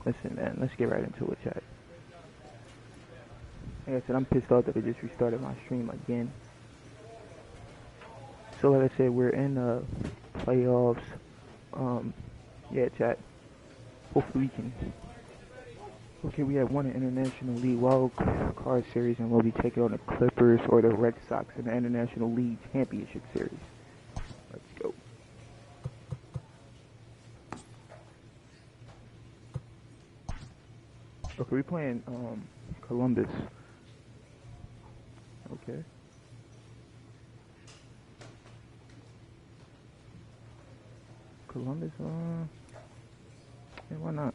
Listen, man, let's get right into it, chat. Like I said, I'm pissed off that it just restarted my stream again. So like I said, we're in playoffs. Yeah, chat. Hopefully we can. Okay, we have won an International League Wild Card Series, and we'll be taking on the Clippers or the Red Sox in the International League Championship Series. Let's go. Okay, we're playing Columbus. Okay. Columbus, yeah, why not?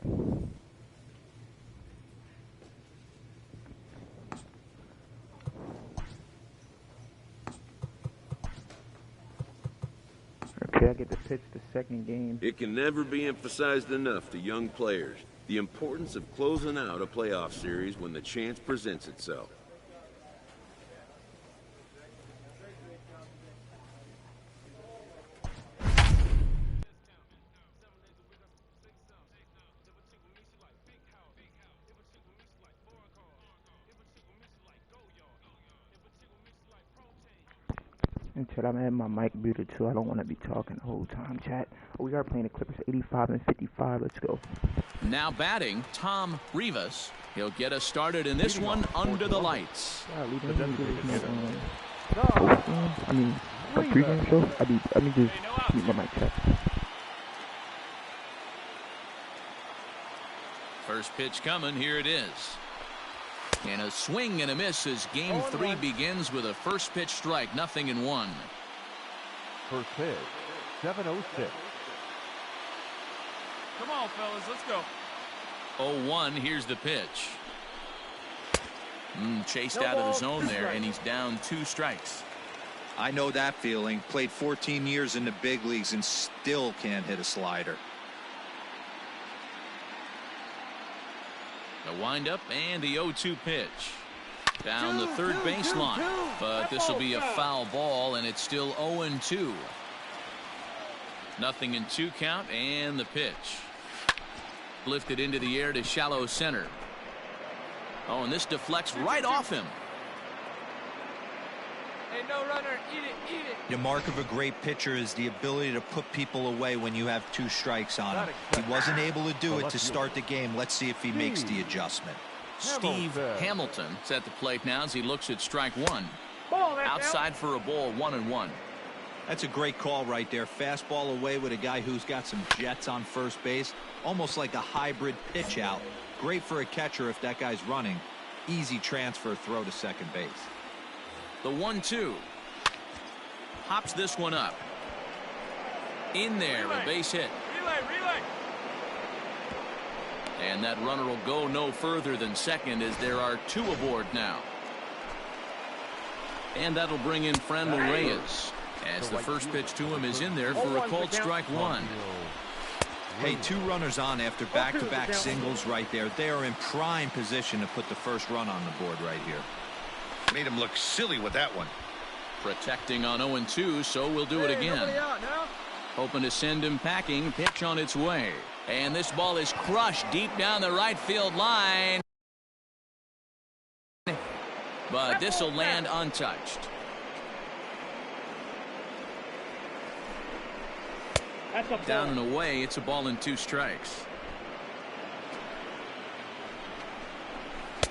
Okay, I get to pitch the second game. It can never be emphasized enough to young players the importance of closing out a playoff series when the chance presents itself. Chat, I'm at my mic muted too. I don't want to be talking the whole time, chat. Oh, we are playing the Clippers 85 and 55. Let's go. Now batting, Tom Rivas. He'll get us started in this one under the lights. I mean, a pregame show? I mean, just keep my mic chat. First pitch coming. Here it is. And a swing and a miss as game 3 begins with a first pitch strike, 0-1. First pitch, 7:06. Come on, fellas, let's go. 0-1, here's the pitch. Chased out of the zone there, and he's down 2 strikes. I know that feeling. Played 14 years in the big leagues and still can't hit a slider. The windup and the 0-2 pitch. Down the third baseline. But this will be a foul ball, and it's still 0-2. 0-2 count, and the pitch. Lifted into the air to shallow center. Oh, and this deflects right off him. Hey, no runner, eat it, eat it. The mark of a great pitcher is the ability to put people away when you have 2 strikes on him. He wasn't able to do it to start the game. Let's see if he makes the adjustment. Steve Hamilton is at the plate now as he looks at strike 1. Outside for a ball, 1-1. That's a great call right there. Fastball away with a guy who's got some jets on first base. Almost like a hybrid pitch out. Great for a catcher if that guy's running. Easy transfer throw to second base. The 1-2. Hops this one up. In there, a base hit. Relay. And that runner will go no further than second as there are 2 aboard now. And that'll bring in Franmil Reyes as the first pitch to him is in there for a called strike 1. Hey, 2 runners on after back-to-back singles right there. They are in prime position to put the first run on the board right here. Made him look silly with that one. Protecting on 0-2, so we'll do it again. Hoping to send him packing. Pitch on its way. And this ball is crushed deep down the right field line. But this will land untouched. Down and away, it's a ball and 2 strikes.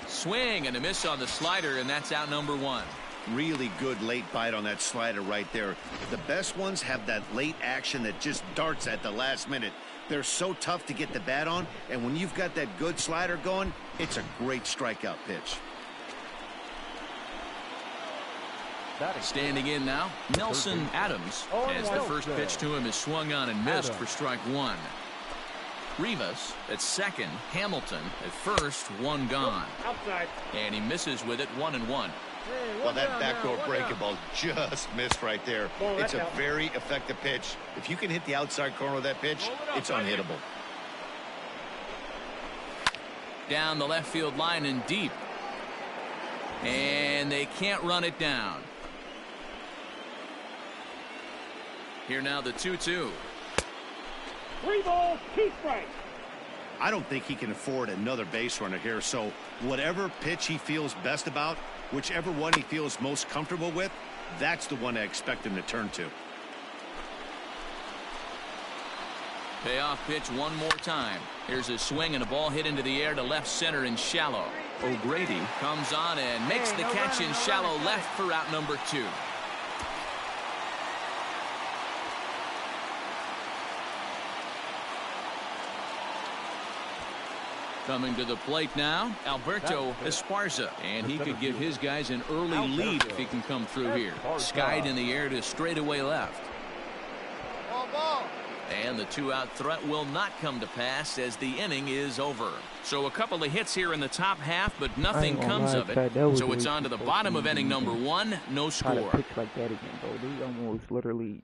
Swing and a miss on the slider, and that's out number 1. Really good late bite on that slider right there. The best ones have that late action that just darts at the last minute. They're so tough to get the bat on, and when you've got that good slider going, it's a great strikeout pitch. Standing in now, Nelson Adams, as the first pitch to him is swung on and missed for strike 1. Rivas at second, Hamilton at first, 1 gone. Outside. And he misses with it, 1-1. Well, that backdoor breaking ball just missed right there. It's a very effective pitch. If you can hit the outside corner of that pitch, it's unhittable. Down the left field line and deep. And they can't run it down. Here now the 2-2. 3 balls, 2 strikes. I don't think he can afford another base runner here. So whatever pitch he feels best about, whichever one he feels most comfortable with, that's the one I expect him to turn to. Payoff pitch one more time. Here's a swing and a ball hit into the air to left center in shallow. O'Grady comes on and makes the catch in shallow left for out number 2. Coming to the plate now, Alberto Esparza, and he could give his guys an early lead if he can come through here. Skied in the air to straightaway left. And the 2-out threat will not come to pass as the inning is over. So a couple of hits here in the top half, but nothing comes of it. So it's on to the bottom of inning number 1, no score. Pitch like that again, bro. They almost literally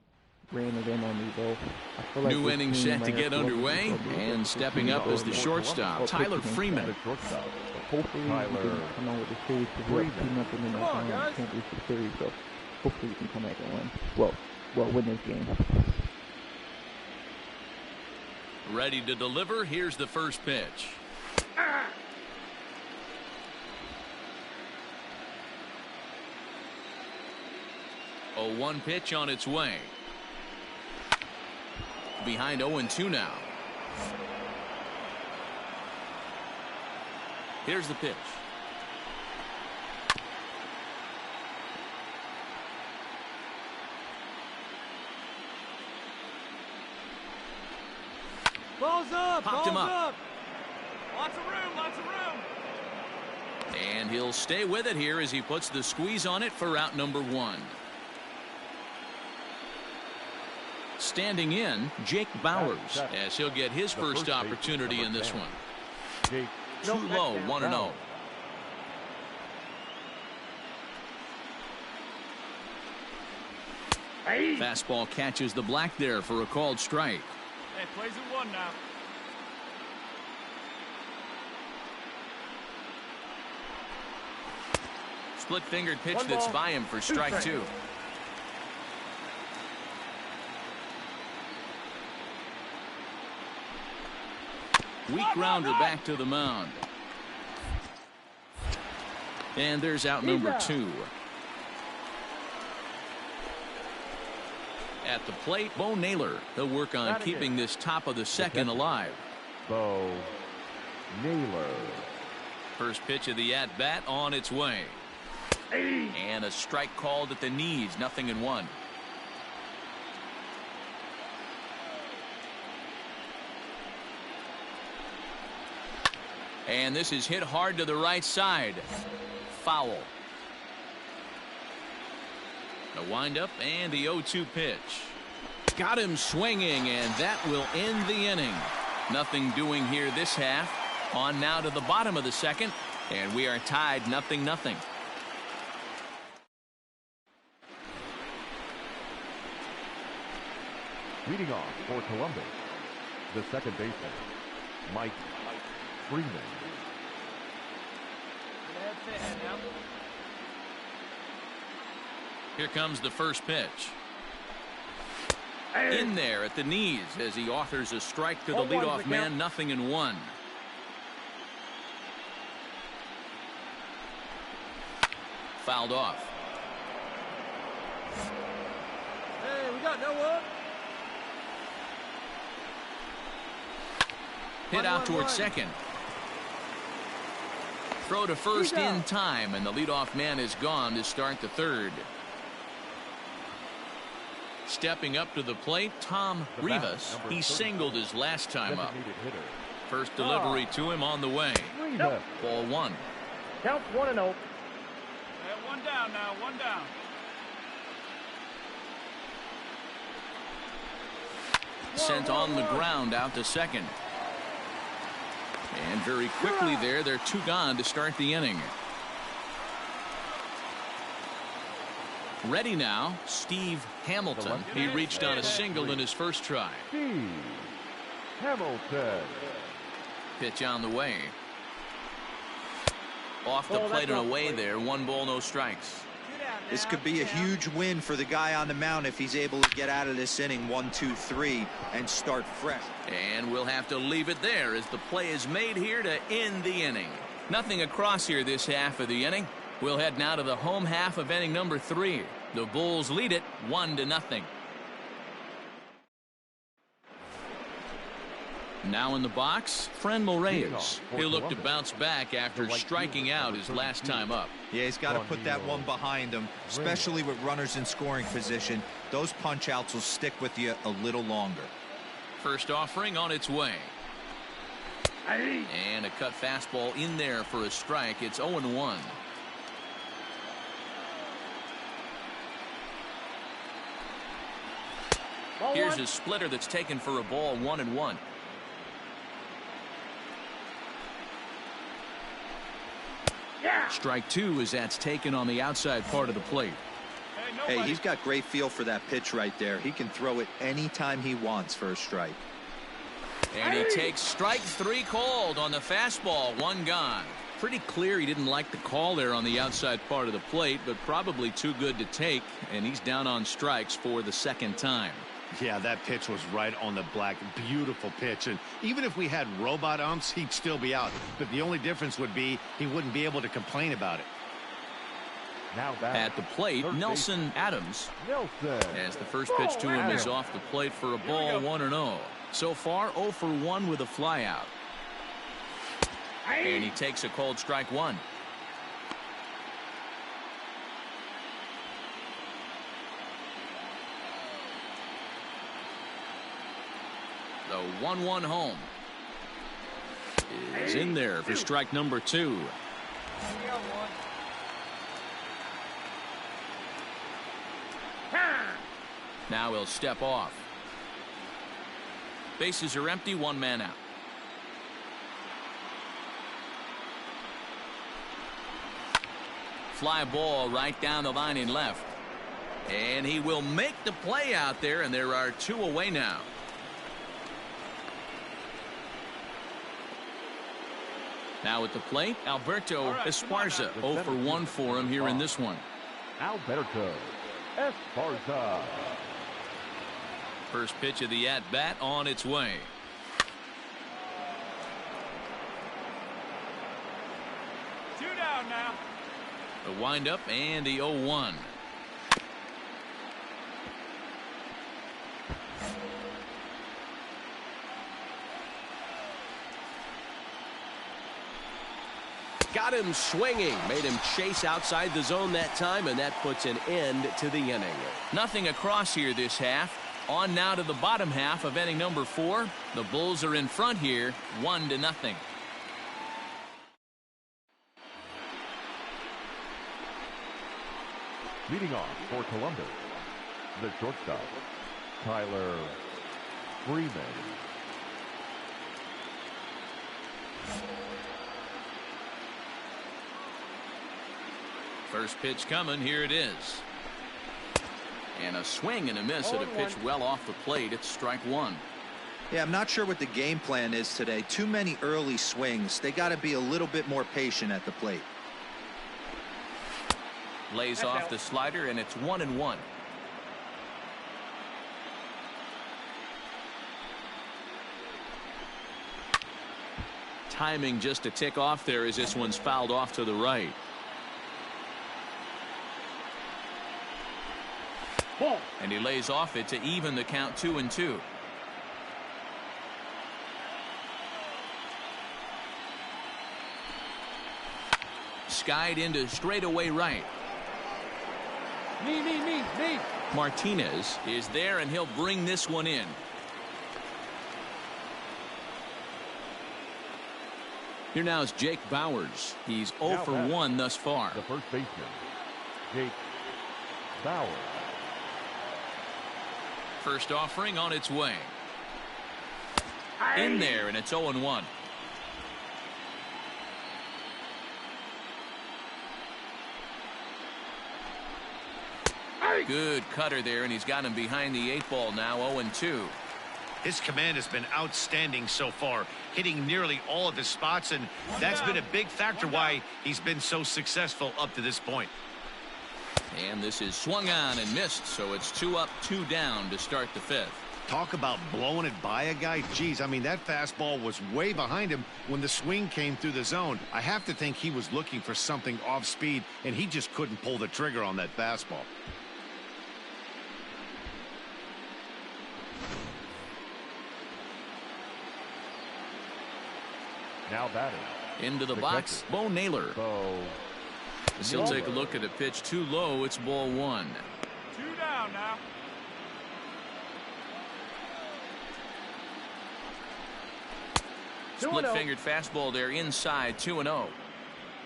ran it in on me, bro. I feel like new inning set to get underway, and stepping up is the shortstop, Tyler Freeman. Hopefully we can come on with the series because we're 2-0 in the championship series, so hopefully we can come back and win. Well, win this game. Ready to deliver. Here's the first pitch. A 1 pitch on its way. Behind 0-2 now. Here's the pitch. Balls up! Popped him up. Lots of room, lots of room. And he'll stay with it here as he puts the squeeze on it for out number 1. Standing in, Jake Bowers, as he'll get his first opportunity in this one. Too low, 1-0. Fastball catches the black there for a called strike. Hey, plays at 1 now. Split-fingered pitch that's by him for strike 2. Weak grounder back to the mound. And there's out number 2. At the plate, Bo Naylor. He'll work on keeping this top of the second alive. Bo Naylor. First pitch of the at-bat on its way. And a strike called at the knees, 0-1. And this is hit hard to the right side. Foul. The windup and the 0-2 pitch. Got him swinging, and that will end the inning. Nothing doing here this half. On now to the bottom of the second, and we are tied 0-0. Leading off for Columbus, the second baseman, Mike Freeman. Here comes the first pitch. In there at the knees as he offers a strike to the leadoff man, 0-1. Fouled off. Hey, we got no one. Hit out towards second. Throw to first in time, and the leadoff man is gone to start the third. Stepping up to the plate, Tom Rivas. He singled his last time up. First delivery to him on the way. Ball 1. Count 1-0. 1 down now, 1 down. Sent on the ground out to second. And very quickly there, they're 2 gone to start the inning. Ready now, Steve Hamilton. He reached on a single in his first try. Steve Hamilton. Pitch on the way. Off the plate and away there. 1 ball, no strikes. This could be a huge win for the guy on the mound if he's able to get out of this inning 1, 2, 3 and start fresh. And we'll have to leave it there as the play is made here to end the inning. Nothing across here this half of the inning. We'll head now to the home half of inning number 3. The Bulls lead it 1-0. Now in the box, Franmil Reyes. He'll look to bounce back after striking out his last time up. Yeah, he's got to put that one behind him, especially with runners in scoring position. Those punch outs will stick with you a little longer. First offering on its way. And a cut fastball in there for a strike. It's 0-1. Here's a splitter that's taken for a ball, 1-1. Strike 2 as that's taken on the outside part of the plate. Hey, he's got great feel for that pitch right there. He can throw it anytime he wants for a strike. And he takes strike 3 called on the fastball, 1 gone. Pretty clear he didn't like the call there on the outside part of the plate, but probably too good to take, and he's down on strikes for the second time. Yeah, that pitch was right on the black. Beautiful pitch. And even if we had robot umps, he'd still be out. But the only difference would be he wouldn't be able to complain about it. Now at the plate, Nelson Adams. As the first pitch to him is off the plate for a ball, 1-0. So far, 0 for 1 with a flyout. And he takes a called strike 1. The 1-1 home is in there for strike number 2. Now he'll step off. Bases are empty, 1 man out. Fly ball right down the line in left. And he will make the play out there, and there are 2 away now. Now at the plate, Alberto Esparza. 0 for 1 for him here in this one. Alberto Esparza. First pitch of the at-bat on its way. Two down now. The windup and the 0-1. Got him swinging, made him chase outside the zone that time, and that puts an end to the inning. Nothing across here this half. On now to the bottom half of inning number 4. The Bulls are in front here, 1-0. Leading off for Columbus, the shortstop, Tyler Freeman. First pitch coming. Here it is. And a swing and a miss at a pitch well off the plate. It's strike 1. Yeah, I'm not sure what the game plan is today. Too many early swings. They got to be a little bit more patient at the plate. Lays off the slider, and it's 1-1. Timing just a tick off there as this one's fouled off to the right. And he lays off it to even the count 2-2. Skied into straightaway right. Me. Martinez is there, and he'll bring this one in. Here now is Jake Bauers. He's 0 for 1 thus far. The first baseman, Jake Bauers. First offering on its way. In there, and it's 0-1. Good cutter there, and he's got him behind the 8 ball now, 0-2. His command has been outstanding so far, hitting nearly all of his spots, and that's been a big factor why he's been so successful up to this point. And this is swung on and missed, so it's 2 up, 2 down to start the 5th. Talk about blowing it by a guy. Geez, I mean, that fastball was way behind him when the swing came through the zone. I have to think he was looking for something off speed, and he just couldn't pull the trigger on that fastball. Now batting. Into the box, catcher. Bo Naylor. Bo. As he'll take a look at a pitch too low. It's ball 1. 2 down now. Split-fingered fastball there inside, 2-0.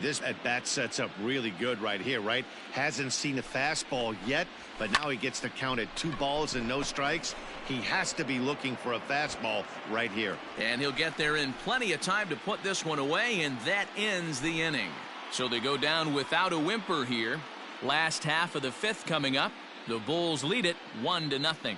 This at-bat sets up really good right here, right? Hasn't seen a fastball yet, but now he gets to count at 2 balls and no strikes. He has to be looking for a fastball right here. And he'll get there in plenty of time to put this one away, and that ends the inning. So they go down without a whimper here. Last half of the 5th coming up. The Bulls lead it 1-0.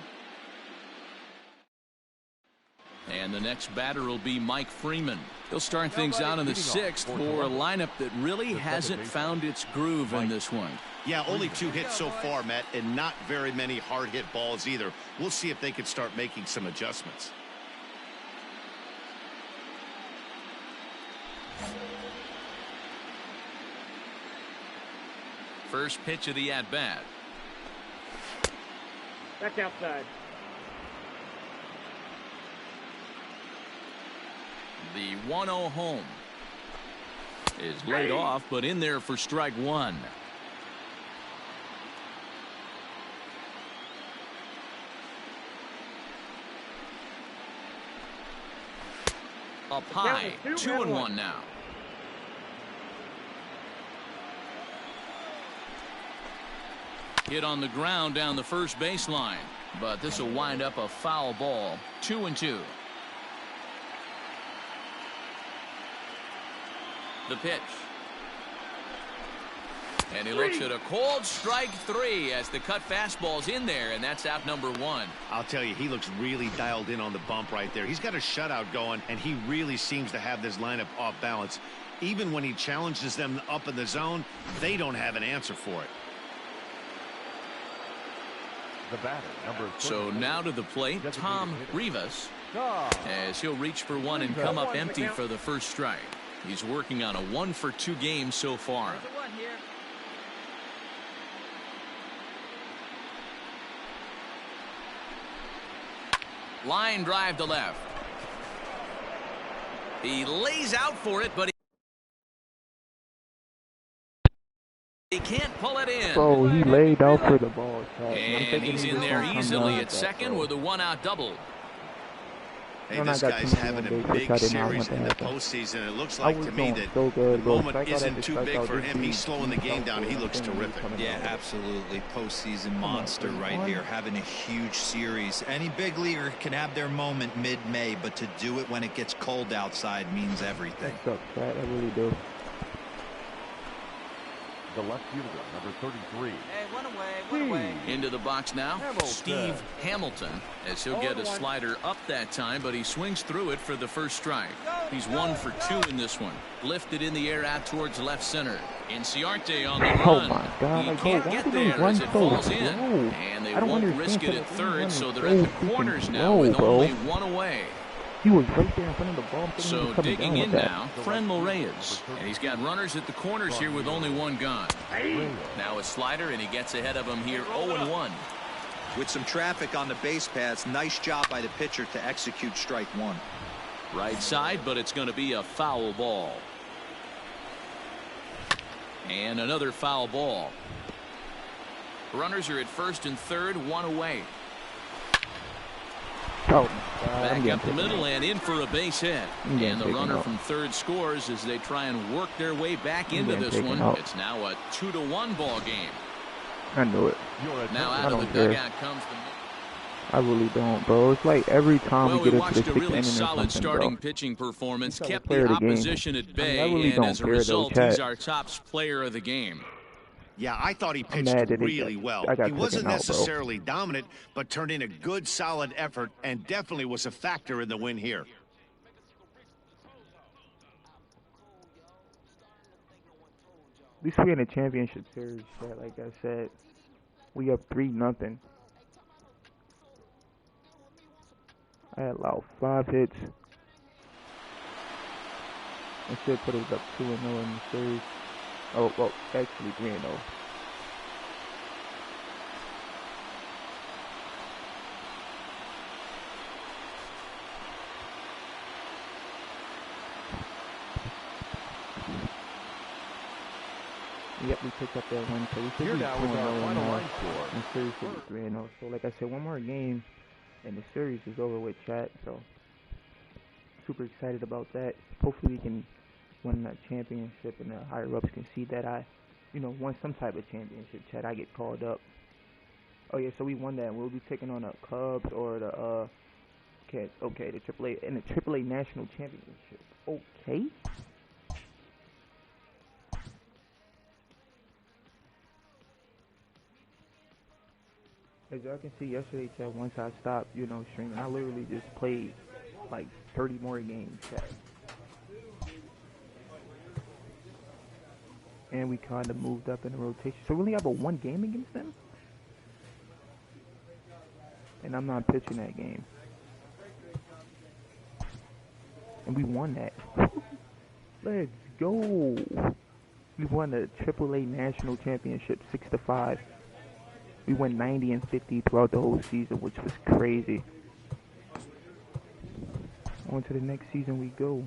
And the next batter will be Mike Freeman. He'll start things out in the 6th for a lineup that really hasn't found its groove in this one. Yeah, only 2 hits so far, Matt, and not very many hard hit balls either. We'll see if they can start making some adjustments. First pitch of the at-bat. Back outside. The 1-0 home is laid off, but in there for strike 1. Up high, 2-1 now. Hit on the ground down the first baseline, but this will wind up a foul ball. 2-2. The pitch. And he looks at a cold strike 3 as the cut fastball's in there, and that's out number 1. I'll tell you, he looks really dialed in on the bump right there. He's got a shutout going, and he really seems to have this lineup off balance. Even when he challenges them up in the zone, they don't have an answer for it. The batter, number 30. So now to the plate, Tom Rivas, as he'll reach for one and come up empty for the first strike. He's working on a 1-for-2 game so far. Line drive to left. He lays out for it, but he can't pull it in. So he laid out for the ball. And he's in there easily at second with a 1-out double. Hey, this guy's having a big series in the postseason. It looks like to me that the moment isn't too big for him. He's slowing the game down. He looks terrific. Yeah, absolutely. Postseason monster right here, having a huge series. Any big leaguer can have their moment mid-May, but to do it when it gets cold outside means everything. What's up, Chad? I really do. The left fielder, number 33. Hey, one away. Into the box now, Hamilton. Steve Hamilton, as he'll get a slider up that time, but he swings through it for the first strike. He's 1 for 2 in this one. Lifted in the air out towards left center. Inciarte on the run. Oh my God! He can't get there as it falls in, and they won't risk it at third, so they're at the corners now with only 1 away. He was right there in front of the ball. So digging in now, Franmil Reyes. And he's got runners at the corners here with only 1 gone. Now a slider, and he gets ahead of him here 0-1. With some traffic on the base paths, nice job by the pitcher to execute strike 1. Right side, but it's going to be a foul ball. And another foul ball. Runners are at first and third, 1 away. Oh, Back up the middle and in for a base hit. And the runner from third scores as they try and work their way back into this one. It's now a 2-1 ball game. I knew it. Now out of the dugout comes the... I really don't, bro. It's like every time we get into the 6th really inning solid starting bro. pitching performance, He's kept the the game. opposition at bay, I really and don't as a care, result, though, he's Chad. our top player of the game. Yeah, I thought he pitched mad that he really got- well. I got He wasn't taken out, bro. necessarily dominant, but turned in a good, solid effort and definitely was a factor in the win here. At least we're in a championship series, chat. Like I said, we up 3-0. I had allowed 5 hits. I should put us up 2-0 in the series. Oh, well, actually 3-0. Yep, we picked up that one, so we should be 2-0 now. And the series should be 3-0. So, like I said, one more game, and the series is over with, chat. So, super excited about that. Hopefully, we can win that championship, and the higher ups can see that I, won some type of championship, chat. I get called up. Oh yeah, so we won that. We'll be taking on the Cubs or the the AAA in the AAA National Championship. Okay. As y'all can see yesterday, chat, once I stopped, streaming, I literally just played like 30 more games, chat. And we kind of moved up in the rotation. So we only have a 1 game against them? And I'm not pitching that game. And we won that. Let's go. We won the AAA National Championship 6-5. We went 90 and 50 throughout the whole season, which was crazy. On to the next season we go.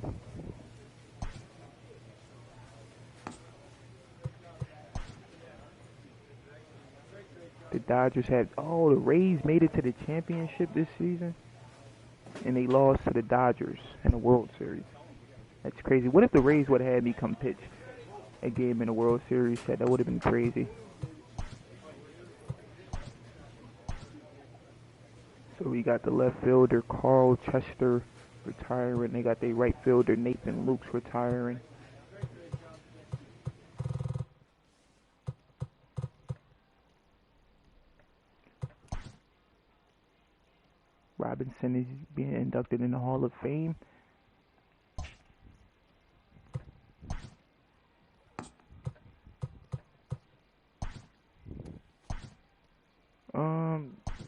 The Dodgers had, the Rays made it to the championship this season, and they lost to the Dodgers in the World Series. That's crazy. What if the Rays would have had me come pitch a game in the World Series? That would have been crazy. So we got the left fielder, Carl Chester, retiring. They got their right fielder, Nathan Lukes, retiring. Robinson is being inducted in the Hall of Fame.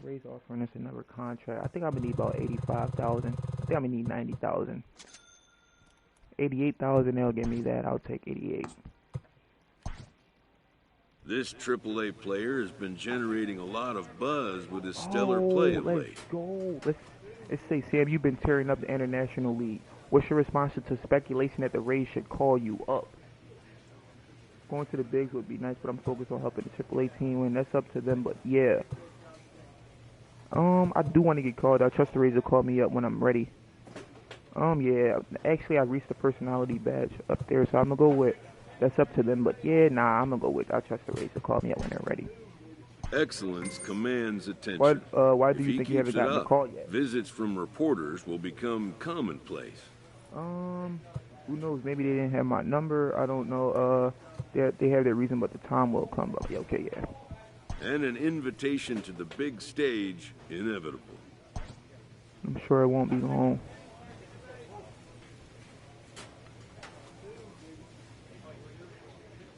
Rays offering us another contract. I think I'm gonna need about 85,000. I think I'm gonna need 90,000. 88,000. They'll give me that. I'll take 88. This AAA player has been generating a lot of buzz with his stellar play of late. Let's go. Let's say, Sam, you've been tearing up the International League. What's your response to speculation that the Rays should call you up? Going to the bigs would be nice, but I'm focused on helping the AAA team win. That's up to them, but yeah. I do want to get called. I trust the Rays will call me up when I'm ready. Yeah. Actually, I reached the personality badge up there, so I'm gonna go with. That's up to them, but yeah, I'm gonna go with. I trust the Rays to call me up when they're ready. Excellence commands attention. Why do you think you haven't gotten a call yet? Visits from reporters will become commonplace. Who knows? Maybe they didn't have my number. I don't know. They have their reason, but the time will come. But yeah, okay, yeah. And an invitation to the big stage, inevitable. I'm sure it won't be long.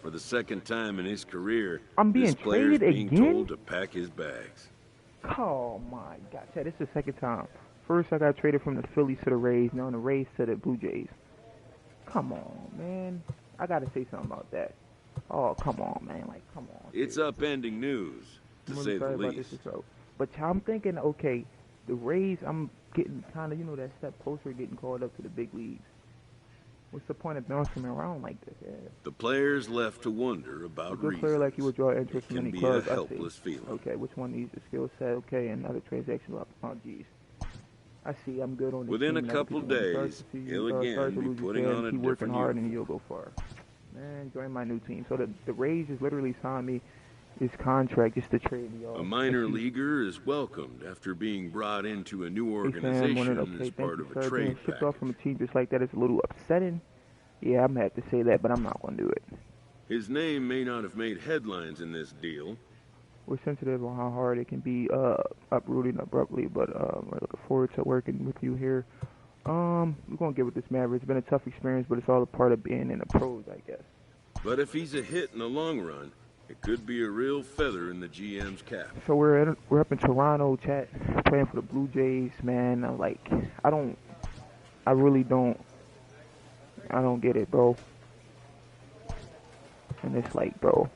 For the second time in his career, I'm being this player is traded being again? told to pack his bags. Oh my God, Chad, this is the second time. First I got traded from the Phillies to the Rays, now the Rays to the Blue Jays. Come on, man. I gotta say something about that. Oh, come on, man. Like, come on. It's upending news, to say the least. But I'm thinking, okay, the Rays, I'm getting kind of, that step closer, getting called up to the big leagues. What's the point of bouncing around like this? Yeah. The player's left to wonder about a good reasons. player like you would draw interest in It many can clubs. be a helpless feeling. Okay, which one needs the skill set? Okay, another transaction. Oh, geez. I see. I'm good on this Within team. a couple days, he'll again be putting on a keep different working hard uniform. and you'll go far. Man, join my new team. So the Rays just literally signed me this contract just to trade me off. A minor leaguer is welcomed after being brought into a new organization as part of a trade shipped package. off from a team just like that is a little upsetting. Yeah, I'm going to have to say that, but I'm not going to do it. His name may not have made headlines in this deal. We're sensitive on how hard it can be uprooting abruptly, but we're looking forward to working with you here. We're going to get with this Maverick. It's been a tough experience, but it's all a part of being in the pros, I guess. But if he's a hit in the long run, it could be a real feather in the GM's cap. So we're up in Toronto, chat, playing for the Blue Jays, man. I really don't get it, bro. And it's like, bro,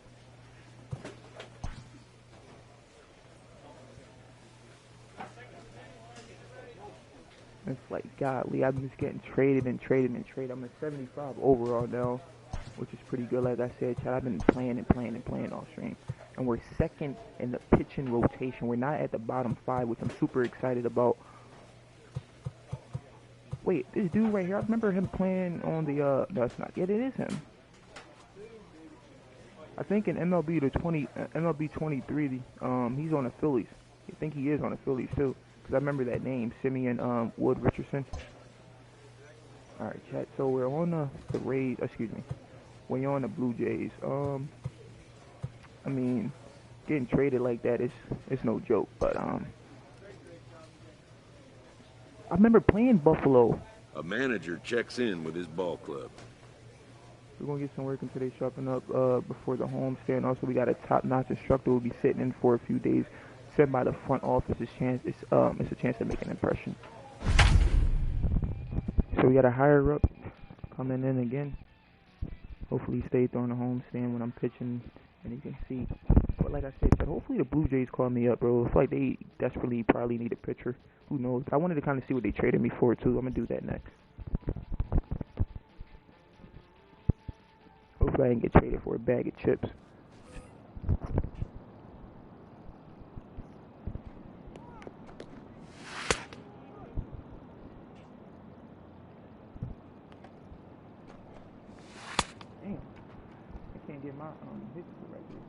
it's like, golly, I'm just getting traded and traded and traded. I'm at 75 overall now, which is pretty good. Like I said, Chad, I've been playing all stream. And we're second in the pitching rotation. We're not at the bottom 5, which I'm super excited about. Wait, this dude right here, I remember him playing on the, no, it's not. Yeah, it is him. I think in MLB 23, he's on the Phillies. I think he is on the Phillies too, because I remember that name, Simeon Wood Richardson. All right, chat. So we're on the Rays. Excuse me. We're on the Blue Jays. I mean, getting traded like that is no joke. But I remember playing Buffalo. A manager checks in with his ball club. We're going to get some work until they sharpen up before the homestand. Also, we got a top-notch instructor who will be sitting in for a few days, sent by the front office. It's a chance to make an impression. So we got a higher up coming in again. Hopefully he stays on the homestand when I'm pitching, and you can see. But like I said, hopefully the Blue Jays call me up, bro. It's like they desperately probably need a pitcher. Who knows? I wanted to kind of see what they traded me for, too. I'm going to do that next. Hopefully I can get traded for a bag of chips. Damn. I can't get my hits right here.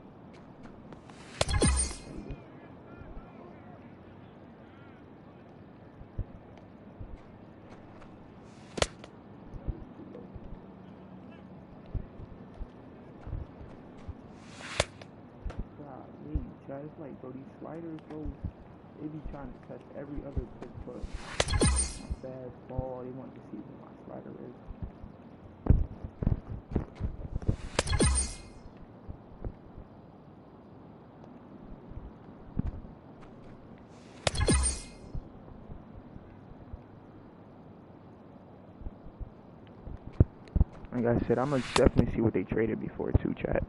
It's like, bro, these sliders, bro, they be trying to test every other pitch, but my fastball, they want to see what my slider is. Like I said, I'm going to definitely see what they traded me for, too, chat.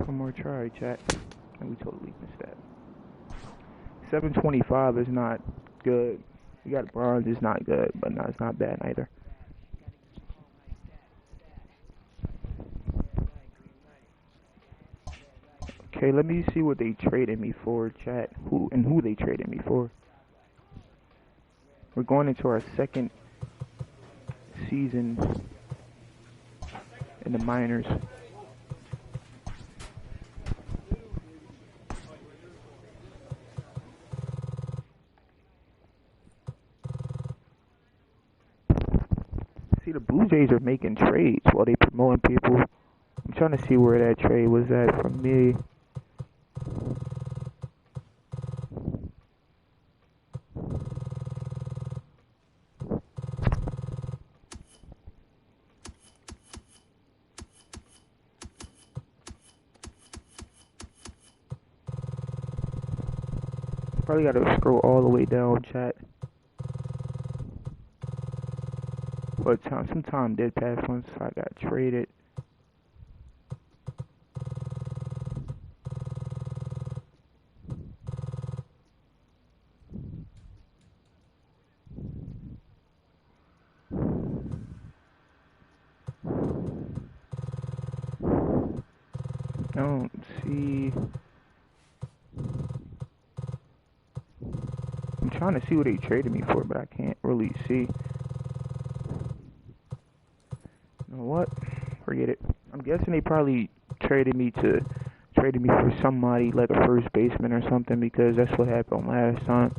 One more try, chat. And we totally missed that. 725 is not good. We got bronze, it's not good, but no, it's not bad either. Okay, let me see what they traded me for, chat. Who they traded me for. We're going into our second season in the minors. See, the Blue Jays are making trades while they promoting people. I'm trying to see where that trade was at from me. Probably gotta scroll all the way down, chat. But some time did pass once I got traded. I don't see. I'm trying to see what they traded me for, but I can't really see. You know what? Forget it. I'm guessing they probably traded me for somebody like a first baseman or something, because that's what happened last time.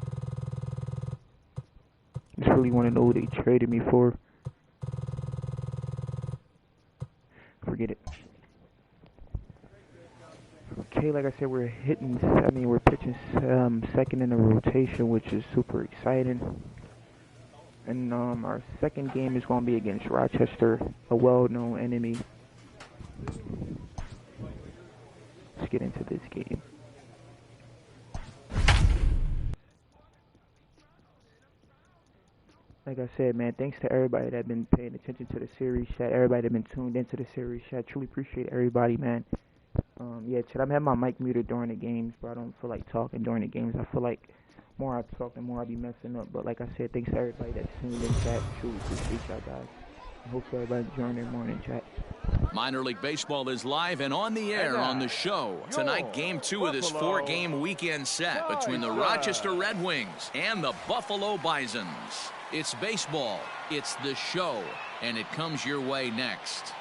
Just really want to know who they traded me for. Forget it. Okay, like I said, we're pitching second in the rotation, which is super exciting. And our second game is going to be against Rochester, a well-known enemy. Let's get into this game. Like I said, man, thanks to everybody that been paying attention to the series chat, everybody that been tuned into the series chat. Truly appreciate everybody, man. Yeah, chat, I'm having my mic muted during the games, but I don't feel like talking during the games. I feel like more I talk, the more I be messing up. But like I said, thanks to everybody that's tuned in chat. Truly appreciate y'all guys. I hope everybody enjoying their morning chat. Minor League Baseball is live and on the air on the show. Tonight, Game 2 of this 4-game weekend set between the Rochester Red Wings and the Buffalo Bisons. It's baseball, it's the show, and it comes your way next.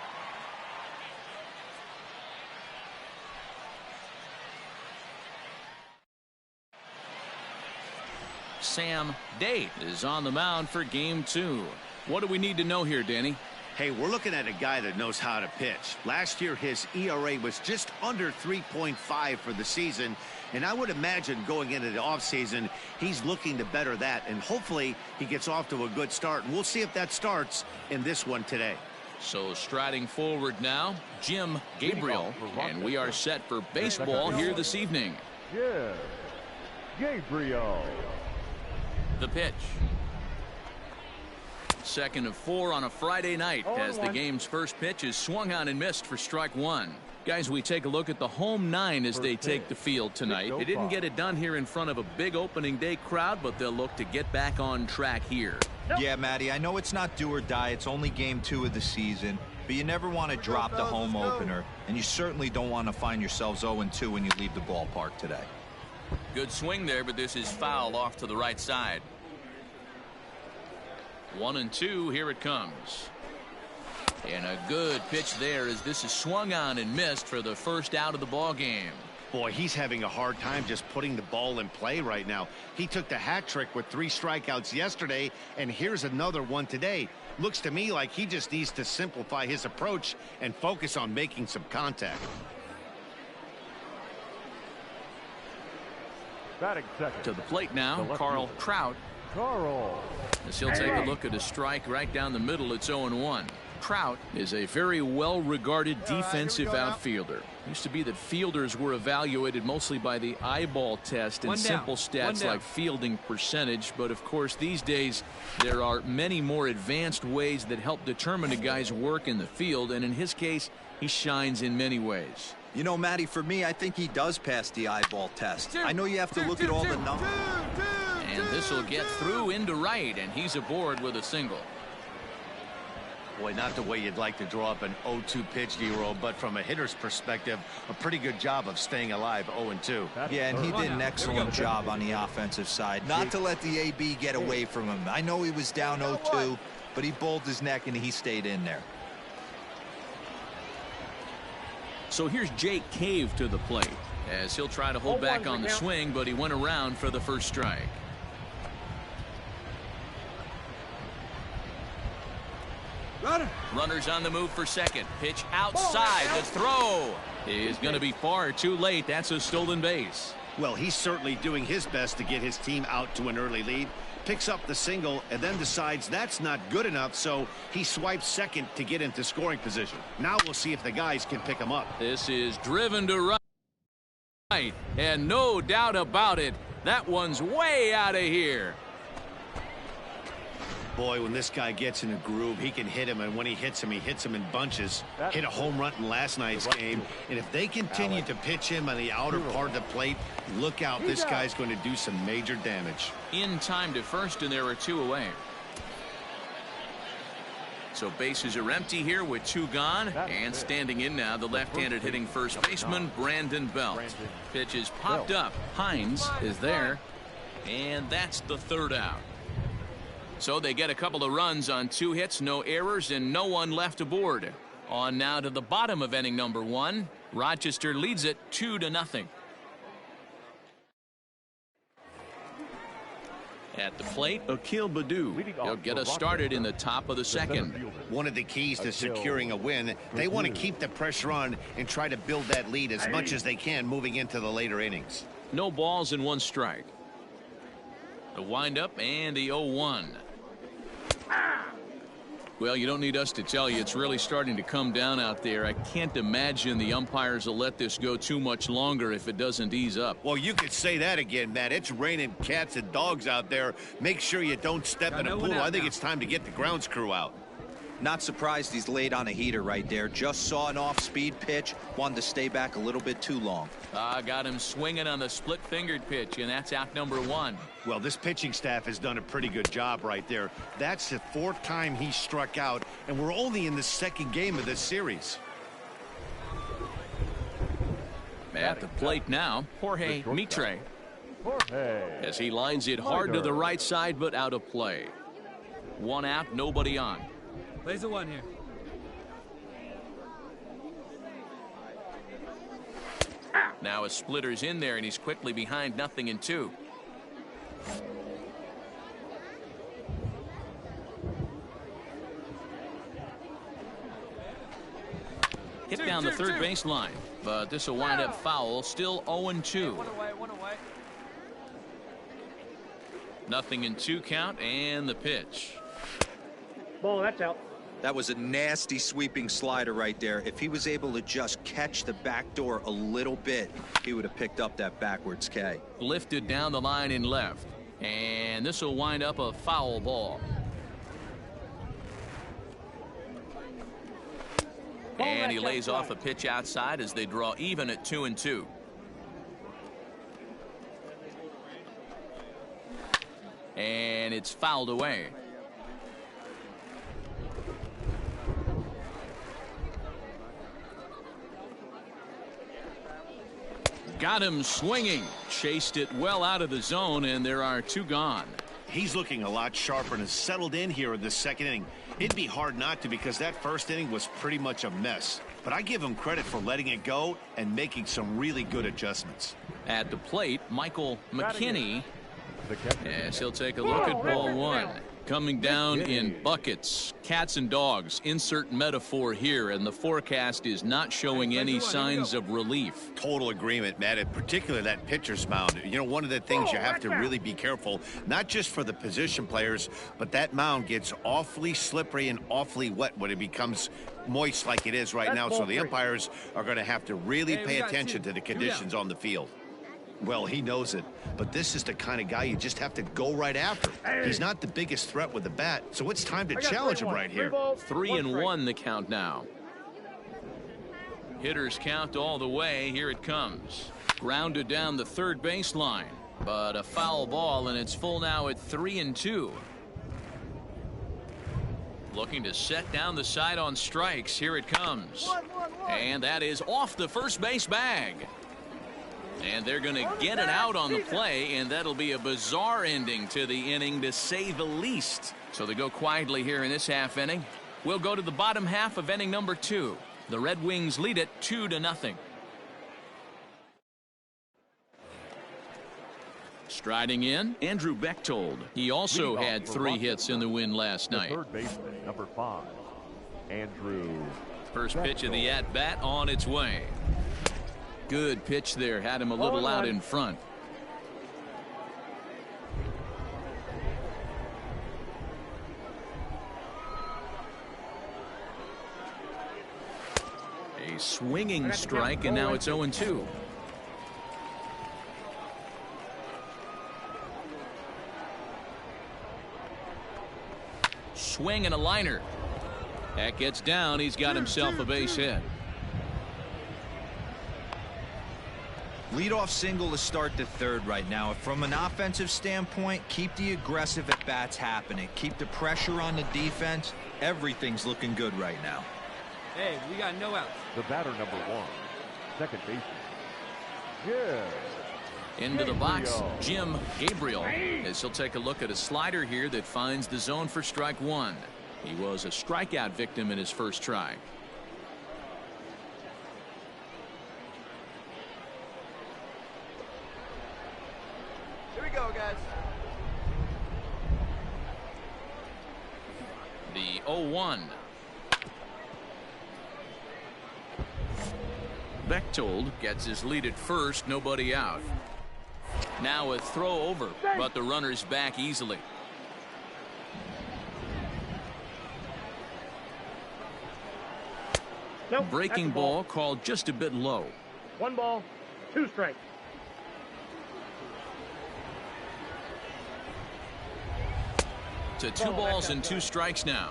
Sam Day is on the mound for Game 2. What do we need to know here, Danny? Hey, we're looking at a guy that knows how to pitch. Last year, his ERA was just under 3.5 for the season, and I would imagine going into the offseason, he's looking to better that, and hopefully he gets off to a good start, and we'll see if that starts in this one today. So striding forward now, Jim Gabriel, and we are set for baseball here this evening. Yeah, Gabriel. The pitch. Second of 4 on a Friday night as the game's first pitch is swung on and missed for strike 1. Guys, we take a look at the home 9 as they take the field tonight. They didn't get it done here in front of a big opening day crowd, but they'll look to get back on track here. Yeah, Matty, I know it's not do or die. It's only Game 2 of the season, but you never want to drop the home opener, and you certainly don't want to find yourselves 0-2 when you leave the ballpark today. Good swing there, but this is foul off to the right side. 1-2, here it comes. And a good pitch there as this is swung on and missed for the first out of the ball game. Boy, he's having a hard time just putting the ball in play right now. He took the hat trick with 3 strikeouts yesterday, and here's another one today. Looks to me like he just needs to simplify his approach and focus on making some contact. Batting second. To the plate now, Carl Trout. As he'll take a look at a strike right down the middle, it's 0-1. Trout is a very well-regarded defensive outfielder. Used to be that fielders were evaluated mostly by the eyeball test and simple stats like fielding percentage, but of course these days there are many more advanced ways that help determine a guy's work in the field, and in his case he shines in many ways. You know, Matty, for me, I think he does pass the eyeball test. I know you have to look at all the numbers. And this will get through into right, and he's aboard with a single. Boy, not the way you'd like to draw up an 0-2 pitch, D-roll, but from a hitter's perspective, a pretty good job of staying alive 0-2. Yeah, and he did an excellent job on the offensive side. Not to let the AB get away from him. I know he was down 0-2, but he bowled his neck and he stayed in there. So here's Jake Cave to the plate as he'll try to hold back on the swing, but he went around for the first strike. Runners on the move for second. Pitch outside. The throw is going to be far too late. That's a stolen base. Well, he's certainly doing his best to get his team out to an early lead. Picks up the single and then decides that's not good enough, so he swipes second to get into scoring position. Now we'll see if the guys can pick him up. This is driven to right, and no doubt about it, That one's way out of here. Boy, when this guy gets in a groove, he can hit him, and when he hits him in bunches. Hit a home run in last night's game, and if they continue to pitch him on the outer part of the plate, look out, this guy's going to do some major damage. In time to first, and there are 2 away. So bases are empty here with 2 gone, and standing in now the left-handed hitting first baseman Brandon Belt. Pitch is popped up. Hines is there, and that's the 3rd out. So they get a couple of runs on 2 hits, no errors, and no one left aboard. On now to the bottom of inning number 1. Rochester leads it 2-0. At the plate, Akil Baddoo. He'll get us started in the top of the 2nd. One of the keys to securing a win, they want to keep the pressure on and try to build that lead as much as they can moving into the later innings. No balls and 1 strike. The windup and the 0-1. Well, you don't need us to tell you it's really starting to come down out there. I can't imagine the umpires will let this go too much longer if it doesn't ease up. Well, you could say that again, Matt. It's raining cats and dogs out there. Make sure you don't step in a pool. I think it's time to get the grounds crew out. Not surprised he's laid on a heater right there. Just saw an off-speed pitch. Wanted to stay back a little bit too long. Got him swinging on the split-fingered pitch, and that's out number 1. Well, this pitching staff has done a pretty good job right there. That's the 4th time he struck out, and we're only in the 2nd game of this series. At the plate now, Jorge Mitre. As he lines it hard to the right side, but out of play. 1 out, nobody on. Plays the 1 here. Now a splitter's in there, and he's quickly behind 0-2. Hit down the 3rd base line, but this will wind up foul. Still 0-2. 1 away, 1 away. 0-2 count, and the pitch. Ball, that's out. That was a nasty sweeping slider right there. If he was able to just catch the back door a little bit, he would have picked up that backwards K. Lifted down the line in left, and this will wind up a foul ball. And he lays off a pitch outside as they draw even at 2-2. And it's fouled away. Got him swinging. Chased it well out of the zone, and there are 2 gone. He's looking a lot sharper and has settled in here in the 2nd inning. It'd be hard not to, because that 1st inning was pretty much a mess. But I give him credit for letting it go and making some really good adjustments. At the plate, Michael McKinney. Yes, he'll take a look at ball 1. Coming down in buckets, cats and dogs. Insert metaphor here, and the forecast is not showing any signs of relief. Total agreement, Matt. In particular, that pitcher's mound. You know, one of the things you have to really be careful, not just for the position players, but that mound gets awfully slippery and awfully wet when it becomes moist like it is right now. So the umpires are going to have to really pay attention to the conditions on the field. Well, he knows it, but this is the kind of guy you just have to go right after. He's not the biggest threat with the bat, so it's time to challenge him right here. 3-1 the count now. Hitters count all the way. Here it comes. Grounded down the 3rd baseline, but a foul ball, and it's full now at 3-2. Looking to set down the side on strikes. Here it comes. And that is off the first base bag. And they're going to get it out on the play, and that'll be a bizarre ending to the inning, to say the least. So they go quietly here in this half inning. We'll go to the bottom half of inning number 2. The Red Wings lead it 2-0. Striding in, Andrew Bechtold. He also had 3 hits in the win last night. 3rd baseman, number 5, Andrew. First pitch of the at-bat on its way. Good pitch there, had him a little out in front. A swinging strike, and now it's 0-2. Swing and a liner. That gets down. He's got himself a base hit. Leadoff single to start the third right now. From an offensive standpoint, keep the aggressive at-bats happening. Keep the pressure on the defense. Everything's looking good right now. Hey, we got no outs. The batter, number 1, second baseman, Jim Into the box, Gabriel. Jim Gabriel, as he'll take a look at a slider here that finds the zone for strike one. He was a strikeout victim in his first try. Here we go, guys. The 0-1. Bechtold gets his lead at first, nobody out. Now a throw over, but the runner's back easily. Nope, Breaking that's a ball called just a bit low. 1 ball, 2 strikes. To 2 balls and 2 strikes now.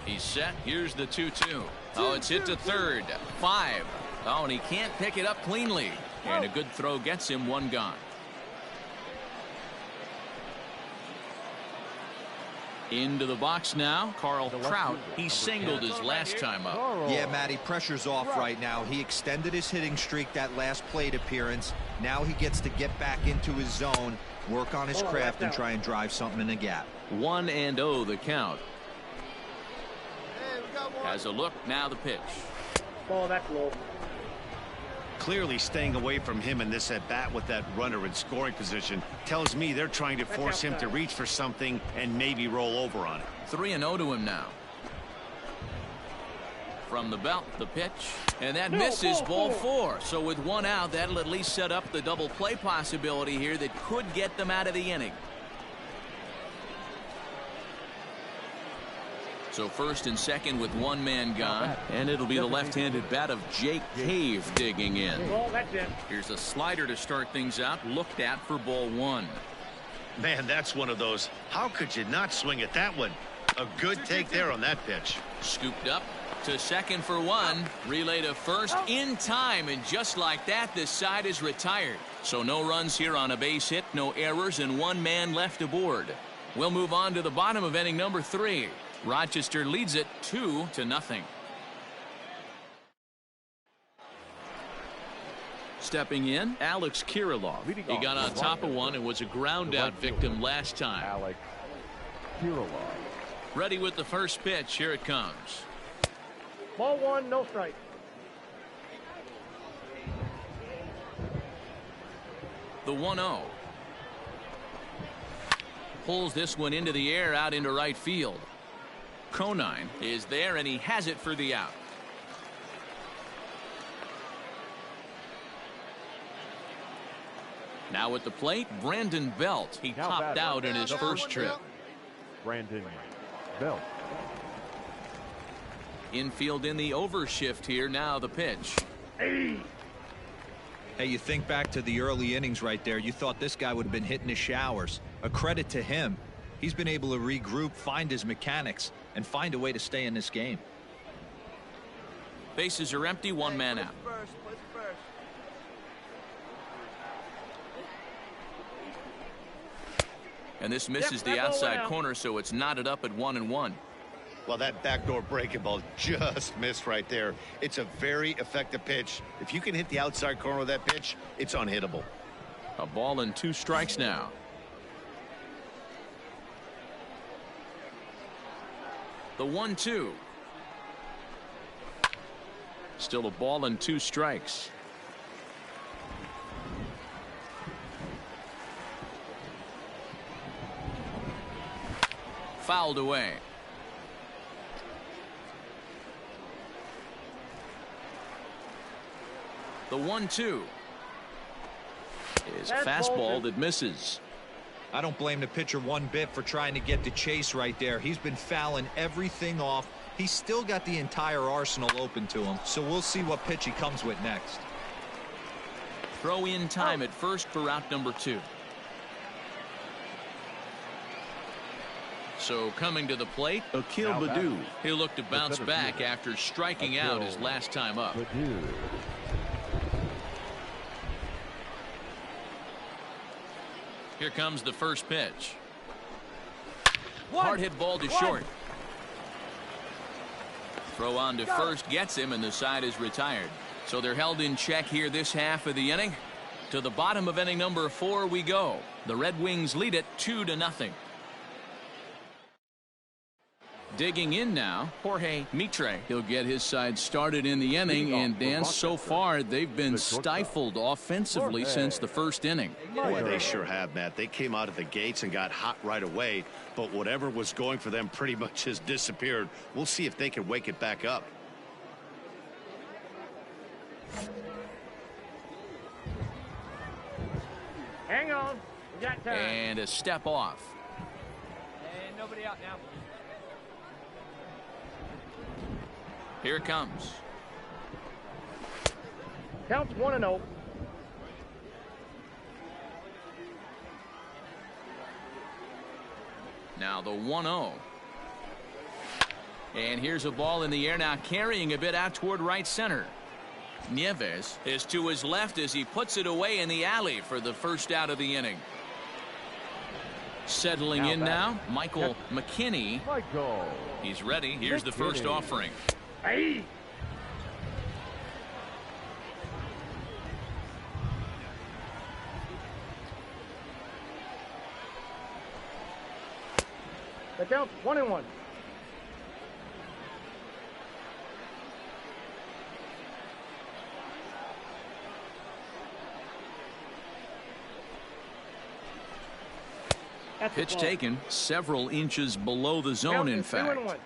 He's set. Here's the 2-2. Oh, it's hit to third. 5. Oh, and he can't pick it up cleanly. And a good throw gets him 1 gone. Into the box now, Carl Trout. He singled his last time up. Yeah, Matty, pressure's off right now. He extended his hitting streak that last plate appearance. Now he gets to get back into his zone, work on his craft, and try and drive something in the gap. 1-0 the count. Has a look, now the pitch. Ball, that's low. Clearly staying away from him in this at-bat with that runner in scoring position tells me they're trying to force him to reach for something and maybe roll over on it. 3-0 to him now. From the belt, the pitch, and that misses, ball 4. So with 1 out, that'll at least set up the double play possibility here that could get them out of the inning. So first and second with 1 man gone, and it'll be the left-handed bat of Jake Cave digging in. Here's a slider to start things out, looked at for ball 1. Man, that's one of those. How could you not swing at that one? A good take there on that pitch. Scooped up to second for 1. Relay to first in time, and just like that, this side is retired. So no runs here on a base hit, no errors, and 1 man left aboard. We'll move on to the bottom of inning number 3. Rochester leads it 2-0. Stepping in, Alex Kirilov. He got on top of one and was a ground out victim last time. Alex Kirilov. Ready with the first pitch. Here it comes. Ball 1, no strike. The 1-0. Pulls this one into the air out into right field. Conine is there, and he has it for the out. Now at the plate, Brandon Belt. He topped out in his first trip. Brandon Belt. Infield in the overshift here. Now the pitch. Hey, you think back to the early innings right there. You thought this guy would have been hitting his showers. A credit to him. He's been able to regroup, find his mechanics, and find a way to stay in this game. Bases are empty, 1 man out. And this misses the outside corner, so it's knotted up at 1-1. Well, that backdoor breaking ball just missed right there. It's a very effective pitch. If you can hit the outside corner of that pitch, it's unhittable. A ball and 2 strikes now. The 1-2. Still a ball and 2 strikes. Fouled away. The 1-2 is a fastball that misses. I don't blame the pitcher one bit for trying to get the chase right there. He's been fouling everything off. He's still got the entire arsenal open to him, so we'll see what pitch he comes with next. Throw in time at first for out number 2. So coming to the plate, Akil Baddoo. He'll look to bounce back after striking out his last time up. Here comes the first pitch. Hard hit ball to short. Throw on to first gets him, and the side is retired. So they're held in check here this half of the inning. To the bottom of inning number 4 we go. The Red Wings lead it 2-0. Digging in now, Jorge Mitre. He'll get his side started in the inning, and Dan, so far they've been stifled offensively since the first inning. Boy, they sure have, Matt. They came out of the gates and got hot right away, but whatever was going for them pretty much has disappeared. We'll see if they can wake it back up. Hang on. We got time. And a step off. And nobody out now. Here it comes. Counts 1-0. Now the 1-0. And here's a ball in the air now, carrying a bit out toward right center. Nieves is to his left as he puts it away in the alley for the first out of the inning. Settling in now, Michael McKinney. He's ready. Here's the first offering. Hey. The count 1-1. Pitch taken several inches below the zone, in fact.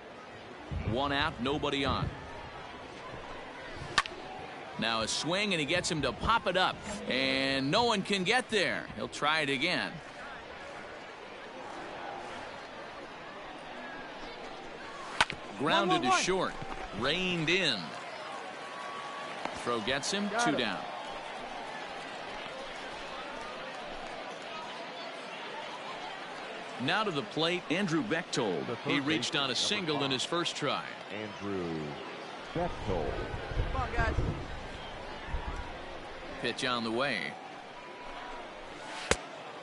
1 out, nobody on. Now a swing, and he gets him to pop it up, and no one can get there. He'll try it again. Grounded to short. Reined in. Throw gets him. 2 down. Now to the plate, Andrew Bechtold. He reached on a single in his first try. Andrew Bechtold. Come on, guys. Pitch on the way.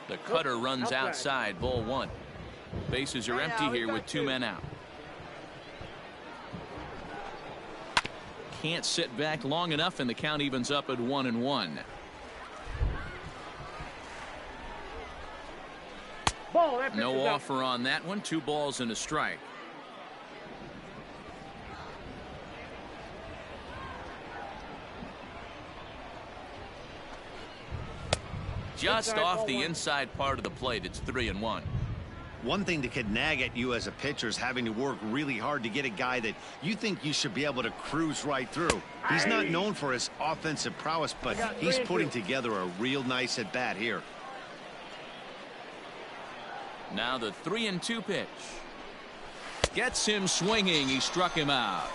The cutter runs outside. Ball 1. Bases are empty here with 2 men out. Can't sit back long enough, and the count evens up at 1-1. No offer on that one. 2 balls and a strike. Just off the inside part of the plate. It's 3-1. One thing that could nag at you as a pitcher is having to work really hard to get a guy that you think you should be able to cruise right through. He's not known for his offensive prowess, but he's putting together a real nice at bat here. Now the 3-2 pitch. Gets him swinging. He struck him out.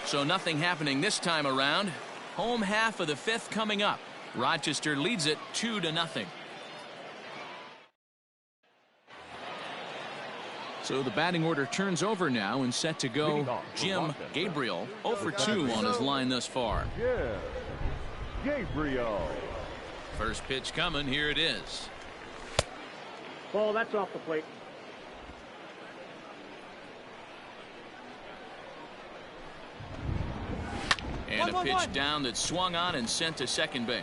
So nothing happening this time around. Home half of the 5th coming up. Rochester leads it 2-0. So the batting order turns over now, and set to go Jim Gabriel. 0 for 2 on his line thus far. Yeah, Gabriel. First pitch coming. Here it is. Ball, that's off the plate. And a pitch down that swung on and sent to second base.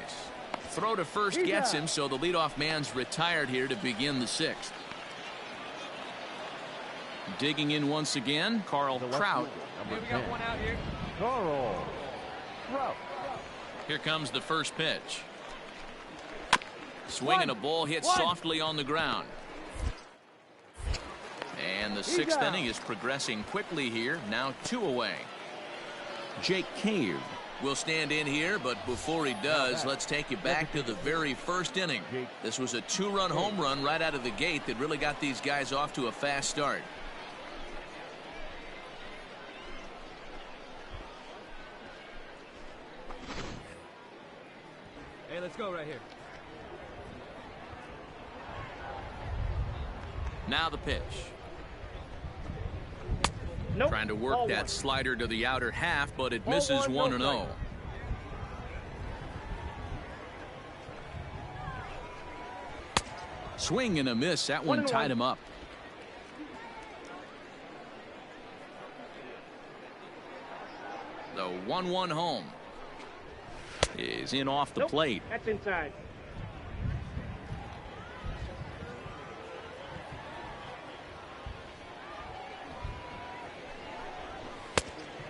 Throw to first gets him, so the leadoff man's retired here to begin the 6th. Digging in once again, Carl Kraut. We got 1 out here. Carl Kraut. Here comes the first pitch. Swinging a ball hit softly on the ground. And the 6th inning is progressing quickly here. Now 2 away. Jake Cave will stand in here, but before he does, let's take you back to the very first inning. This was a 2-run home run right out of the gate that really got these guys off to a fast start. let's go right here. Now the pitch. Nope. Trying to work that slider to the outer half, but it misses 1-0. Swing and a miss. That one tied him up. The 1-1 home is in off the plate. That's inside.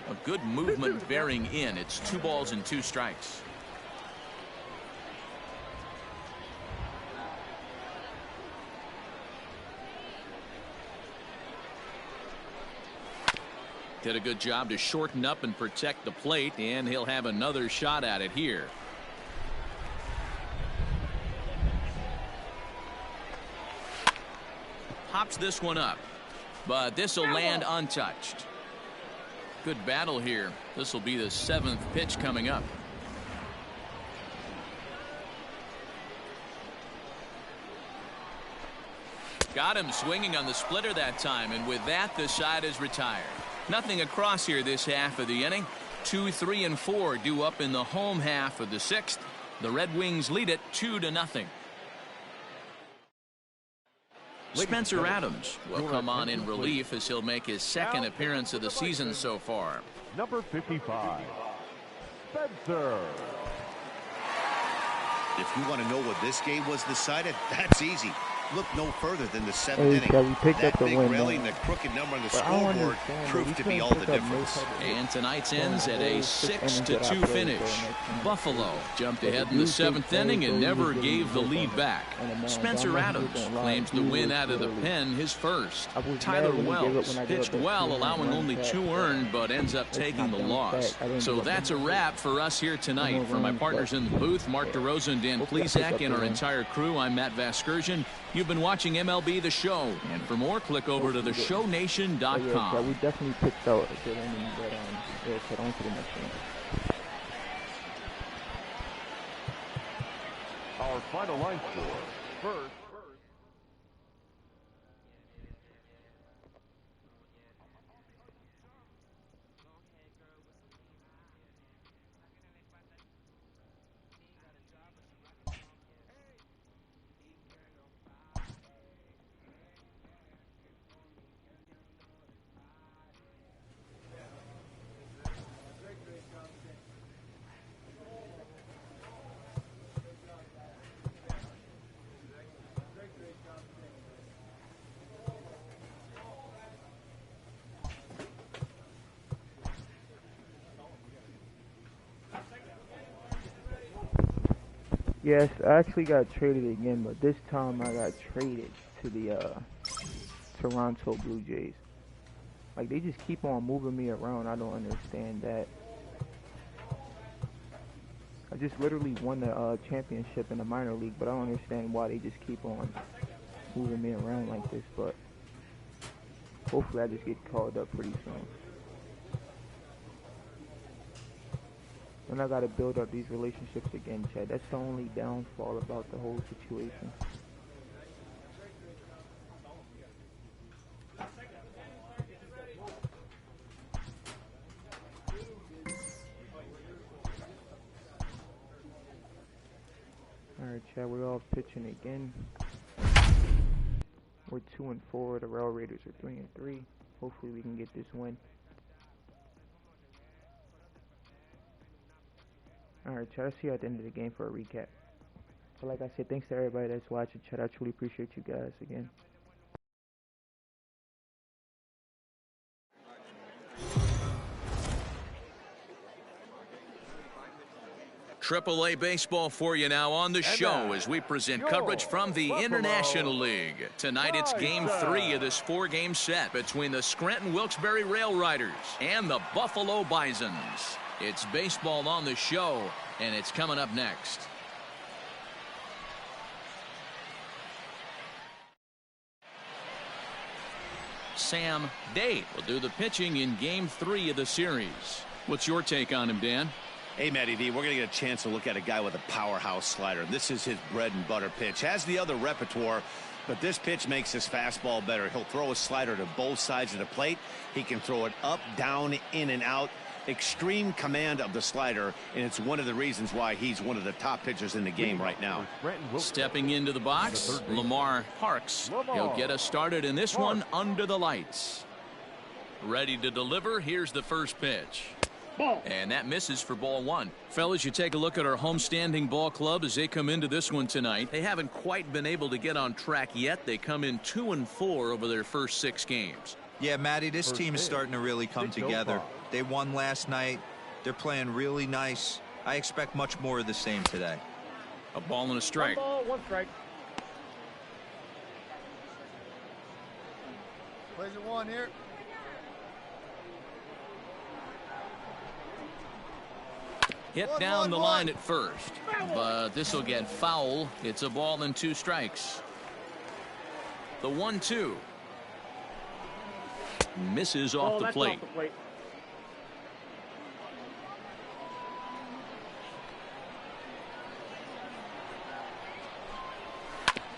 A good movement bearing in. It's 2 balls and 2 strikes. Did a good job to shorten up and protect the plate, and he'll have another shot at it here. Pops this one up, but this will land untouched. Good battle here. This will be the 7th pitch coming up. Got him swinging on the splitter that time, and with that, the side is retired. Nothing across here this half of the inning. 2, 3, and 4 due up in the home half of the 6th. The Red Wings lead it 2-0. Spencer Adams will come on in relief as he'll make his 2nd appearance of the season so far. Number 55, Spencer. If you want to know what this game was decided, that's easy. Look no further than the 7th inning. We picked that up the big win, rally man. and the crooked number on the But I don't scoreboard understand, proved to be all the difference. And tonight's ends at a 6-2 finish. Buffalo jumped ahead in the 7th inning and never gave the lead back. Spencer Adams claims the win out of the pen, his first. Tyler Wells pitched well, allowing only 2 earned, but ends up taking the loss. So that's a wrap for us here tonight. For my partners in the booth, Mark DeRosa and Dan Plesac, and our entire crew, I'm Matt Vasgersian. You've been watching MLB The Show, and for more, click over to theshownation.com. Yeah, we definitely picked out a good inning, but we'll get on to the next one. Our final line score. First. Yes, I actually got traded again, but this time I got traded to the Toronto Blue Jays. Like, they just keep on moving me around. I don't understand that. I just literally won the championship in the minor league, but I don't understand why they just keep on moving me around like this. But hopefully I just get called up pretty soon. And I gotta build up these relationships again, Chad. That's the only downfall about the whole situation. Alright, Chad, we're all pitching again. We're 2-4. The Rail Raiders are 3-3. Hopefully we can get this win. Alright, Chad, I'll see you at the end of the game for a recap. So like I said, thanks to everybody that's watching, Chad. I truly appreciate you guys again. AAA baseball for you now on the show as we present coverage from the International League. Tonight it's Game 3 of this 4-game set between the Scranton Wilkes-Barre Rail Riders and the Buffalo Bisons. It's baseball on the show, and it's coming up next. Sam Day will do the pitching in Game 3 of the series. What's your take on him, Dan? Hey, Matty D, we're going to get a chance to look at a guy with a powerhouse slider. This is his bread and butter pitch. Has the other repertoire, but this pitch makes his fastball better. He'll throw a slider to both sides of the plate. He can throw it up, down, in, and out. Extreme command of the slider, and it's one of the reasons why he's one of the top pitchers in the game right now. Stepping into the box, Lamar Parks. He'll get us started in this one under the lights. Ready to deliver. Here's the first pitch. And that misses for ball one. Fellas, you take a look at our homestanding ball club as they come into this one tonight. They haven't quite been able to get on track yet. They come in 2-4 over their first 6 games. Yeah, Matty, this team is starting to really come together. They won last night. They're playing really nice. I expect much more of the same today. A ball and a strike. 1 ball, 1 strike. Plays at 1 here. Hit down the line at first, but this will get foul. It's a ball and 2 strikes. The 1-2 misses off the plate.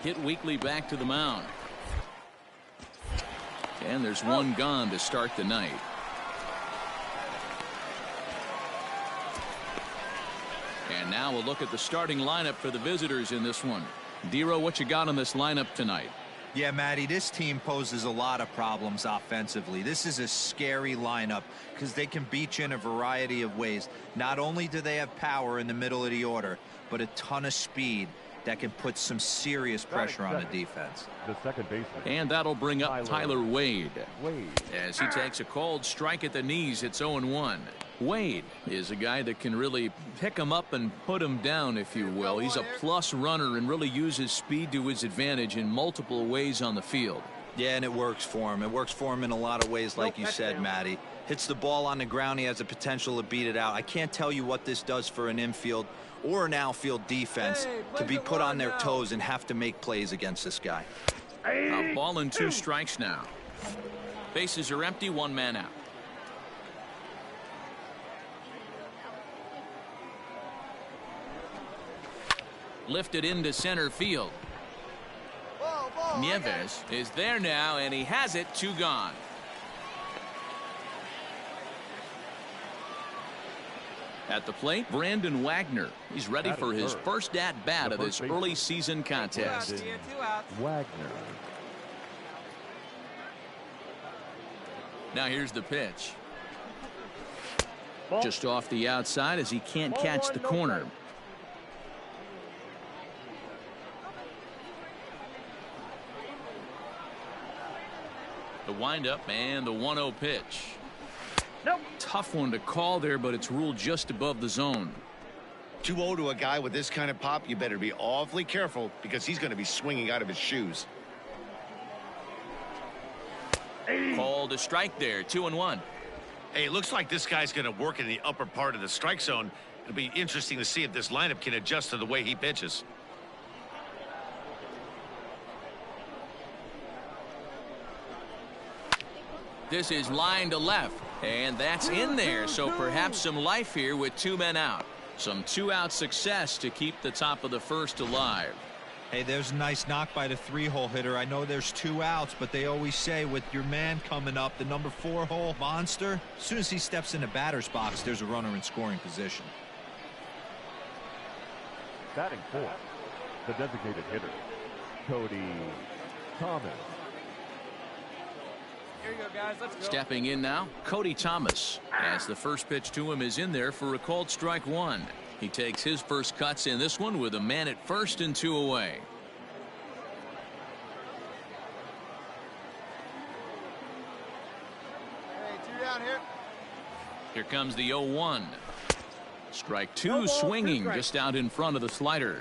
Hit weakly back to the mound. And there's one gone to start the night. And now we'll look at the starting lineup for the visitors in this one. Dero, what you got on this lineup tonight? Yeah, Matty, this team poses a lot of problems offensively. This is a scary lineup because they can beat you in a variety of ways. Not only do they have power in the middle of the order, but a ton of speed that can put some serious pressure on the defense. The second baseman. And that'll bring up Tyler Wade. As he takes a cold strike at the knees. It's 0-1. Wade is a guy that can really pick him up and put him down, if you will. He's a plus runner and really uses speed to his advantage in multiple ways on the field. Yeah, and it works for him. It works for him in a lot of ways, like you said, Matty. Hits the ball on the ground. He has the potential to beat it out. I can't tell you what this does for an infield or an outfield defense to be put on their toes and have to make plays against this guy. A ball and 2 strikes now. Bases are empty, 1 man out. Lifted into center field. Nieves is there now, and he has it. 2 gone. At the plate, Brandon Wagner. He's ready for his first at-bat of this early season contest. Wagner. Now here's the pitch. Just off the outside as he can't catch the corner. The windup and the 1-0 pitch. Nope. Tough one to call there, but it's ruled just above the zone. 2-0 to a guy with this kind of pop, you better be awfully careful because he's going to be swinging out of his shoes. Called a strike there. 2-1. Hey, it looks like this guy's going to work in the upper part of the strike zone. It'll be interesting to see if this lineup can adjust to the way he pitches. This is line to left, and that's in there, so perhaps some life here with 2 men out. Some 2-out success to keep the top of the first alive. Hey, there's a nice knock by the 3-hole hitter. I know there's 2 outs, but they always say with your man coming up, the number 4-hole monster, as soon as he steps in the batter's box, there's a runner in scoring position. Batting 4th, the designated hitter, Cody Thomas. Here you go, guys. Let's go. Stepping in now, Cody Thomas, as the first pitch to him is in there for a called strike 1. He takes his first cuts in this one with a man at first and 2 away. Hey, 2 down here. Here comes the 0-1. Strike 2 swinging just out in front of the slider.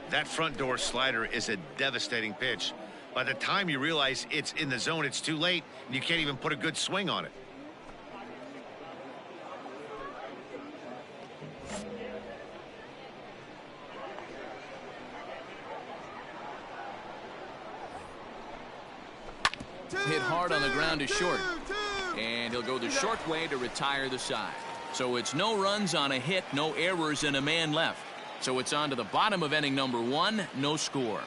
That front door slider is a devastating pitch. By the time you realize it's in the zone, it's too late, and you can't even put a good swing on it. Hit hard on the ground to short. And he'll go the short way to retire the side. So it's no runs on a hit, no errors, and a man left. So it's on to the bottom of inning number 1, no score.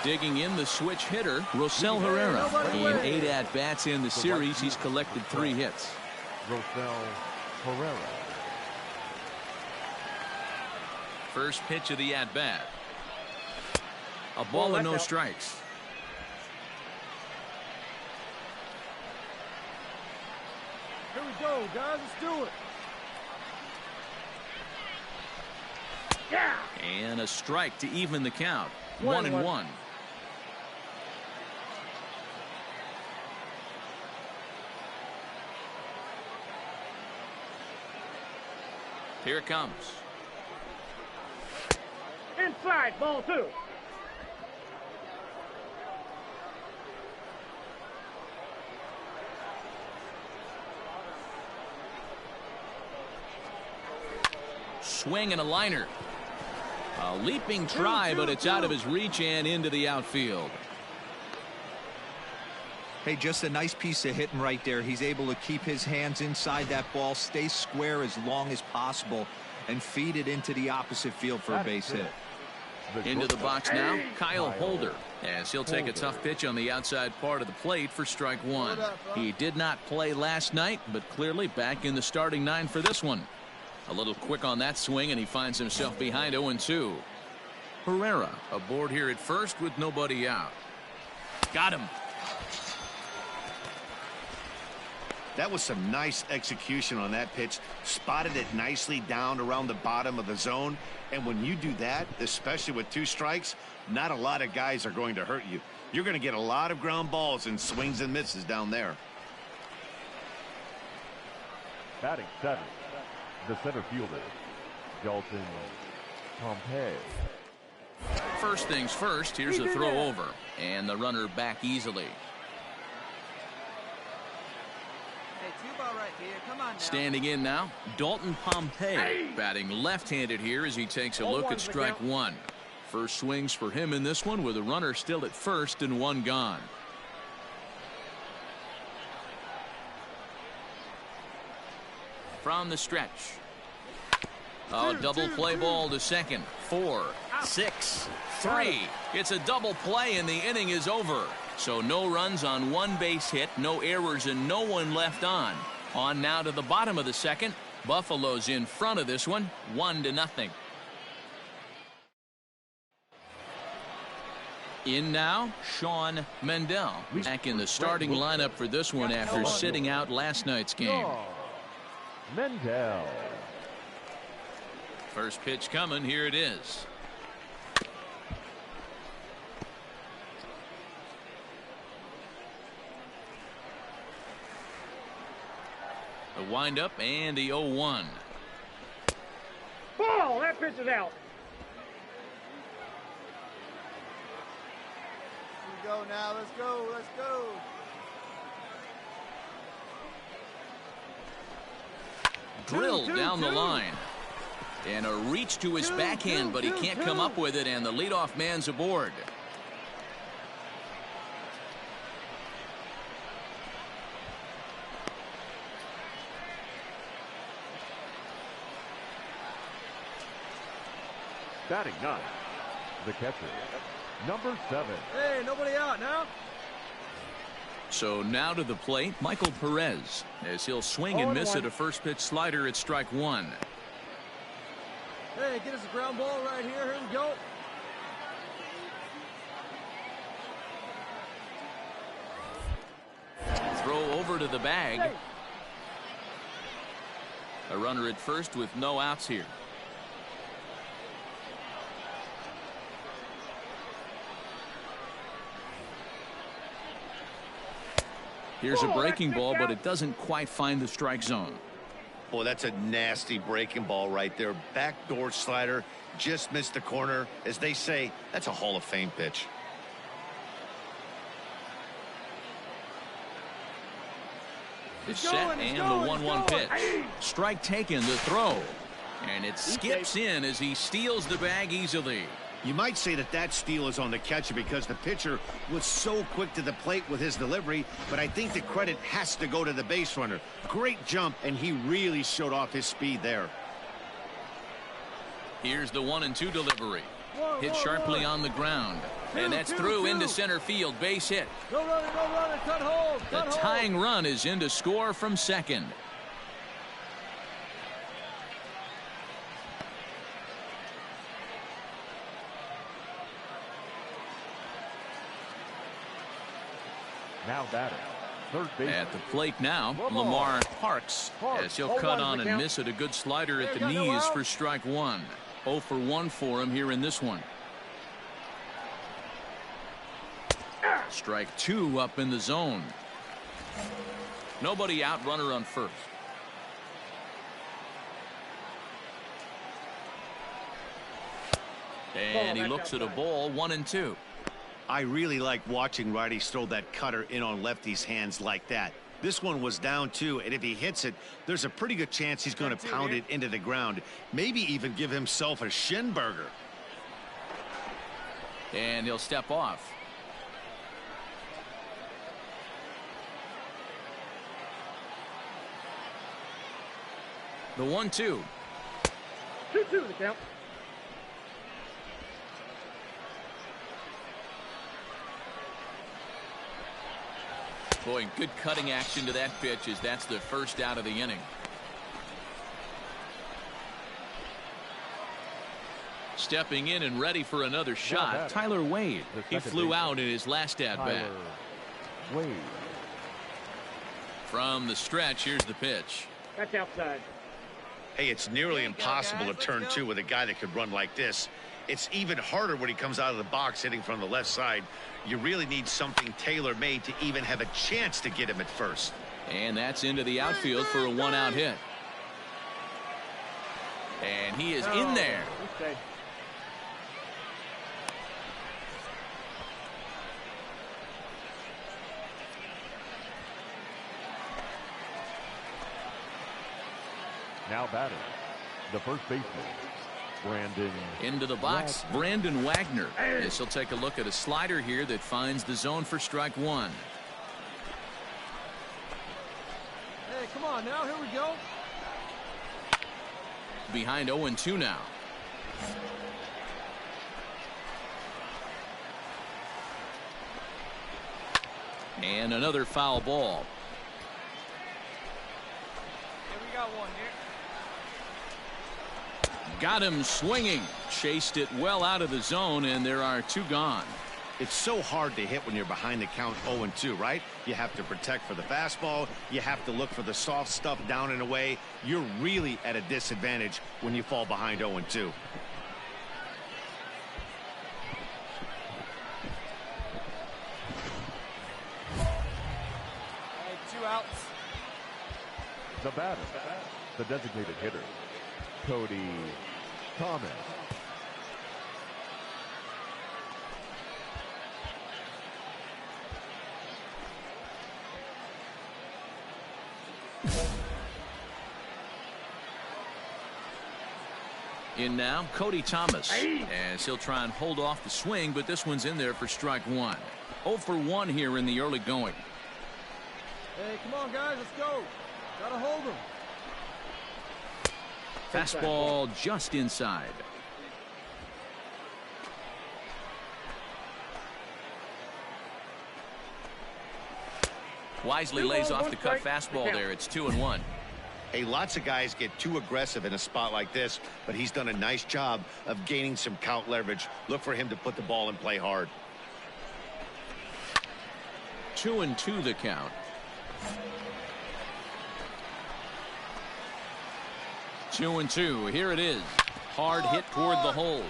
Digging in the switch hitter, Rosell Herrera. In 8 at-bats in the series, he's collected 3 hits. Rosell Herrera. First pitch of the at-bat. A ball and no strikes. Here we go, guys. Let's do it. Yeah. And a strike to even the count. 1-1. Here it comes. Inside, ball 2. Swing and a liner. A leaping try, but it's out of his reach and into the outfield. Hey, just a nice piece of hitting right there. He's able to keep his hands inside that ball, stay square as long as possible, and feed it into the opposite field for a base hit. Into the box now, Kyle Holder, as he'll take a tough pitch on the outside part of the plate for strike 1. He did not play last night, but clearly back in the starting 9 for this one. A little quick on that swing, and he finds himself behind 0-2. Herrera aboard here at first with nobody out. Got him. That was some nice execution on that pitch. Spotted it nicely down around the bottom of the zone. And when you do that, especially with 2 strikes, not a lot of guys are going to hurt you. You're going to get a lot of ground balls and swings and misses down there. Batting 7, the center fielder, Dalton Pompey. First things first, here's a throw over, and the runner back easily. Standing in now, Dalton Pompey, batting left-handed here as he takes a look at strike 1. First swings for him in this one with a runner still at first and 1 gone. From the stretch. A double play ball to second. 4, 6, 3. It's a double play and the inning is over. So no runs on 1 base hit, no errors, and no one left on. On now to the bottom of the second. Buffalo's in front of this one, 1-0. In now, Sean Mendel. Back in the starting lineup for this one after sitting out last night's game. Mendel. First pitch coming, here it is. The windup and the 0-1. Ball, that pitch is out. Here we go now. Let's go. Let's go. Drilled down the line. And a reach to his backhand, but he can't come up with it, and the leadoff man's aboard. Batting 9, the catcher, number 7. Hey, nobody out now. So now to the plate, Michael Perez, as he'll swing and miss at a first pitch slider at strike 1. Hey, get us a ground ball right here. Here we go. Throw over to the bag. A runner at first with no outs here. Here's a breaking ball, but it doesn't quite find the strike zone. Boy, that's a nasty breaking ball right there. Backdoor slider, just missed the corner. As they say, that's a Hall of Fame pitch. It's set and the 1-1 pitch. Strike taken, the throw. And it skips in as he steals the bag easily. You might say that steal is on the catcher because the pitcher was so quick to the plate with his delivery, but I think the credit has to go to the base runner. Great jump, and he really showed off his speed there. Here's the 1-2 delivery. Hit sharply on the ground. And that's through into center field. Base hit. Go run it, cut hold. The tying run is in to score from second. Now batting, third base. At the plate now, Lamar Parks, as he'll cut on and miss it. A good slider at the knees for strike one. 0 for 1 for him here in this one. Strike two up in the zone. Nobody out, runner on first. And he looks at a ball, 1-2. I really like watching righties throw that cutter in on lefties' hands like that. This one was down 2, and if he hits it, there's a pretty good chance he's going to pound it into the ground. Maybe even give himself a shin burger. And he'll step off. The 1-2. 2-2 the count. Boy, good cutting action to that pitch as that's the first out of the inning. Stepping in and ready for another shot, Tyler Wade. He flew out in his last at-bat. Wade. From the stretch, here's the pitch. That's outside. Hey, it's nearly impossible to turn 2 with a guy that could run like this. It's even harder when he comes out of the box hitting from the left side. You really need something tailor-made to even have a chance to get him at first. And that's into the outfield for a 1-out hit. And he is in there. Okay. Now batting, the first baseman, Brandon. Into the box, Brandon Wagner. As he'll take a look at a slider here that finds the zone for strike one. Hey, come on now, here we go. Behind 0-2 now. And another foul ball. Here we got one here. Got him swinging. Chased it well out of the zone, and there are 2 gone. It's so hard to hit when you're behind the count 0-2, right? You have to protect for the fastball. You have to look for the soft stuff down and away. You're really at a disadvantage when you fall behind 0-2. Hey, 2 outs. The batter, the designated hitter, Cody Thomas. In now, Cody Thomas, as he'll try and hold off the swing, but this one's in there for strike one. 0 for 1 here in the early going. Hey, come on, guys, let's go. Gotta hold him. Fastball just inside. Wisely lays off the cut fastball there. It's 2-1. Hey, lots of guys get too aggressive in a spot like this, but he's done a nice job of gaining some count leverage. Look for him to put the ball in play hard. 2-2 the count. 2-2. Here it is. Hard hit toward the hole.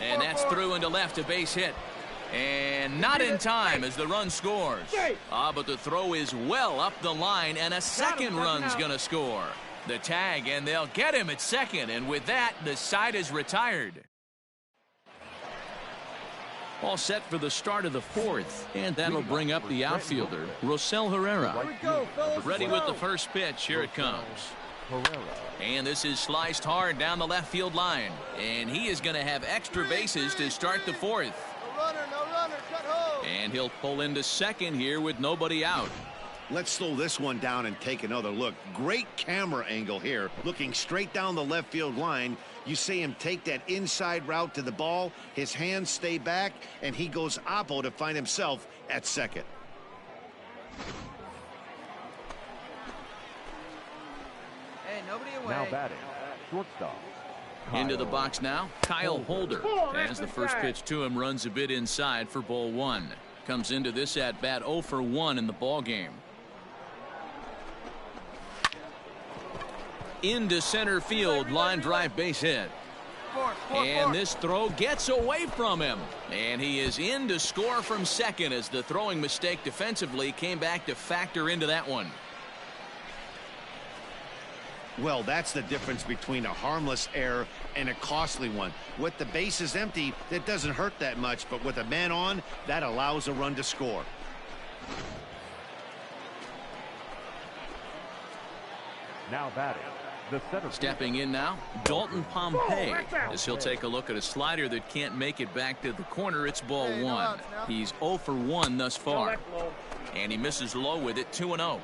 And that's through into left, a base hit. And not in time as the run scores. But the throw is well up the line, and a second run's going to score. The tag, and they'll get him at second. And with that, the side is retired. All set for the start of the fourth. And that'll bring up the outfielder, Rosell Herrera. Here we go, fellas. Ready with the first pitch. Here it comes. Pereira. And this is sliced hard down the left field line. And he is going to have extra bases to start the fourth. No runner, cut home. And he'll pull into second here with nobody out. Let's slow this one down and take another look. Great camera angle here, looking straight down the left field line. You see him take that inside route to the ball. His hands stay back, and he goes oppo to find himself at second. Hey, nobody away. Now batting, shortstop. Into the box now, Kyle Holder. As the first pitch to him runs a bit inside for ball one. Comes into this at bat 0 for 1 in the ball game. Into center field, line drive base hit. And this throw gets away from him. And he is in to score from second as the throwing mistake defensively came back to factor into that one. Well, that's the difference between a harmless error and a costly one. With the bases empty, it doesn't hurt that much, but with a man on, that allows a run to score. Now batting, the center. Stepping in now, Dalton Pompey. As he'll take a look at a slider that can't make it back to the corner. It's ball one. He's 0 for 1 thus far. And he misses low with it, 2-0.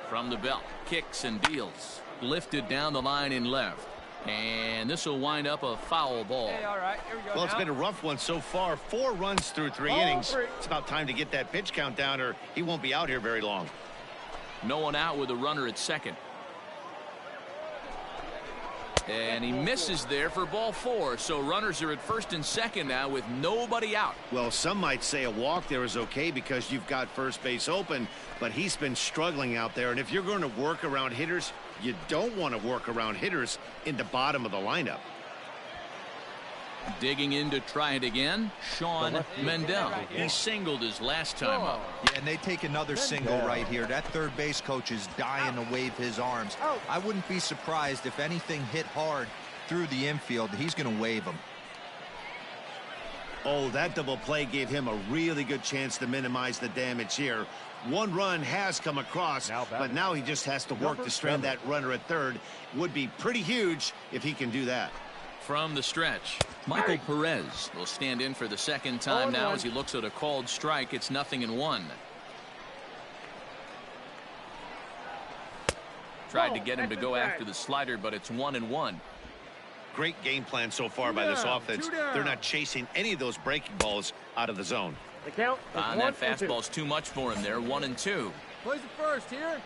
From the belt, kicks and deals. Lifted down the line in left. And this will wind up a foul ball. Hey, all right, here we go. Well, it's been a rough one so far. 4 runs through 3 innings. 3. It's about time to get that pitch count down, or he won't be out here very long. No one out with a runner at second. And he misses there for ball 4. So runners are at first and second now with nobody out. Well, some might say a walk there is okay because you've got first base open, but he's been struggling out there. And if you're going to work around hitters, you don't want to work around hitters in the bottom of the lineup. Digging in to try it again, Sean Mendel. He singled his last time up. Yeah, and they take another single right here. That third base coach is dying to wave his arms. I wouldn't be surprised if anything hit hard through the infield. He's going to wave them. Oh, that double play gave him a really good chance to minimize the damage here. 1 run has come across, but now he just has to work to strand that runner at third. Would be pretty huge if he can do that. From the stretch, Michael Perez will stand in for the second time now as he looks at a called strike. It's 0-1. Tried to get him to go after the slider, but it's 1-1. Great game plan so far by this offense. They're not chasing any of those breaking balls out of the zone. The count is That fastball's too much for him there. 1-2. Plays it first here.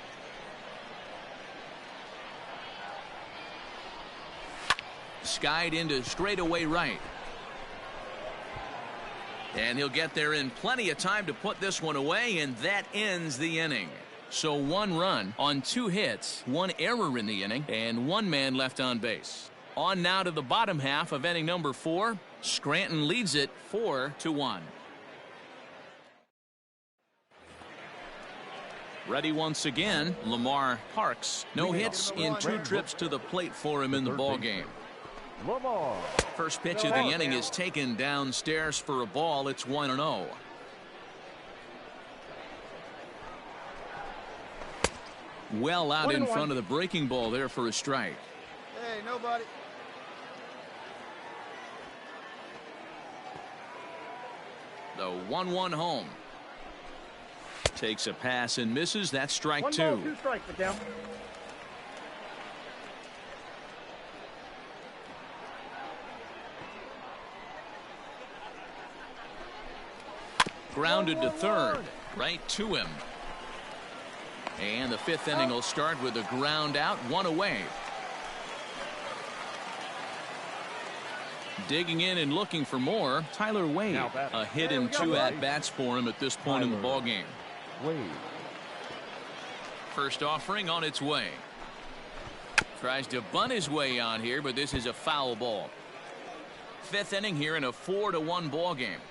Skied into straightaway right. And he'll get there in plenty of time to put this one away, and that ends the inning. So 1 run on 2 hits, 1 error in the inning, and 1 man left on base. On now to the bottom half of inning number 4. Scranton leads it 4-1. Ready once again, Lamar Parks. No hits in 2 trips to the plate for him in the ballgame. Lamar. First pitch of the inning is taken downstairs for a ball. It's 1-0. Well out in front of the breaking ball there for a strike. Hey, nobody. The 1-1 home. Takes a pass and misses. That's strike 1 2. ball, 2 strikes, the count. Grounded to third, right to him. And the 5th inning will start with a ground out, 1 away. Digging in and looking for more, Tyler Wade. A hit in 2 at-bats for him at this point in the ballgame. Wade. First offering on its way. Tries to bunt his way on here, but this is a foul ball. 5th inning here in a 4-1 ball game.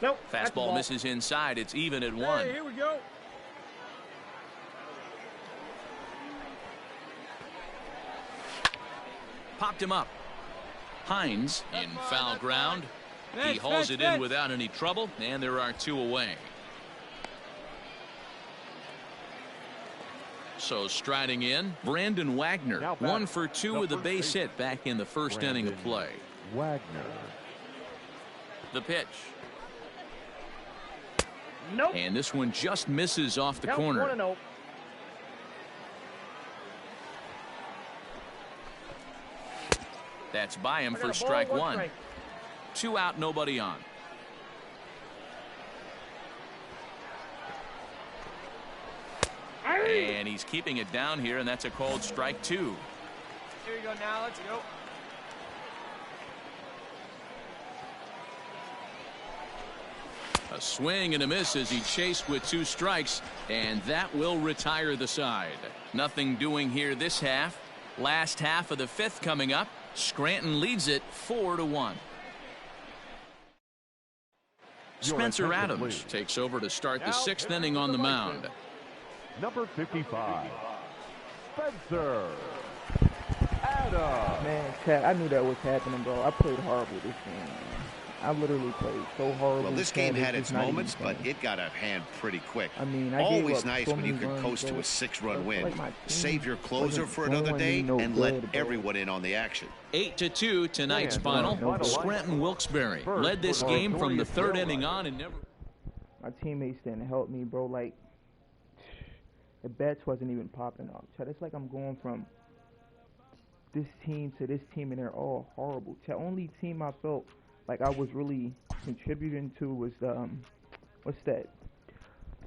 Nope. Fastball misses inside. It's even at 1. Hey, here we go. Popped him up. Hines in foul ground. He hauls it in without any trouble, and there are 2 away. So striding in, Brandon Wagner, 1 for 2 with a base hit back in the first inning of play. Wagner. The pitch. Nope. And this one just misses off the corner. 1-0. That's by him I got for a ball, strike 1 one. strike. 2 out, nobody on. And he's keeping it down here, and that's a called strike 2. Here you go now. Let's go. A swing and a miss as he chased with 2 strikes, and that will retire the side. Nothing doing here this half. Last half of the 5th coming up. Scranton leads it 4-1. Spencer Adams takes over to start the 6th inning on the mound. Number 55, Spencer Adams. Man, Chad, I knew that was happening, bro. I played horrible this game, man. I literally played so horrible. Well, this Chad, game had it's its not moments, even but funny. it got out of hand pretty quick. I mean, I gave always up nice so when you many could runs, coast to bro. a 6-run win. Like my team Save your closer wasn't for another doing day me no and good, let bro. everyone in on the action. 8-2 tonight's Yeah, final. no, no. Scranton Wilkes-Barre led this game from the 3rd inning on and never. My teammates didn't help me, bro. Like, the bats wasn't even popping up. Chad, it's like I'm going from this team to this team, and they're all horrible. The only team I felt like I was really contributing to was the what's that?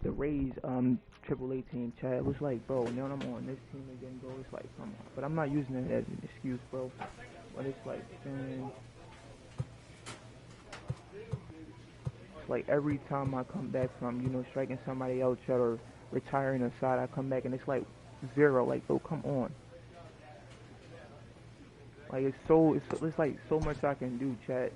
The Rays AAA team. Chad, it was like, bro, now I'm on this team again, bro. It's like, come on. But I'm not using it as an excuse, bro. But it's like, man, like every time I come back from, you know, striking somebody else or retiring a side, I come back and it's like 0. Like, bro, come on. Like, it's like so much I can do, Chad.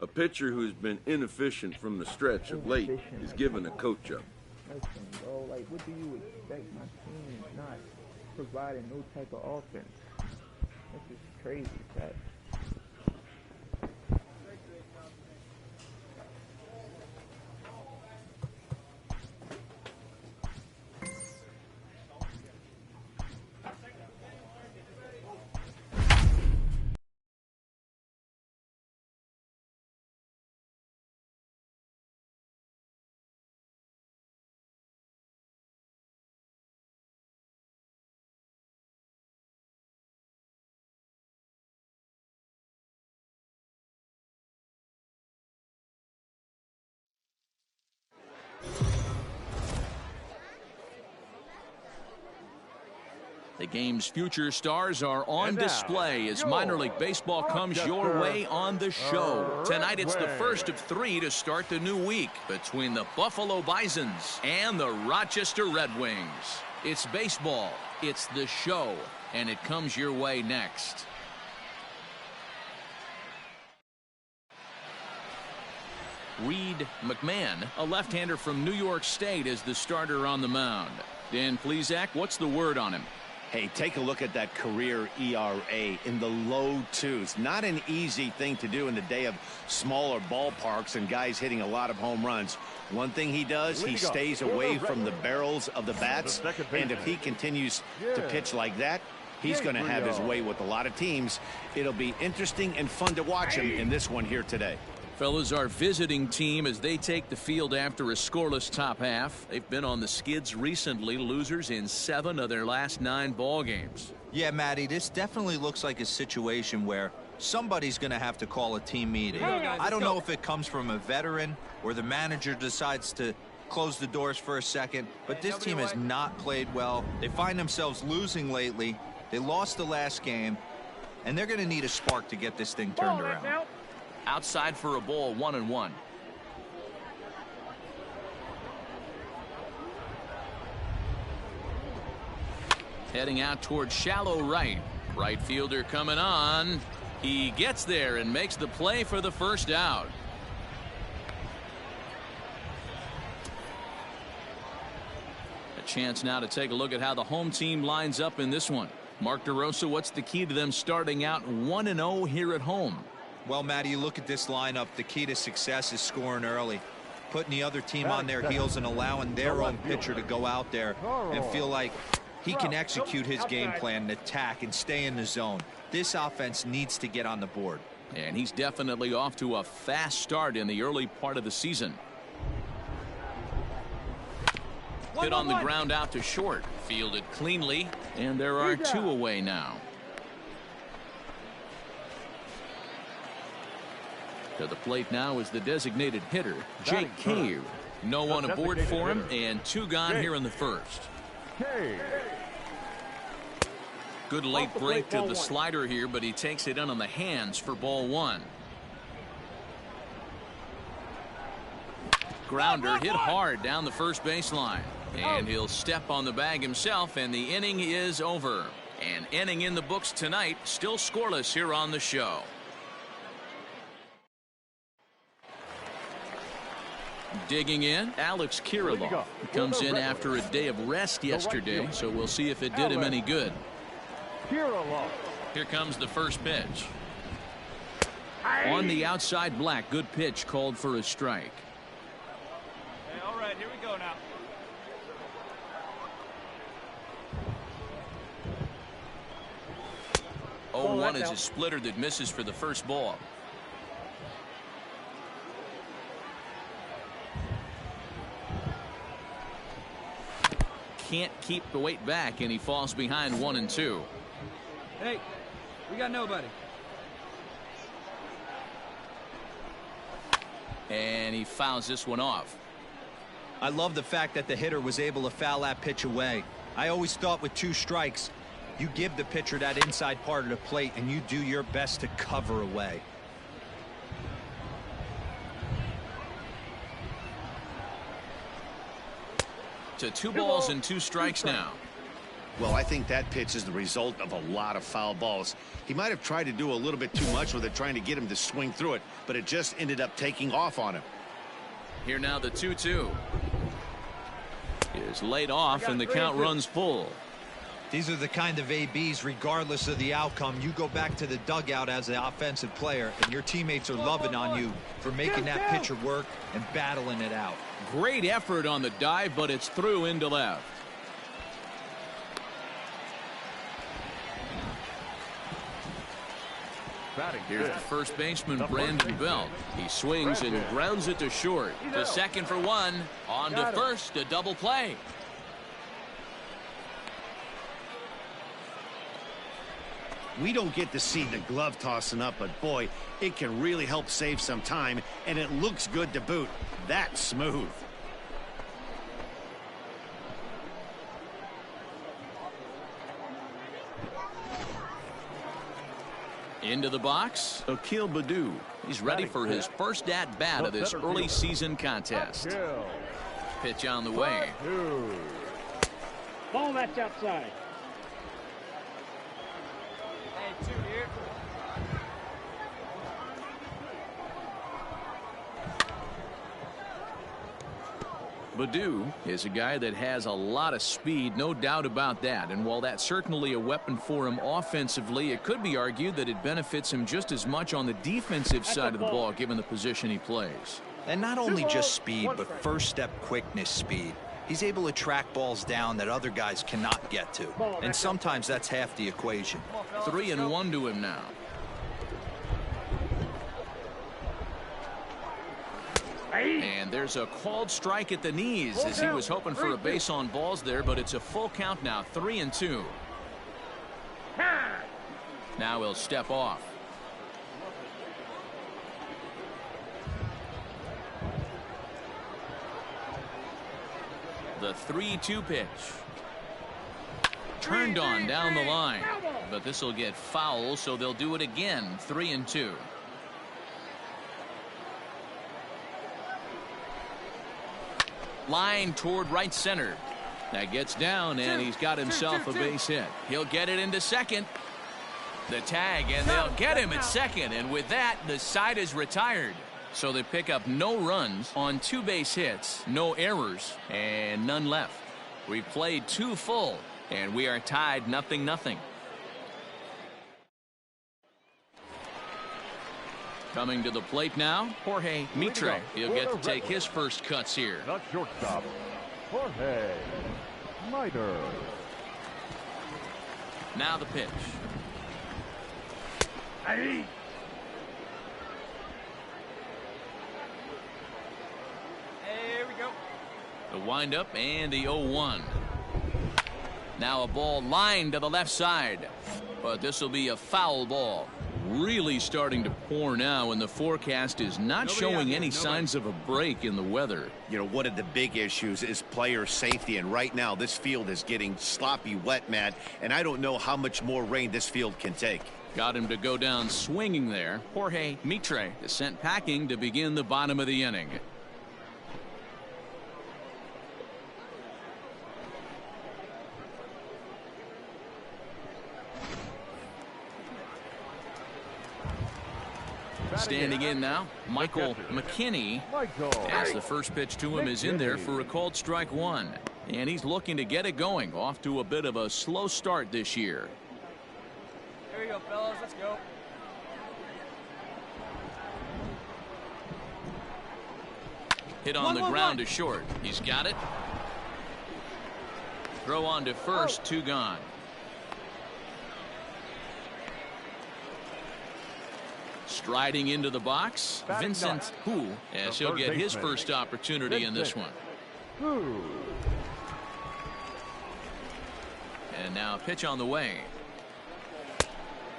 A pitcher who's been inefficient from the stretch of late is given a coach up. Listen, bro, like, what do you expect? My team is not providing no type of offense. This is crazy, Chad. The game's future stars are on display as minor league baseball comes your way on the show. Tonight it's the first of 3 to start the new week between the Buffalo Bisons and the Rochester Red Wings. It's baseball, it's the show, and it comes your way next. Reed McMahon, a left-hander from New York State, is the starter on the mound. Dan Plesac, what's the word on him? Hey, take a look at that career ERA in the low 2s. Not an easy thing to do in the day of smaller ballparks and guys hitting a lot of home runs. One thing he does, he stays away from the barrels of the bats, and if he continues to pitch like that, he's going to have his way with a lot of teams. It'll be interesting and fun to watch him in this one here today. Fellas, our visiting team as they take the field after a scoreless top half. They've been on the skids recently, losers in 7 of their last 9 ball games. Yeah, Matty, this definitely looks like a situation where somebody's going to have to call a team meeting. I don't know if it comes from a veteran or the manager decides to close the doors for a second, but this team has not played well. They find themselves losing lately. They lost the last game, and they're going to need a spark to get this thing turned around. Outside for a ball, 1-1. Heading out towards shallow right. Right fielder coming on. He gets there and makes the play for the first out. A chance now to take a look at how the home team lines up in this one. Mark DeRosa, what's the key to them starting out 1-0 here at home? Well, Matty, you look at this lineup, the key to success is scoring early. Putting the other team on their heels and allowing their own pitcher to go out there and feel like he can execute his game plan and attack and stay in the zone. This offense needs to get on the board. And he's definitely off to a fast start in the early part of the season. Hit on the ground out to short. Fielded cleanly. And there are two away now. To the plate now is the designated hitter, Jake Cave. No one aboard for him, and two gone here in the first. Good late break to the slider here, but he takes it in on the hands for ball one. Grounder hit hard down the first baseline. And he'll step on the bag himself, and the inning is over. An inning in the books tonight, still scoreless here on the show. Digging in, Alex Kirilloff. Comes in after a day of rest yesterday, so we'll see if it did him any good. Here comes the first pitch. On the outside, Black. Good pitch called for a strike. Hey, all right, here we go now. Oh, 1 is a splitter that misses for the first ball. Can't keep the weight back, and he falls behind 1 and 2. Hey, we got nobody. And he fouls this one off. I love the fact that the hitter was able to foul that pitch away. I always thought with 2 strikes, you give the pitcher that inside part of the plate and you do your best to cover away. To 2 balls and 2 strikes now. Well, I think that pitch is the result of a lot of foul balls. He might have tried to do a little bit too much with it, trying to get him to swing through it, but it just ended up taking off on him. Here now the 2-2 is laid off, and the count runs full. These are the kind of ABs, regardless of the outcome, you go back to the dugout as an offensive player and your teammates are loving on you for making that pitcher work and battling it out. Great effort on the dive, but it's through into left. Here's the first baseman, Brandon Belt. He swings and grounds it to short. To second for 1. On to first, a double play. We don't get to see the glove tossing up, but boy, it can really help save some time, and it looks good to boot. That's smooth. Into the box, Akil Baddoo. He's ready for his first at-bat of this early season contest. Pitch on the way. Ball, that's outside. Hey, 2 here. Baddoo is a guy that has a lot of speed, no doubt about that. And while that's certainly a weapon for him offensively, it could be argued that it benefits him just as much on the defensive side of the ball, given the position he plays. And not only just speed, but first step quickness speed. He's able to track balls down that other guys cannot get to. And sometimes that's half the equation. 3-1 to him now. And there's a called strike at the knees as he was hoping for a base on balls there, but it's a full count now, 3-2. Now he'll step off. The 3-2 pitch. Turned on down the line, but this will get foul, so they'll do it again, 3-2. Line toward right center. That gets down, and he's got himself a base hit. He'll get it into second. The tag, and they'll get him at second. And with that, the side is retired. So they pick up no runs on 2 base hits, no errors, and none left. We played 2 full, and we are tied 0-0. Coming to the plate now, Jorge Mitre. He'll get to take his first cuts here. The shortstop, Jorge Mitre. Now the pitch. Hey. Here we go. The windup and the 0-1. Now a ball lined to the left side, but this will be a foul ball. Really starting to pour now, and the forecast is not showing any signs of a break in the weather. You know, one of the big issues is player safety, and right now this field is getting sloppy wet, Matt, and I don't know how much more rain this field can take. Got him to go down swinging there. Jorge Mitre is sent packing to begin the bottom of the inning. Standing in now, Michael McKinney, as the first pitch to him is in there for a called strike 1. And he's looking to get it going, off to a bit of a slow start this year. Here we go, fellas. Let's go. Hit on the ground to short. He's got it. Throw on to first, 2 gone. Striding into the box, Vincent Hu, as he'll get his first opportunity in this one. And now a pitch on the way.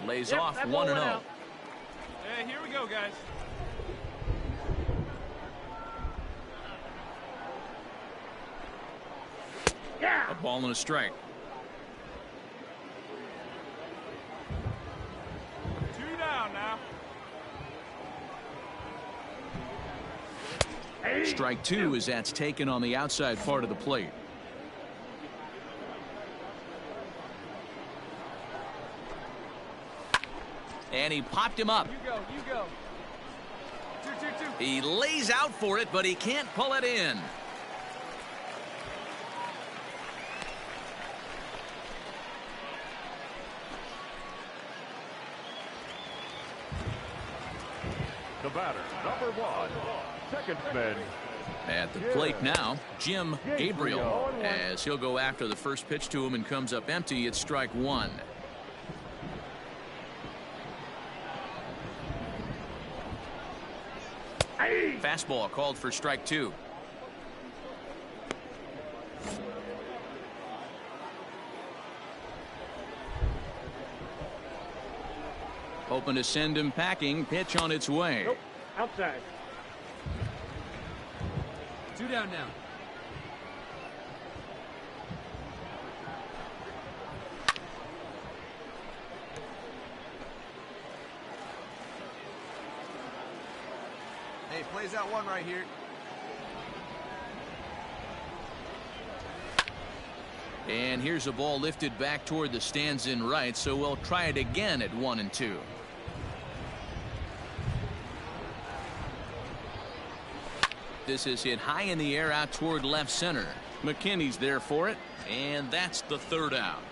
Lays off 1-0. Hey, here we go, guys. A ball and a strike. 2 down now. Strike 2 as that's taken on the outside part of the plate. And he popped him up. You go, you go. 2-2-2. He lays out for it, but he can't pull it in. The batter, number 1, second man. At the plate now, Jim Gabriel, as he'll go after the first pitch to him and comes up empty. It's strike 1. Fastball called for strike 2. Hoping to send him packing. Pitch on its way. Nope. Outside. 2 down now. Hey, plays that one right here. And here's a ball lifted back toward the stands in right, so we'll try it again at 1-2. This is hit high in the air out toward left center. McKinney's there for it, and that's the 3rd out.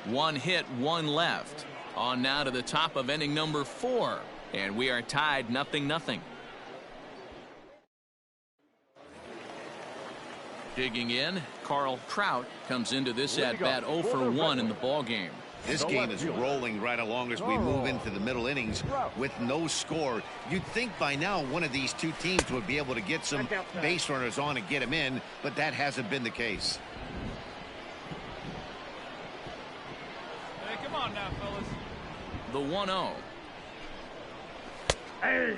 1 hit, 1 left. On now to the top of inning number 4, and we are tied 0-0. Digging in, Carl Trout comes into this at bat 0 for 1 in the ball game. This game is rolling right along as we move into the middle innings with no score. You'd think by now one of these 2 teams would be able to get some base runners on and get them in, but that hasn't been the case. Hey, come on now, fellas. The 1-0. Hey.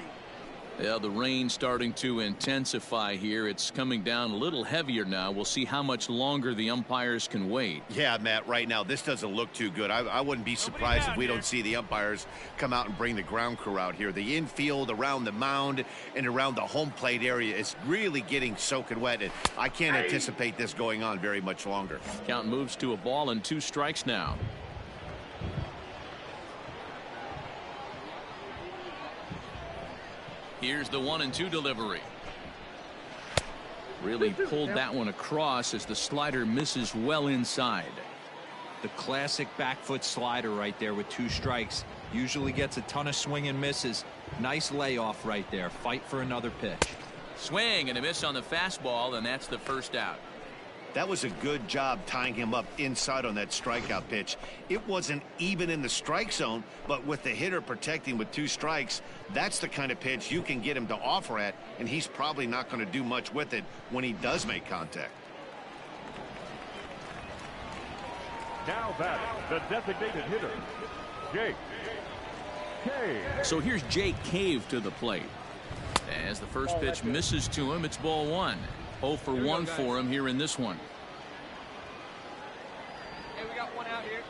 Yeah, the rain starting to intensify here. It's coming down a little heavier now. We'll see how much longer the umpires can wait. Yeah, Matt, right now this doesn't look too good. I wouldn't be surprised if we don't see the umpires come out and bring the ground crew out here. The infield around the mound and around the home plate area is really getting soaking wet, and I can't anticipate this going on very much longer. Count moves to a ball and 2 strikes now. Here's the 1-2 delivery. Really pulled that one across as the slider misses well inside. The classic back foot slider right there with 2 strikes. Usually gets a ton of swing and misses. Nice layoff right there. Fight for another pitch. Swing and a miss on the fastball, and that's the first out. That was a good job tying him up inside on that strikeout pitch. It wasn't even in the strike zone, but with the hitter protecting with 2 strikes, that's the kind of pitch you can get him to offer at, and he's probably not going to do much with it when he does make contact. Now batting, the designated hitter, Jake Cave. So here's Jake Cave to the plate. As the first pitch misses to him, it's ball 1. 0 for 1 for him here in this one. Hey, we got one out here.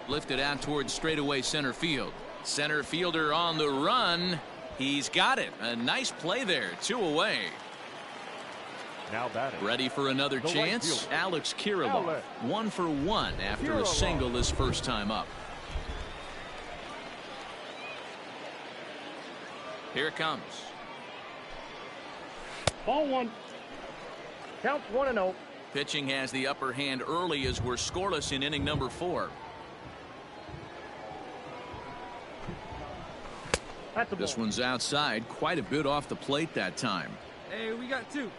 Lifted out towards straightaway center field. Center fielder on the run. He's got it. A nice play there. 2 away. Now batting. Ready for another chance. Alex Kirilloff. 1 for 1 after a single his first time up. Here it comes. Ball 1. Counts 1-0. Pitching has the upper hand early as we're scoreless in inning number 4. That's a ball. This one's outside, quite a bit off the plate that time. Hey, we got 2.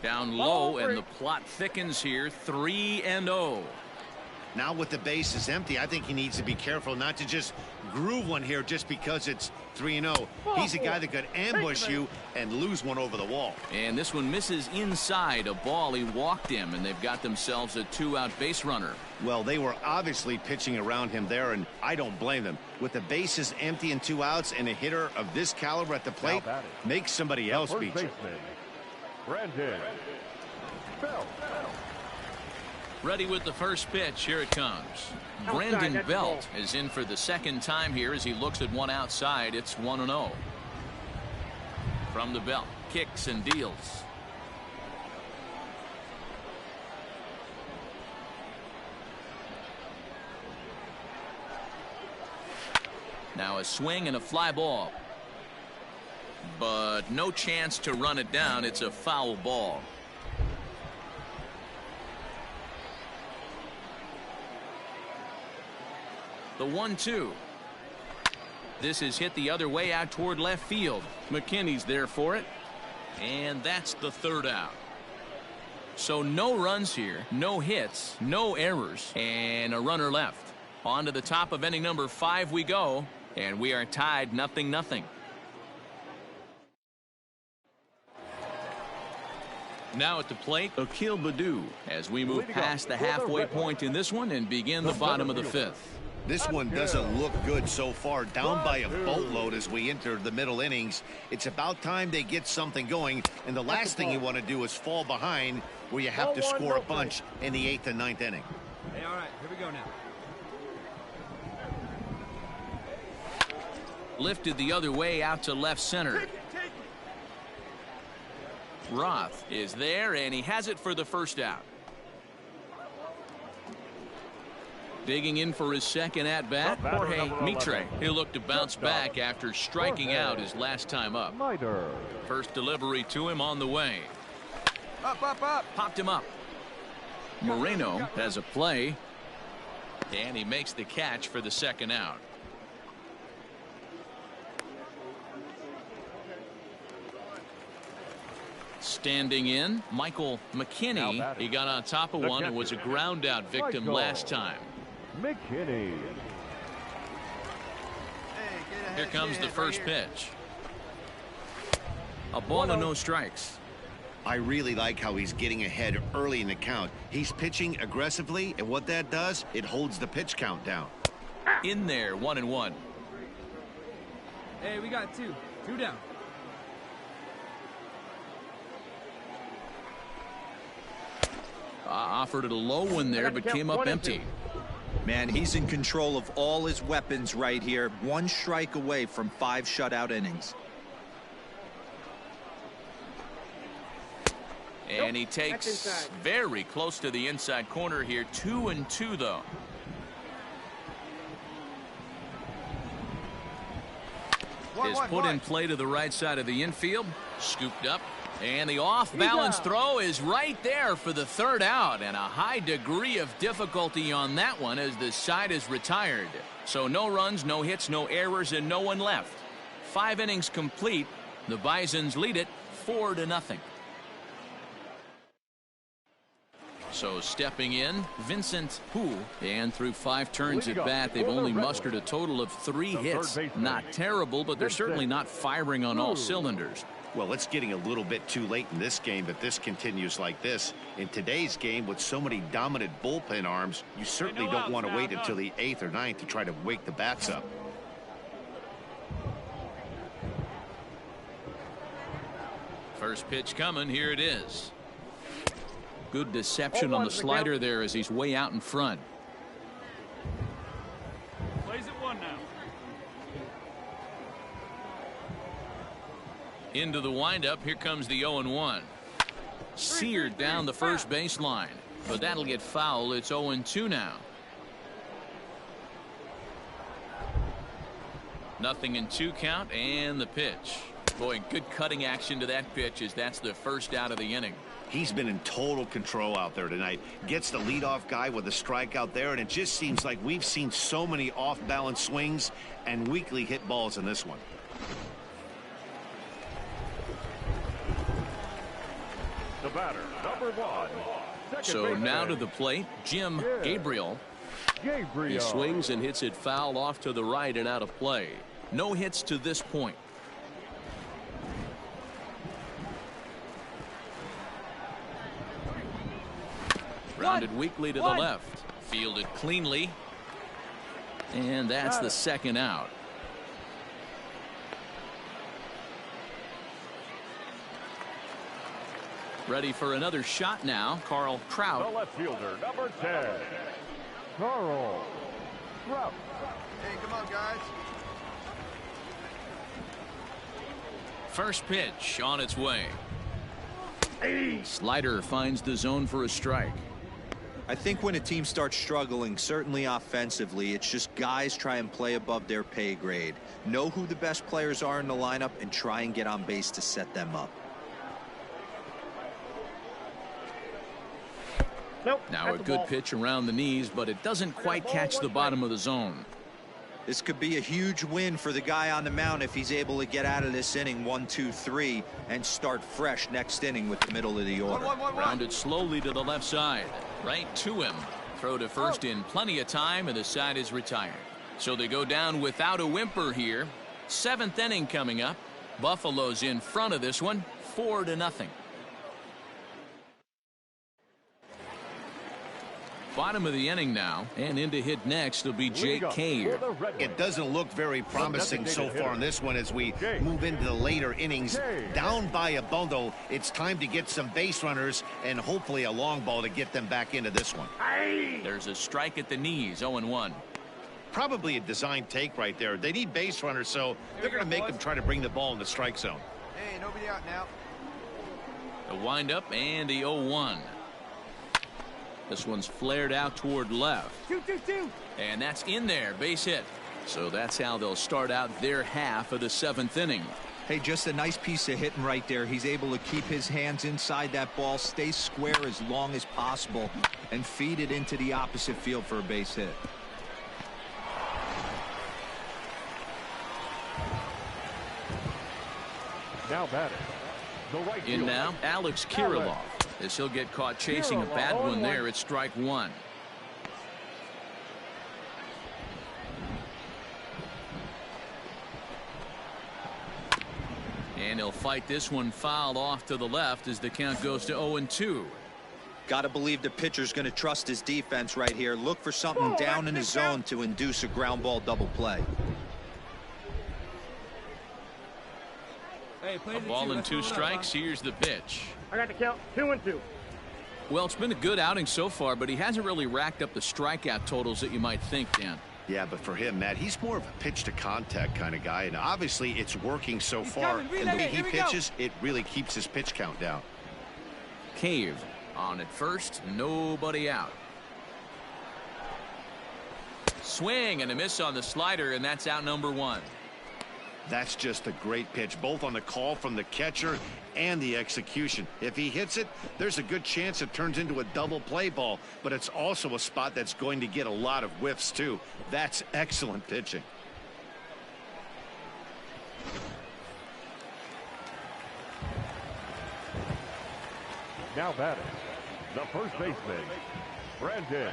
Down low, and the plot thickens here. 3-0. Now with the bases empty, I think he needs to be careful not to just groove one here just because it's 3-0. He's a guy that could ambush you and lose one over the wall. And this one misses inside. A ball. He walked him, and they've got themselves a 2-out base runner. Well, they were obviously pitching around him there, and I don't blame them. With the bases empty and 2 outs and a hitter of this caliber at the plate, makes somebody else beat you. Brandon Belt. Ready with the first pitch. Here it comes. Brandon Belt is in for the second time here as he looks at one outside. It's 1-0. From the belt. Kicks and deals. Now a swing and a fly ball. But no chance to run it down. It's a foul ball. The 1-2. This is hit the other way out toward left field. McKinney's there for it. And that's the 3rd out. So no runs here, no hits, no errors, and a runner left. On to the top of inning number 5 we go, and we are tied 0-0. Now at the plate, Akil Baddoo, as we move past the halfway point in this one and begin the bottom of the 5th. This one doesn't look good so far. Down by a boatload as we enter the middle innings. It's about time they get something going, and the last thing you want to do is fall behind where you have to score a bunch in the 8th and 9th inning. Hey, all right, here we go now. Lifted the other way out to left center. Roth is there, and he has it for the first out. Digging in for his second at-bat, Jorge Mitre. He'll look to bounce back after striking out his last time up. First delivery to him on the way. Up, up, up. Popped him up. Moreno has a play, and he makes the catch for the second out. Standing in, Michael McKinney. He got on top of one and was a ground out victim last time. McKinney. Here comes the first pitch. A ball and no strikes. I really like how he's getting ahead early in the count. He's pitching aggressively, and what that does, it holds the pitch count down. In there, 1-1. Hey, we got two. Two down. Offered it a low one there, but came up empty. Man, he's in control of all his weapons right here. One strike away from 5 shutout innings. And he takes very close to the inside corner here. 2-2 though. Is put in play to the right side of the infield. Scooped up. And the off-balance throw is right there for the 3rd out. And a high degree of difficulty on that one as the side is retired. So no runs, no hits, no errors, and no one left. 5 innings complete. The Bisons lead it 4-0. So stepping in, Vincent Hu, and through 5 turns at bat, they've only mustered a total of 3 hits. Not terrible, but they're certainly not firing on all cylinders. Well, it's getting a little bit too late in this game if this continues like this. In today's game, with so many dominant bullpen arms, you certainly don't want to wait until the 8th or 9th to try to wake the bats up. First pitch coming. Here it is. Good deception on the slider there as he's way out in front. Plays at 1 now. Into the windup. Here comes the 0-1. Seared down the first baseline, but that'll get foul. It's 0-2 now. Nothing in 2 count, and the pitch. Boy, good cutting action to that pitch as that's the first out of the inning. He's been in total control out there tonight. Gets the leadoff guy with a strikeout there, and it just seems like we've seen so many off-balance swings and weakly hit balls in this one. The batter, number 1. So now to the plate, Jim Gabriel. He swings and hits it foul off to the right and out of play. No hits to this point. Grounded weakly to the left. Fielded cleanly. And that's the 2nd out. Ready for another shot now. Carl Trout. The left fielder, number 10. Carl Trout. Hey, come on, guys. First pitch on its way. Slider finds the zone for a strike. I think when a team starts struggling, certainly offensively, it's just guys try and play above their pay grade. Know who the best players are in the lineup and try and get on base to set them up. Nope. Now a good pitch around the knees, but it doesn't quite catch the bottom of the zone. This could be a huge win for the guy on the mound if he's able to get out of this inning 1, 2, 3 and start fresh next inning with the middle of the order. Rounded slowly to the left side. Right to him. Throw to first in plenty of time, and the side is retired. So they go down without a whimper here. 7th inning coming up. Buffalo's in front of this one, 4-0. Bottom of the inning now, and in to hit next will be Jake Cave. It doesn't look very promising so far in this one as we move into the later innings. Down by a bundle, it's time to get some base runners and hopefully a long ball to get them back into this one. There's a strike at the knees, 0-1. Probably a design take right there. They need base runners, so they're going to make them try to bring the ball in the strike zone. Hey, nobody out now. The windup and the 0-1. This one's flared out toward left. And that's in there, base hit. So that's how they'll start out their half of the 7th inning. Hey, just a nice piece of hitting right there. He's able to keep his hands inside that ball, stay square as long as possible, and feed it into the opposite field for a base hit. Now batting. The right in fielder, now, Alex Kirilloff. As he'll get caught chasing a bad one there at strike 1. And he'll fight this one fouled off to the left as the count goes to 0-2. Got to believe the pitcher's going to trust his defense right here. Look for something down in his zone to induce a ground ball double play. Hey, A ball and 2 strikes. Here's the pitch. I got the count. 2-2. Well, it's been a good outing so far, but he hasn't really racked up the strikeout totals that you might think, Dan. Yeah, but for him, Matt, he's more of a pitch to contact kind of guy, and obviously it's working so far. And the way he pitches, it really keeps his pitch count down. Cave on at first, nobody out. Swing and a miss on the slider, and that's out number 1. That's just a great pitch, both on the call from the catcher and the execution. If he hits it, there's a good chance it turns into a double play ball, but it's also a spot that's going to get a lot of whiffs too. That's excellent pitching. Now batting, the first baseman, Brandon.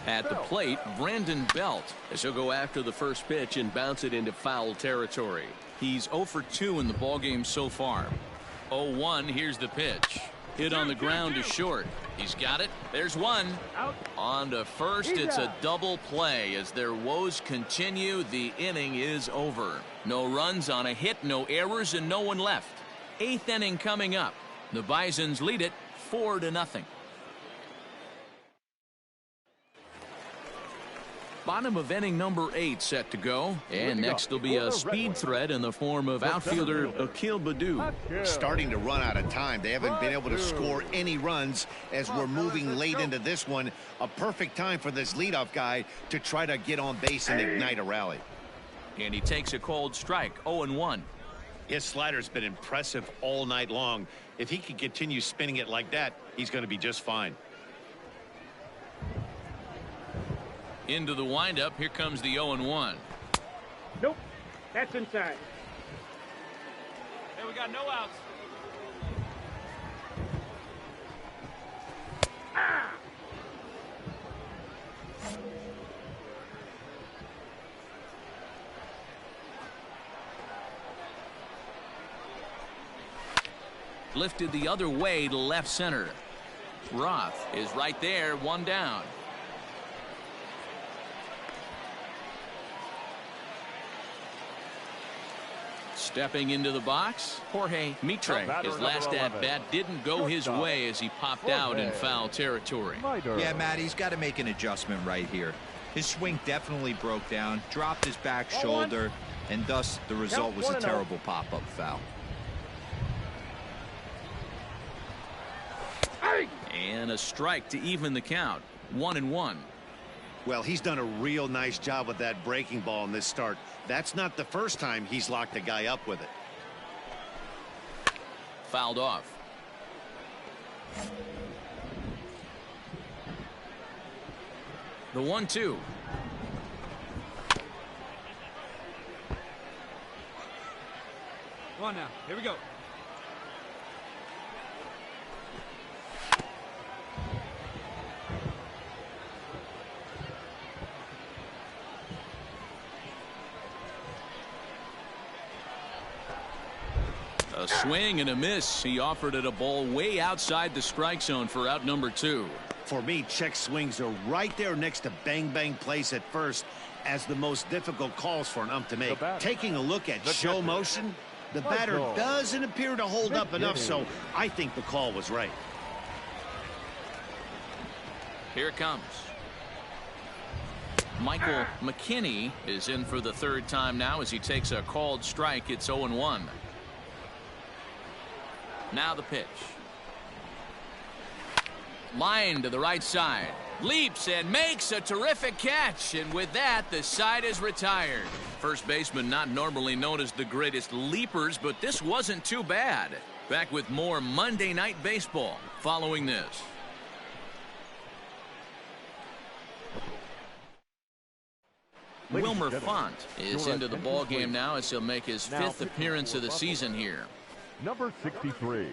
At the plate, Brandon Belt, as he'll go after the first pitch and bounce it into foul territory. He's 0 for 2 in the ballgame so far. 0-1, here's the pitch. Hit on the ground to short. He's got it. There's one. Out. On to first, it's a double play. As their woes continue, the inning is over. No runs on a hit, no errors, and no one left. 8th inning coming up. The Bisons lead it 4-0. Bottom of inning number 8 set to go. And next will be a speed threat in the form of outfielder Akil Baddoo. Starting to run out of time. They haven't been able to score any runs as we're moving late into this one. A perfect time for this leadoff guy to try to get on base and ignite a rally. And he takes a cold strike, 0-1. His slider's been impressive all night long. If he can continue spinning it like that, he's going to be just fine. Into the windup. Here comes the 0-1. Nope. That's inside. Hey, we got no outs. Lifted the other way to left center. Roth is right there, 1 down. Stepping into the box, Jorge Mitre. His last at-bat didn't go his way as he popped out in foul territory. Yeah, Matt, he's got to make an adjustment right here. His swing definitely broke down, dropped his back shoulder, and thus the result was a terrible pop-up foul. And a strike to even the count. 1-1. Well, he's done a real nice job with that breaking ball in this start. That's not the first time he's locked a guy up with it. Fouled off. The 1-2. Come on now. Here we go. A swing and a miss. He offered it a ball way outside the strike zone for out number 2. For me, check swings are right there next to bang plays at first as the most difficult calls for an ump to make. Taking a look at show motion, the batter doesn't appear to hold up enough, so I think the call was right. Here it comes. Michael McKinney is in for the 3rd time now as he takes a called strike. It's 0-1. Now the pitch. Line to the right side. Leaps and makes a terrific catch. And with that, the side is retired. First baseman not normally known as the greatest leapers, but this wasn't too bad. Back with more Monday Night Baseball following this. Wilmer Font is into the ball game now as he'll make his 5th appearance of the season here. Number 63,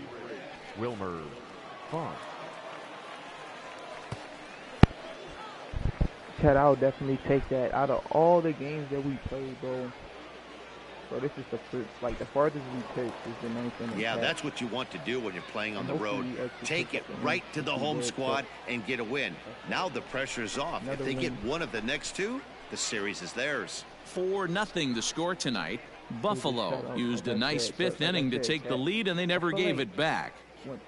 Wilmer Font. Chad, I would definitely take that. Out of all the games that we played, bro, Bro, this is the first, like the farthest we pitched is the 9th inning. Yeah, that's what you want to do when you're playing on the road. Take it right to the home squad and get a win. Now the pressure is off. If they get one of the next two, the series is theirs. 4-0 the score tonight. Buffalo used a nice 5th inning to take the lead, and they never gave it back.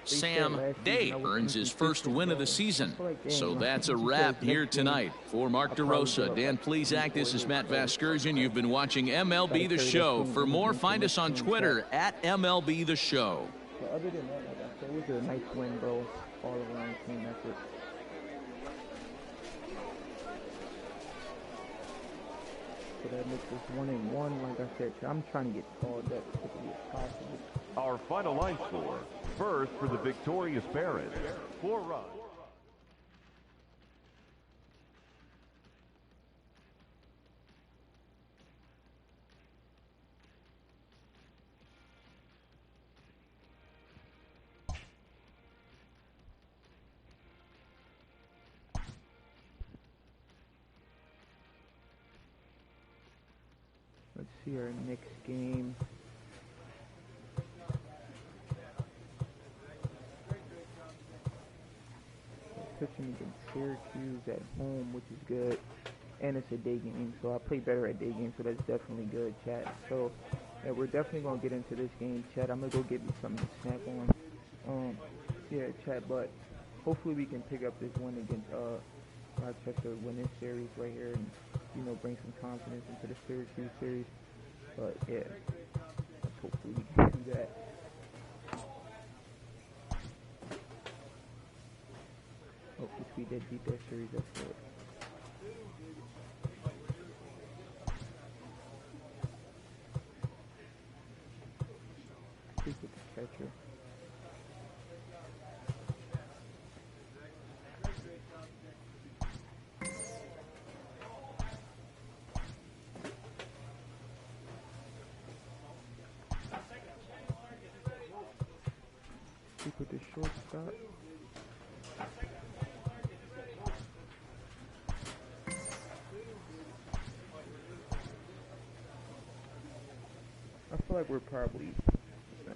Sam Day earns his first win of the season. So that's a wrap here tonight. For Mark DeRosa, Dan Plesac, this is Matt Vasgersian. You've been watching MLB The Show. For more, find us on Twitter at MLB The Show. Other than that, like I said, it was a nice win, bro. All around team effort. So that makes us 1-1. Like I said, I'm trying to get called up as quickly as possible. Our final line score. First for the victorious Barons, 4 runs. Let's see our next game. Pitching against Syracuse at home, which is good, and it's a day game, so I play better at day games, so that's definitely good, chat. So yeah, we're definitely gonna get into this game, chat. I'm gonna go get me something to snack on. Yeah, chat, but hopefully we can pick up this win against Rochester, win this series right here, and bring some confidence into the Syracuse series. But yeah, let's hopefully we can do that. Oh, if we did beat that series, that's good. Speak with the catcher. Speak with the shortstop. I feel like we're probably,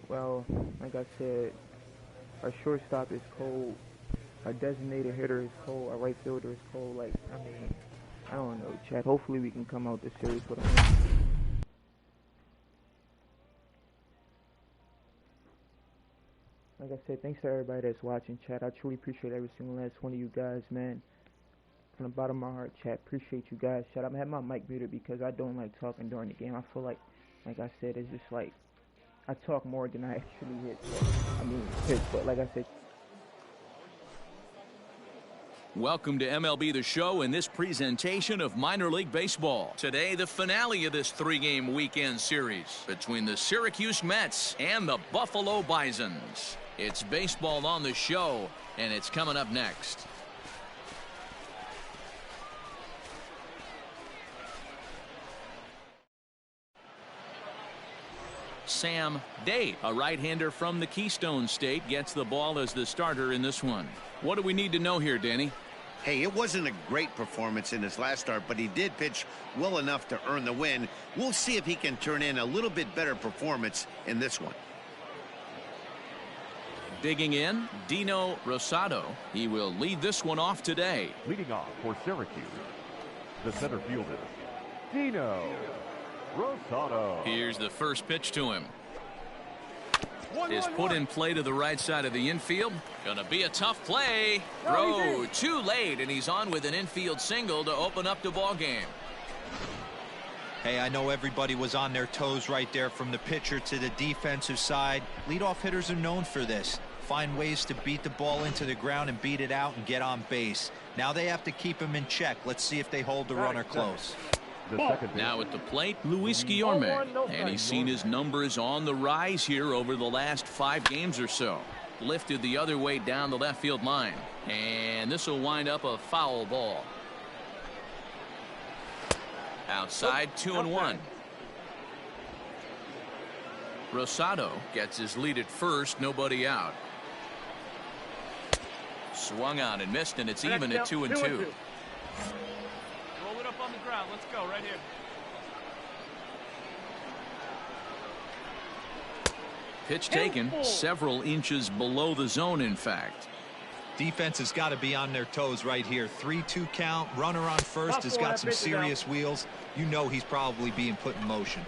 well, like I said, our shortstop is cold, our designated hitter is cold, our right fielder is cold. Like, I mean, I don't know, Chad. Hopefully we can come out this series with a win. Like I said, thanks to everybody that's watching, Chad. I truly appreciate every single last one of you guys, man. From the bottom of my heart, Chad. Appreciate you guys. Chad, I'm having my mic muted because I don't like talking during the game. I feel like I said, it's just like, I talk more than I actually hit. But like I said. Welcome to MLB The Show in this presentation of minor league baseball. Today, the finale of this 3-game weekend series between the Syracuse Mets and the Buffalo Bisons. It's baseball on the show, and it's coming up next. Sam Day, a right-hander from the Keystone State, gets the ball as the starter in this one. What do we need to know here, Danny? Hey, it wasn't a great performance in his last start, but he did pitch well enough to earn the win. We'll see if he can turn in a little bit better performance in this one. Digging in, Dino Rosado. He will lead this one off today. Leading off for Syracuse, the center fielder, Dino Rosado. Here's the first pitch to him. Is put in play to the right side of the infield. Gonna be a tough play. Throw too late, and he's on with an infield single to open up the ball game. Hey, I know everybody was on their toes right there from the pitcher to the defensive side. Leadoff hitters are known for this. Find ways to beat the ball into the ground and beat it out and get on base. Now they have to keep him in check. Let's see if they hold the runner close. Now at the plate, Luis Guillorme, and he's seen his numbers on the rise here over the last 5 games or so. Lifted the other way down the left field line, and this will wind up a foul ball. Outside, 2-1. Rosado gets his lead at first, nobody out. Swung on and missed, and it's even at 2-2. On the ground. Let's go right here. Pitch taken several inches below the zone, in fact. Defense has got to be on their toes right here. 3-2 count. Runner on first has got some serious wheels. You know he's probably being put in motion.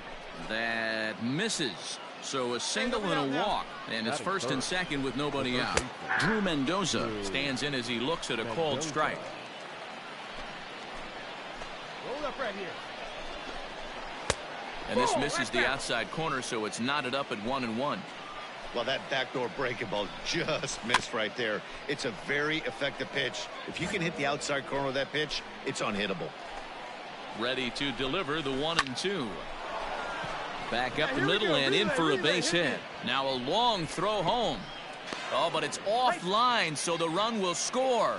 That misses. So a single and a walk. And it's first and second with nobody out. Drew Mendoza stands in as he looks at a called strike. Roll up right here. And this misses the outside corner, so it's knotted up at 1-1. Well, that backdoor breaking ball just missed right there. It's a very effective pitch. If you can hit the outside corner of that pitch, it's unhittable. Ready to deliver the 1-2. Back up the middle and in for a base hit. Now a long throw home. Oh, but it's offline, so the run will score.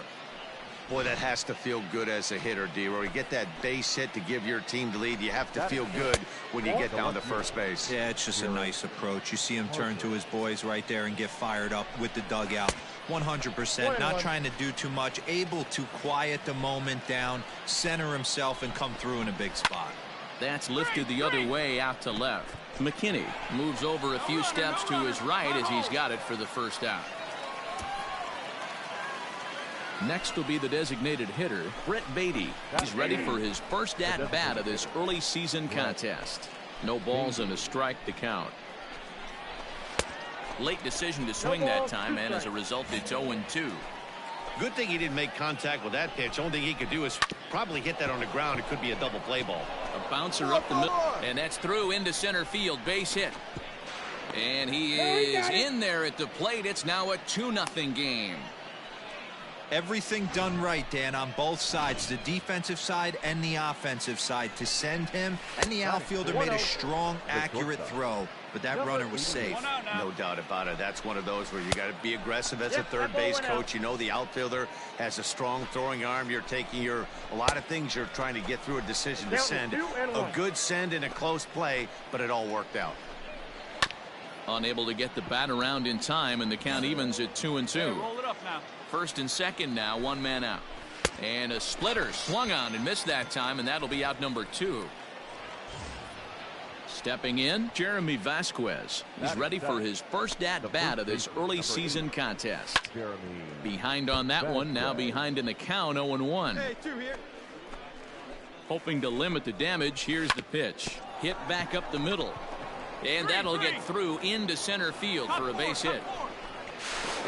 Boy, that has to feel good as a hitter, D-Roy. You get that base hit to give your team the lead. You have to feel good when you get down to first base. Yeah, it's just a nice approach. You see him turn to his boys right there and get fired up with the dugout. 100%, not trying to do too much, able to quiet the moment down, center himself, and come through in a big spot. That's lifted the other way out to left. McKinney moves over a few steps to his right as he's got it for the first out. Next will be the designated hitter, Brett Beatty. He's ready for his first at-bat of this early season contest. No balls and a strike to count. Late decision to swing that time, and as a result, it's 0-2. Good thing he didn't make contact with that pitch. Only thing he could do is probably hit that on the ground. It could be a double play ball. A bouncer up the middle, and that's through into center field. Base hit. And he is in there at the plate. It's now a 2-0 game. Everything done right, Dan, on both sides, the defensive side and the offensive side, to send him, and the outfielder made a strong, accurate throw, but that runner was safe. No doubt about it. That's one of those where you got to be aggressive as a third base coach. You know the outfielder has a strong throwing arm. You're taking a lot of things you're trying to get through a decision to send. A good send in a close play, but it all worked out. Unable to get the bat around in time, and the count evens at 2-2. Roll it up now. First and second now, one man out. And a splitter swung on and missed that time, and that'll be out number 2. Stepping in, Jeremy Vasquez. He's ready for his first at-bat of this early season contest. Behind on that one, now behind in the count, 0-1. Hey, 2 here. Hoping to limit the damage, here's the pitch. Hit back up the middle. And that'll get through into center field for a base hit.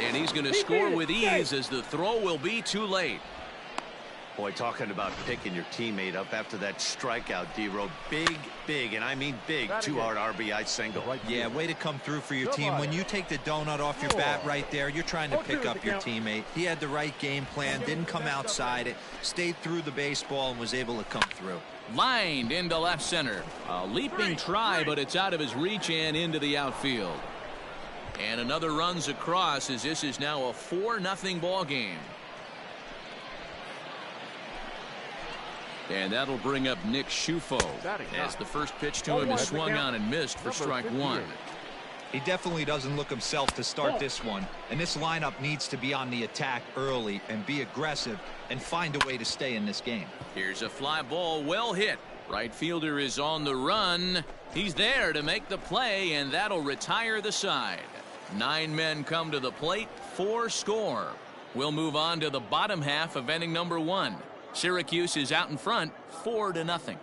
And he's going to score with ease as the throw will be too late. Boy, talking about picking your teammate up after that strikeout, D-Row. Big, and I mean big, 2-hard RBI single. Yeah, way to come through for your team. When you take the donut off your bat right there, you're trying to pick up your teammate. He had the right game plan, didn't come outside it, stayed through the baseball, and was able to come through. Lined into left center. A leaping try, but it's out of his reach and into the outfield. And another runs across as this is now a 4-0 ball game. And that'll bring up Nick Schufo as the first pitch to him is swung on and missed for strike 1. He definitely doesn't look himself to start this one, and this lineup needs to be on the attack early and be aggressive and find a way to stay in this game. Here's a fly ball, well hit. Right fielder is on the run. He's there to make the play, and that'll retire the side. 9 men come to the plate, 4 score. We'll move on to the bottom half of inning number 1. Syracuse is out in front, 4-0.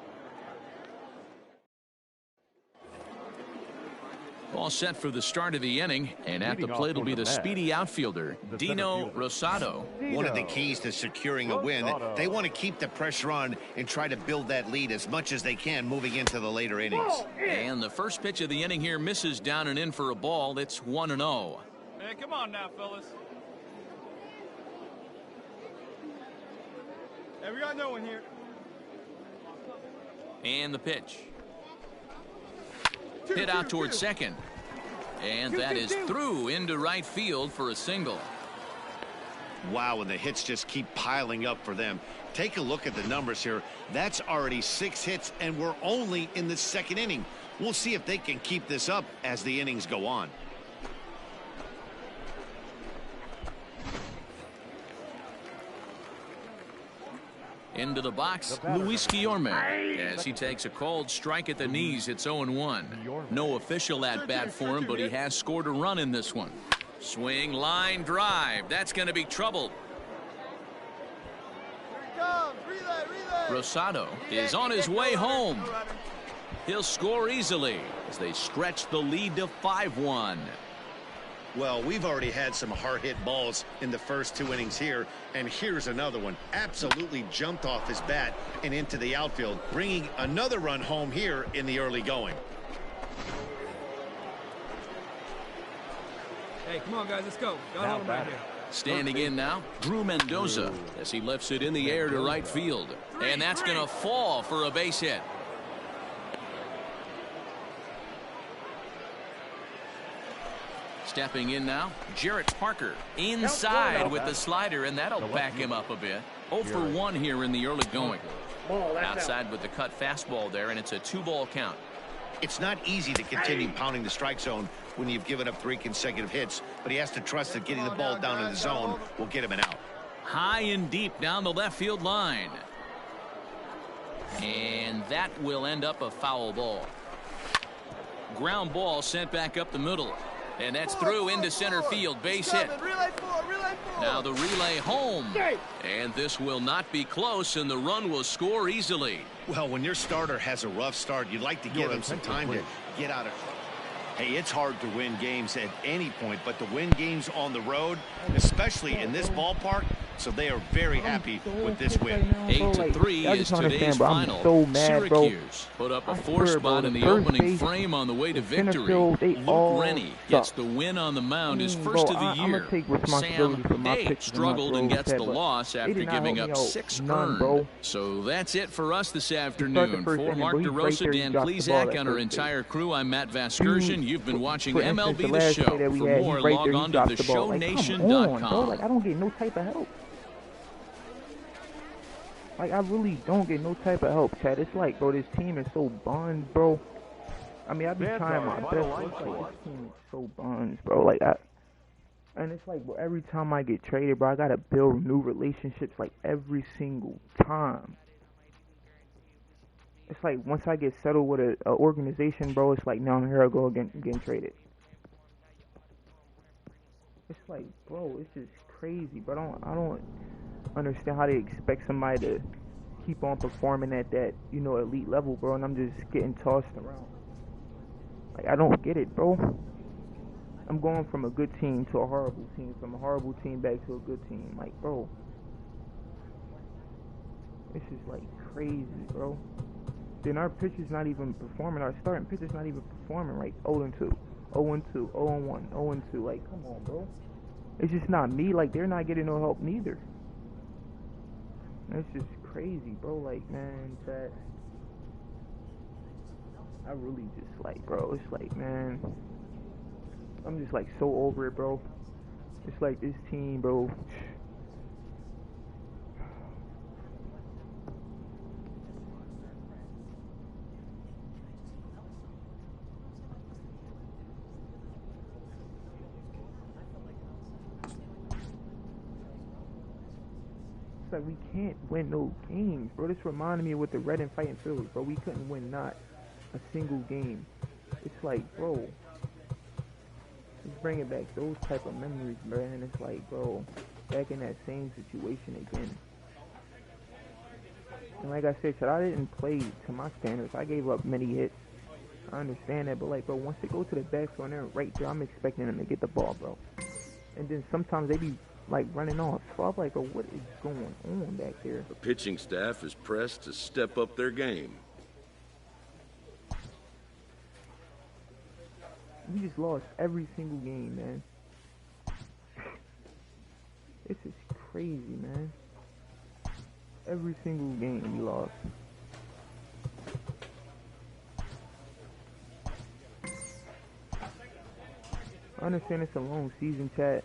All set for the start of the inning, and at the plate will be the speedy outfielder, Dino Rosado. One of the keys to securing a win, they want to keep the pressure on and try to build that lead as much as they can moving into the later innings. And the first pitch of the inning here misses down and in for a ball. It's 1-0. Hey, come on now, fellas. Hey, we got no one here. And the pitch. Hit out towards second. And that is through into right field for a single. Wow, and the hits just keep piling up for them. Take a look at the numbers here. That's already 6 hits, and we're only in the second inning. We'll see if they can keep this up as the innings go on. Into the box, Luis Guillorme. As he takes a cold strike at the knees, it's 0-1. No official at bat for him, but he has scored a run in this one. Swing, line, drive. That's going to be trouble. Rosado is on his way home. He'll score easily as they stretch the lead to 5-1. Well, we've already had some hard-hit balls in the first 2 innings here, and here's another one. Absolutely jumped off his bat and into the outfield, bringing another run home here in the early going. Hey, come on, guys, let's go. Got hold him right here. Standing in now, Drew Mendoza, as he lifts it in the air to right field. And that's going to fall for a base hit. Stepping in now, Jarrett Parker inside with the slider, and that'll back him up a bit. 0 for 1 here in the early going. Outside with the cut fastball there, and it's a 2-ball count. It's not easy to continue pounding the strike zone when you've given up 3 consecutive hits, but he has to trust that getting the ball down in the zone will get him an out. High and deep down the left field line. And that will end up a foul ball. Ground ball sent back up the middle. And that's through into center field. Base hit. Now the relay home. And this will not be close, and the run will score easily. Well, when your starter has a rough start, you'd like to give him some time to get out of trouble. Hey, it's hard to win games at any point, but to win games on the road, especially in this ballpark, so they are very happy with this win. 8-3 is today's final. Syracuse put up a 4 spot in the opening frame on the way to victory. Luke Rennie gets the win on the mound, his first of the year. Sam Day struggled and gets the loss after giving up 6 earned. So that's it for us this afternoon. For Mark DeRosa, Dan Plesac, and our entire crew, I'm Matt Vasgersian. You've been watching MLB The Show. For more, log on to theshownation.com. Like, I don't get no type of help. Like, I really don't get no type of help, Chad. It's like, bro, this team is so buns, bro. I mean, I be trying my best. It's like, this team is so buns, bro. Like, and it's like, bro, every time I get traded, bro, I gotta build new relationships, like, every single time. It's like, once I get settled with a organization, bro, it's like, now here I go again, getting traded. It's like, bro, it's just crazy, bro. I don't understand how they expect somebody to keep on performing at that, you know, elite level, bro, and I'm just getting tossed around. Like, I don't get it, bro. I'm going from a good team to a horrible team, from a horrible team back to a good team. Like, bro, this is like crazy, bro. Then our pitcher's not even performing. Our starting pitcher's not even performing right. 0-2, 0-2, 0-1, 0-2. Like, come on, bro. It's just not me. Like, they're not getting no help neither. It's just crazy, bro. Like, man, that I really just like, bro. It's like, man, I'm just like so over it, bro. It's like this team, bro. Like, we can't win no games, bro. This reminded me of with the Red and Fighting Phillies, bro. We couldn't win not a single game. It's like, bro, just bringing back those type of memories, man. And it's like, bro, back in that same situation again. And like I said, I didn't play to my standards. I gave up many hits. I understand that, but like, bro, once they go to the backfield and they're right there, I'm expecting them to get the ball, bro. And then sometimes they be like running off. So I'm like, bro, what is going on back there? The pitching staff is pressed to step up their game. We just lost every single game, man. This is crazy, man. Every single game we lost. I understand it's a long season, chat.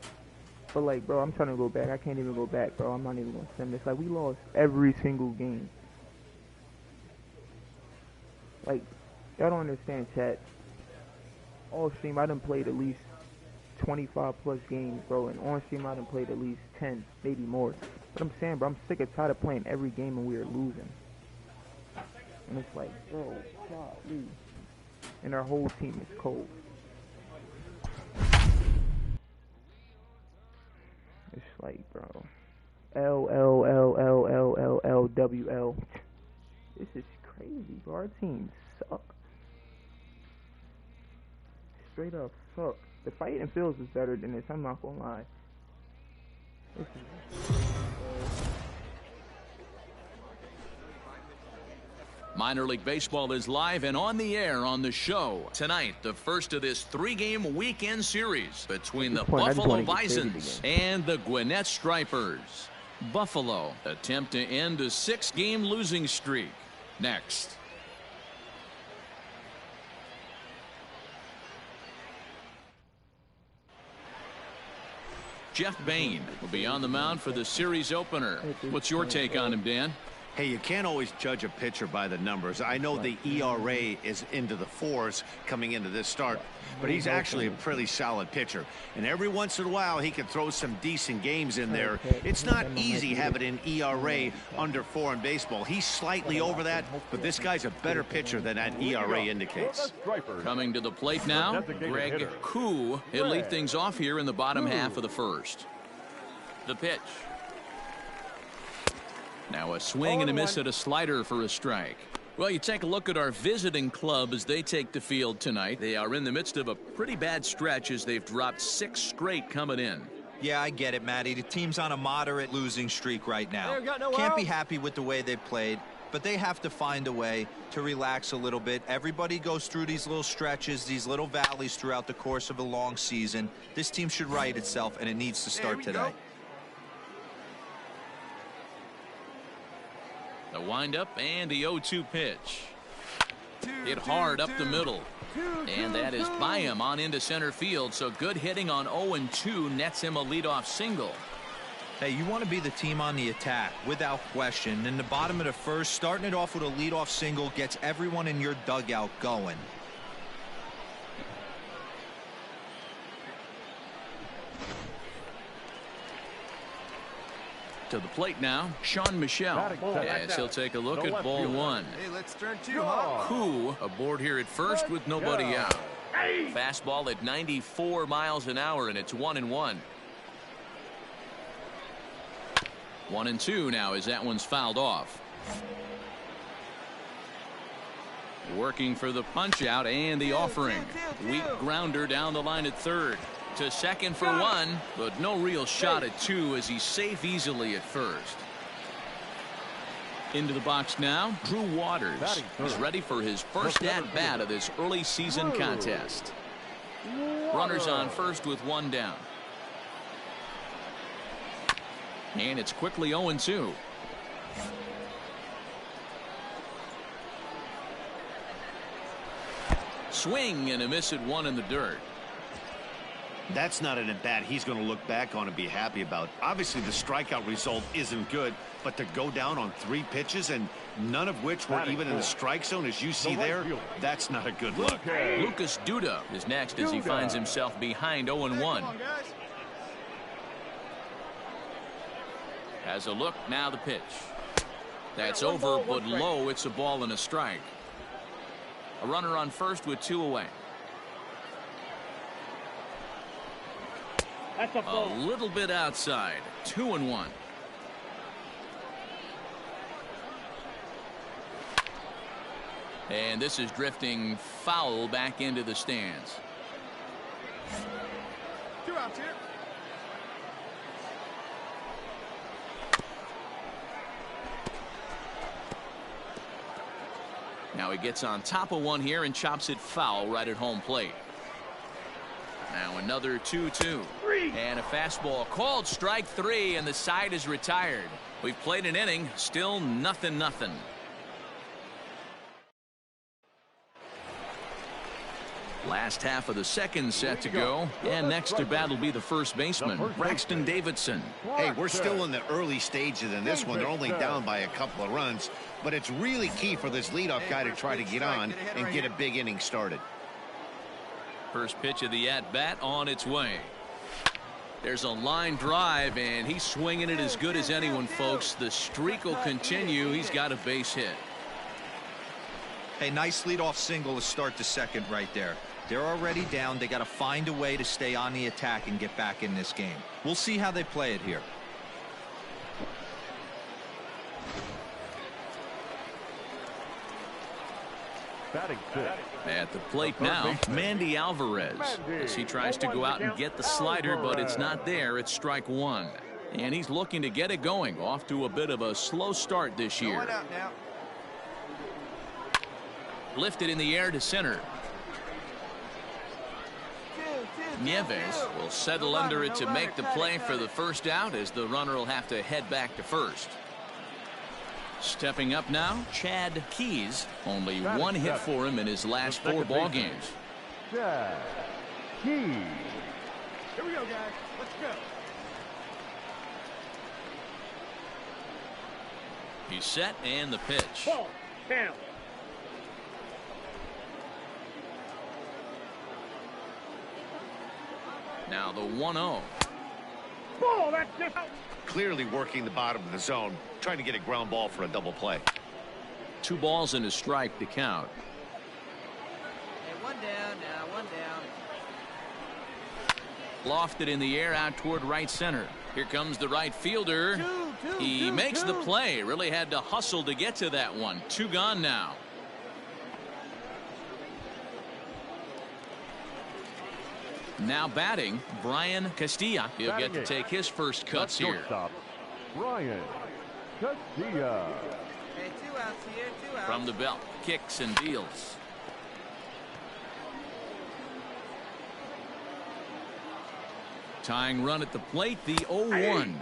But like, bro, I'm trying to go back. I can't even go back, bro. I'm not even gonna send this. Like, we lost every single game. Like, y'all don't understand, chat. All stream, I done played at least 25 plus games, bro. And on stream, I done played at least 10, maybe more. But I'm saying, bro, I'm sick and tired of playing every game and we are losing. And it's like, bro, golly. And our whole team is cold. It's like, bro, LLLLLLLWL. This is crazy, bro. Our team suck. Straight up suck. The fighting feels is better than this. I'm not gonna lie. This is Minor League Baseball is live and on the air on the show. Tonight, the first of this 3-game weekend series between the Buffalo Bisons and the Gwinnett Stripers. Buffalo attempt to end a 6-game losing streak. Next. Jeff Bain will be on the mound for the series opener. What's your take on him, Dan? Hey, you can't always judge a pitcher by the numbers. I know the ERA is into the 4s coming into this start, but he's actually a pretty solid pitcher. And every once in a while, he can throw some decent games in there. It's not easy having an ERA under 4 in baseball. He's slightly over that, but this guy's a better pitcher than that ERA indicates. Coming to the plate now, Greg Koo. He'll lead things off here in the bottom half of the first. The pitch. Now a swing and a miss at a slider for a strike. Well, you take a look at our visiting club as they take the field tonight. They are in the midst of a pretty bad stretch as they've dropped 6 straight coming in. Yeah, I get it, Matty. The team's on a moderate losing streak right now. Can't be happy with the way they played, but they have to find a way to relax a little bit. Everybody goes through these little stretches, these little valleys throughout the course of a long season. This team should right itself, and it needs to start today. The windup and the 0-2 pitch. Hit hard up the middle. And that is by him on into center field. So good hitting on 0-2 nets him a leadoff single. Hey, you want to be the team on the attack, without question. In the bottom of the first, starting it off with a leadoff single gets everyone in your dugout going. To the plate now, Sean Michelle. As he'll take a look at ball 1. Hey, let's turn 2. Koo aboard here at first with nobody out. Fastball at 94 miles an hour, and it's 1-1. 1-2 now as that one's fouled off. Working for the punch out and the offering. Weak grounder down the line at third. To second for 1, but no real shot at 2 as he's safe easily at first. Into the box now, Drew Waters. He's ready for his first at-bat of this early season contest. Runners on first with 1 down. And it's quickly 0-2. Swing and a miss at 1 in the dirt. That's not an at-bat he's going to look back on and be happy about. Obviously, the strikeout result isn't good, but to go down on 3 pitches and none of which were even in the strike zone, as you see there, that's not a good look. Lucas Duda is next as he finds himself behind 0-1. Has a look, now the pitch. That's over, but low. It's a ball and a strike. A runner on first with 2 away. That's a little bit outside. 2-1. And this is drifting foul back into the stands. 2 outs here. Now he gets on top of one here and chops it foul right at home plate. Now another 2-2. And a fastball called strike 3, and the side is retired. We've played an inning, still 0-0. Last half of the second set to go, and next to bat will be the first baseman, Braxton Davidson. Hey, we're still in the early stages in this one. They're only down by a couple of runs, but it's really key for this leadoff guy to try to get on and get a big inning started. First pitch of the at-bat on its way. There's a line drive, and he's swinging it as good as anyone, folks. The streak will continue. He's got a base hit. Hey, nice leadoff single to start the second right there. They're already down. They got to find a way to stay on the attack and get back in this game. We'll see how they play it here. At the plate now, Mandy Alvarez, as he tries to go out and get the slider, but it's not there. It's strike one. And he's looking to get it going. Off to a bit of a slow start this year. Lifted in the air to center. Nieves will settle under it to make the play for the first out, as the runner will have to head back to first. Stepping up now, Chad Keys. Only one hit for him in his last 4 ball games. Chad Keys. Here we go, guys. Let's go. He's set, and the pitch. Ball. Down. Now the 1-0. Ball. That's just out. Clearly working the bottom of the zone, trying to get a ground ball for a double play. 2 balls and a strike to count. Hey, 1 down now, 1 down. Lofted in the air out toward right center. Here comes the right fielder. He makes the play. Really had to hustle to get to that one. 2 gone now. Now batting, Brian Castilla. He'll get to take his first cuts here. Brian Castilla. Hey, 2 outs here, 2 outs. From the belt, kicks and deals. Tying run at the plate, the 0-1.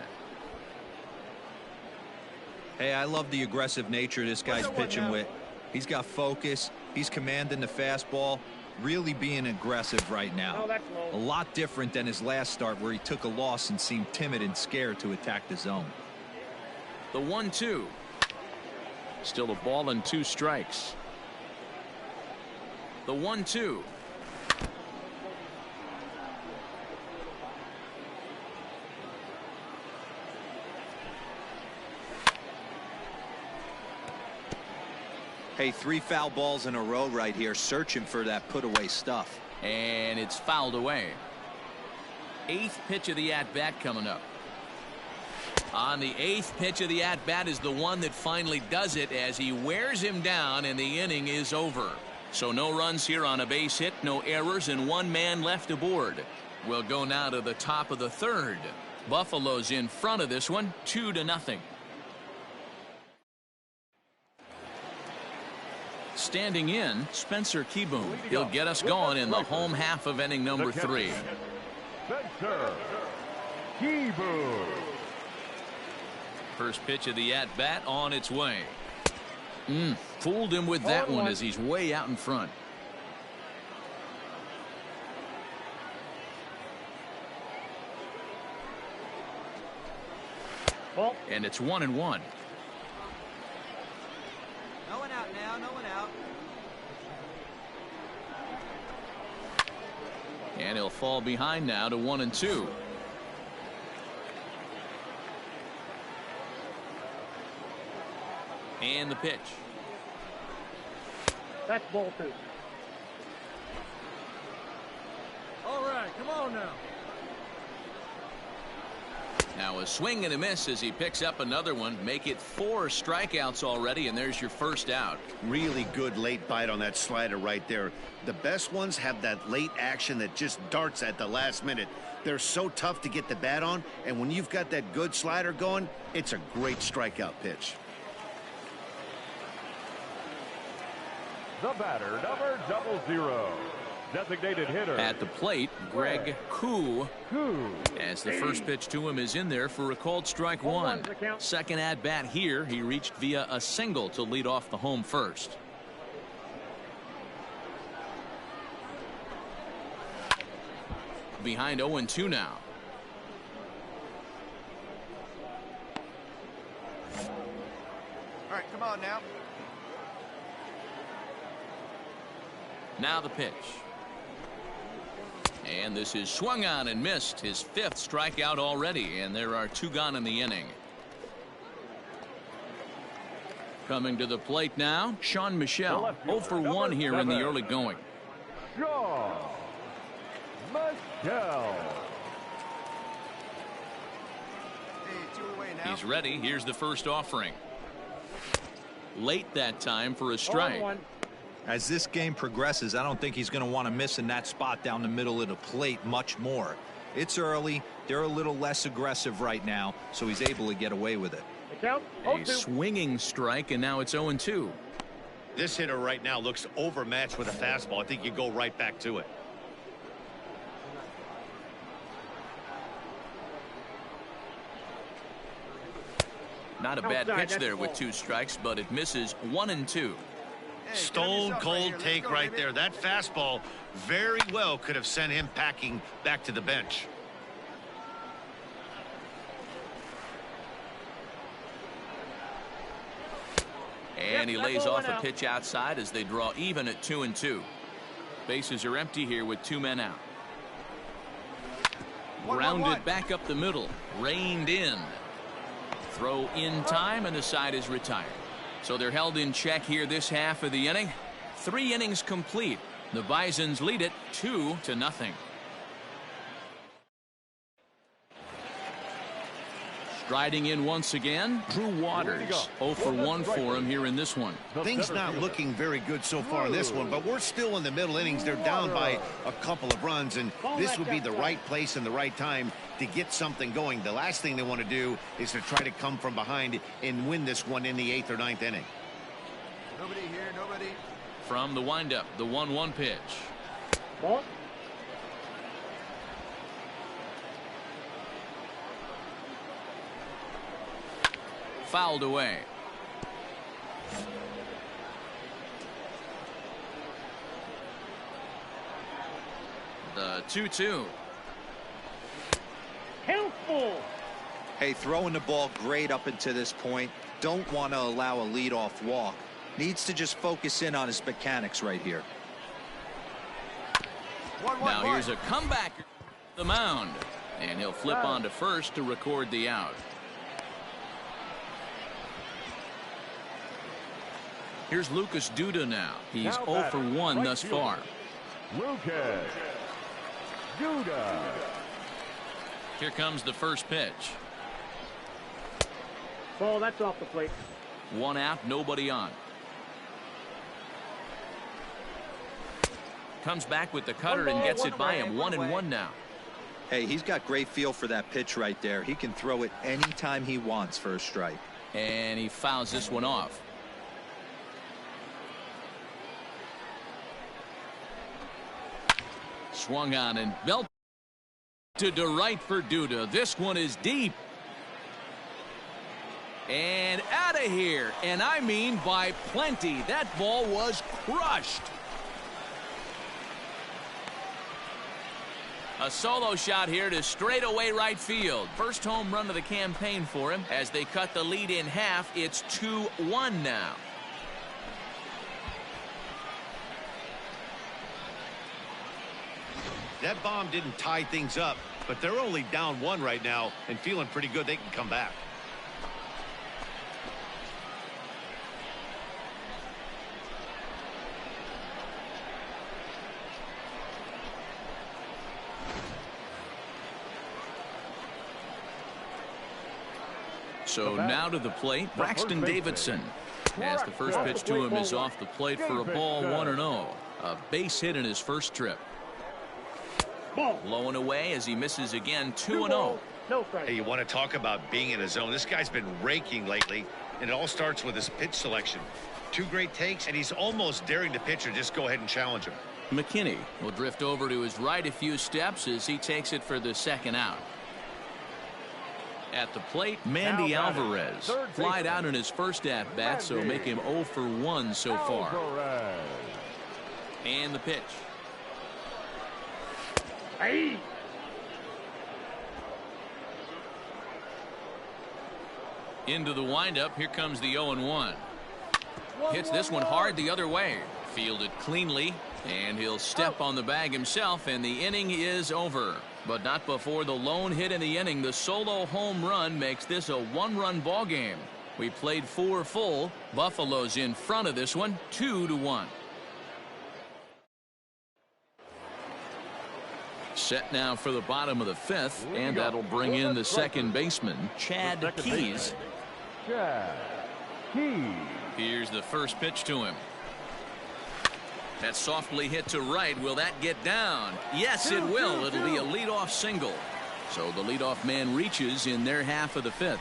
Hey, I love the aggressive nature this guy's pitching with. He's got focus. He's commanding the fastball. Really being aggressive right now. A lot different than his last start, where he took a loss and seemed timid and scared to attack the zone. The 1-2. Still a ball and 2 strikes. The 1-2. Hey, 3 foul balls in a row right here, searching for that put away stuff. And it's fouled away. 8th pitch of the at bat coming up. On the 8th pitch of the at bat is the one that finally does it, as he wears him down, and the inning is over. So no runs here on a base hit, no errors, and 1 man left aboard. We'll go now to the top of the 3rd. Buffalo's in front of this one, 2-0. Standing in, Spencer Kieboom. He'll get us going in the home half of inning number 3. Spencer Kieboom. First pitch of the at-bat on its way. Fooled him with that one, as he's way out in front. Ball. And it's 1-1. No one out now, no one out. And he'll fall behind now to 1-2. And the pitch. That's ball 2. All right, come on now. Now a swing and a miss as he picks up another one. Make it 4 strikeouts already, and there's your first out. Really good late bite on that slider right there. The best ones have that late action that just darts at the last minute. They're so tough to get the bat on, and when you've got that good slider going, it's a great strikeout pitch. The batter, number 00. Designated hitter. At the plate, Greg Koo. As the first pitch to him is in there for a called strike 1. Second at bat here, he reached via a single to lead off the home first. Behind 0-2 now. All right, come on now. Now the pitch. And this is swung on and missed, his 5th strikeout already, and there are 2 gone in the inning. Coming to the plate now, Sean Michel, 0 for 1 here in the early going. Sean Michel. He's ready. Here's the first offering. Late that time for a strike. As this game progresses, I don't think he's going to want to miss in that spot down the middle of the plate much more. It's early. They're a little less aggressive right now, so he's able to get away with it. A swinging strike, and now it's 0-2. This hitter right now looks overmatched with a fastball. I think you go right back to it. Not a bad pitch there with 2 strikes, but it misses 1-2. Stone cold take right there. That fastball very well could have sent him packing back to the bench. And he lays off a pitch outside as they draw even at 2-2. Bases are empty here with 2 men out. Grounded back up the middle, reined in. Throw in time, and the side is retired. So they're held in check here this half of the inning. 3 innings complete. The Bisons lead it 2-0. Striding in once again, Drew Waters. 0 for 1 for him here in this one. Things not looking very good so far in this one, but we're still in the middle innings. They're down by a couple of runs, and this would be the right place and the right time to get something going. The last thing they want to do is to try to come from behind and win this one in the 8th or 9th inning. Nobody here, nobody. From the windup, the 1-1 pitch. Ball. Fouled away. The 2-2. Helpful. Hey, throwing the ball great up until this point. Don't want to allow a leadoff walk. Needs to just focus in on his mechanics right here. Now here's a comeback. The mound. And he'll flip on to first to record the out. Here's Lucas Duda now. He's 0 for 1 thus far. Lucas Duda. Here comes the first pitch. Ball, that's off the plate. 1 out, nobody on. Comes back with the cutter and gets it by him. 1-1 now. Hey, he's got great feel for that pitch right there. He can throw it anytime he wants for a strike. And he fouls this one off. Swung on and belted to right for Duda. This one is deep. And out of here. And I mean by plenty. That ball was crushed. A solo shot here to straightaway right field. First home run of the campaign for him. As they cut the lead in half, it's 2-1 now. That bomb didn't tie things up, but they're only down 1 right now and feeling pretty good they can come back. So now to the plate, Braxton Davidson. As the first pitch to him is off the plate for a ball, 1-0. A base hit in his first trip. Low and away as he misses again, 2-0. Hey, you want to talk about being in a zone? This guy's been raking lately, and it all starts with his pitch selection. 2 great takes, and he's almost daring the pitcher just go ahead and challenge him. McKinney will drift over to his right a few steps as he takes it for the second out. At the plate, Mandy Alvarez flied out in his first at-bat, so make him 0 for 1 so far. And the pitch. Hey. Into the windup. Here comes the 0-1. Hits this one hard the other way. Fielded cleanly. And he'll step on the bag himself, and the inning is over. But not before the lone hit in the inning. The solo home run makes this a one-run ball game. We played 4 full. Buffalo's in front of this one, 2-1. Set now for the bottom of the 5th, and that'll bring in the second baseman, Chad Keys. Chad Keys. Here's the first pitch to him. That's softly hit to right. Will that get down? Yes, it will. It'll be a leadoff single. So the leadoff man reaches in their half of the 5th.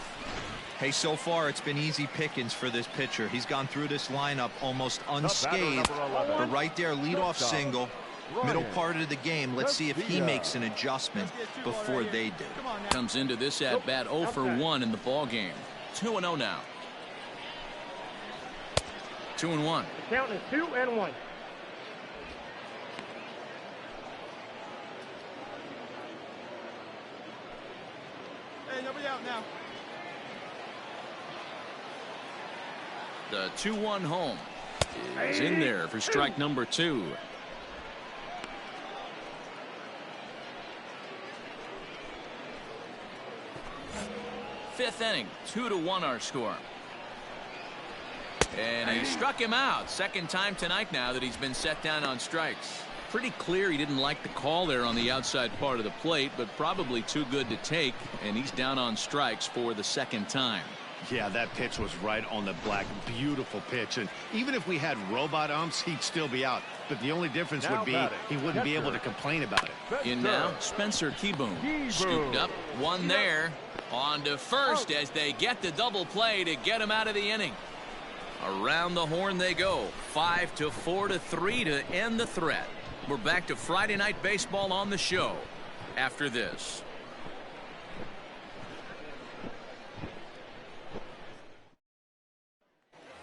Hey, so far it's been easy pickings for this pitcher. He's gone through this lineup almost unscathed. But right there, leadoff single. Middle part of the game. Let's see if he makes an adjustment before they do. Comes into this at bat 0 for 1 in the ball game. 2-0 now. 2-1. The count is 2-1. Hey, nobody out now. The 2-1 home is in there for strike number 2. Fifth inning, 2-1 our score. And he struck him out. Second time tonight now that he's been set down on strikes. Pretty clear he didn't like the call there on the outside part of the plate, but probably too good to take, and he's down on strikes for the second time. Yeah, that pitch was right on the black. Beautiful pitch. And even if we had robot umps, he'd still be out. But the only difference would be he wouldn't be able to complain about it. In now, Spencer Kieboom. Scooped up, one there. On to first as they get the double play to get him out of the inning. Around the horn they go. 5-4-3 to end the threat. We're back to Friday Night Baseball on the show after this.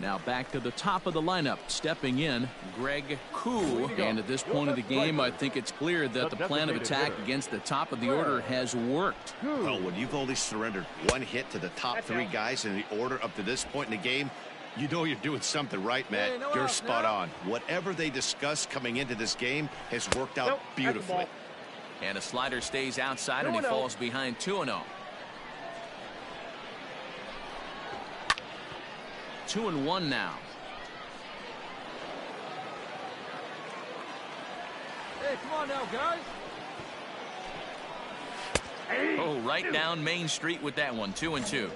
Now back to the top of the lineup. Stepping in, Greg Koo. And at this point of the game, I think it's clear that the plan of attack against the top of the order has worked. Well, when you've only surrendered one hit to the top 3 guys in the order up to this point in the game, you know you're doing something right, Matt. You're spot on. Whatever they discussed coming into this game has worked out beautifully. And a slider stays outside, and he falls behind 2-0. 2-1 now. Hey, come on now, guys. Oh, right down Main Street with that one. 2-2.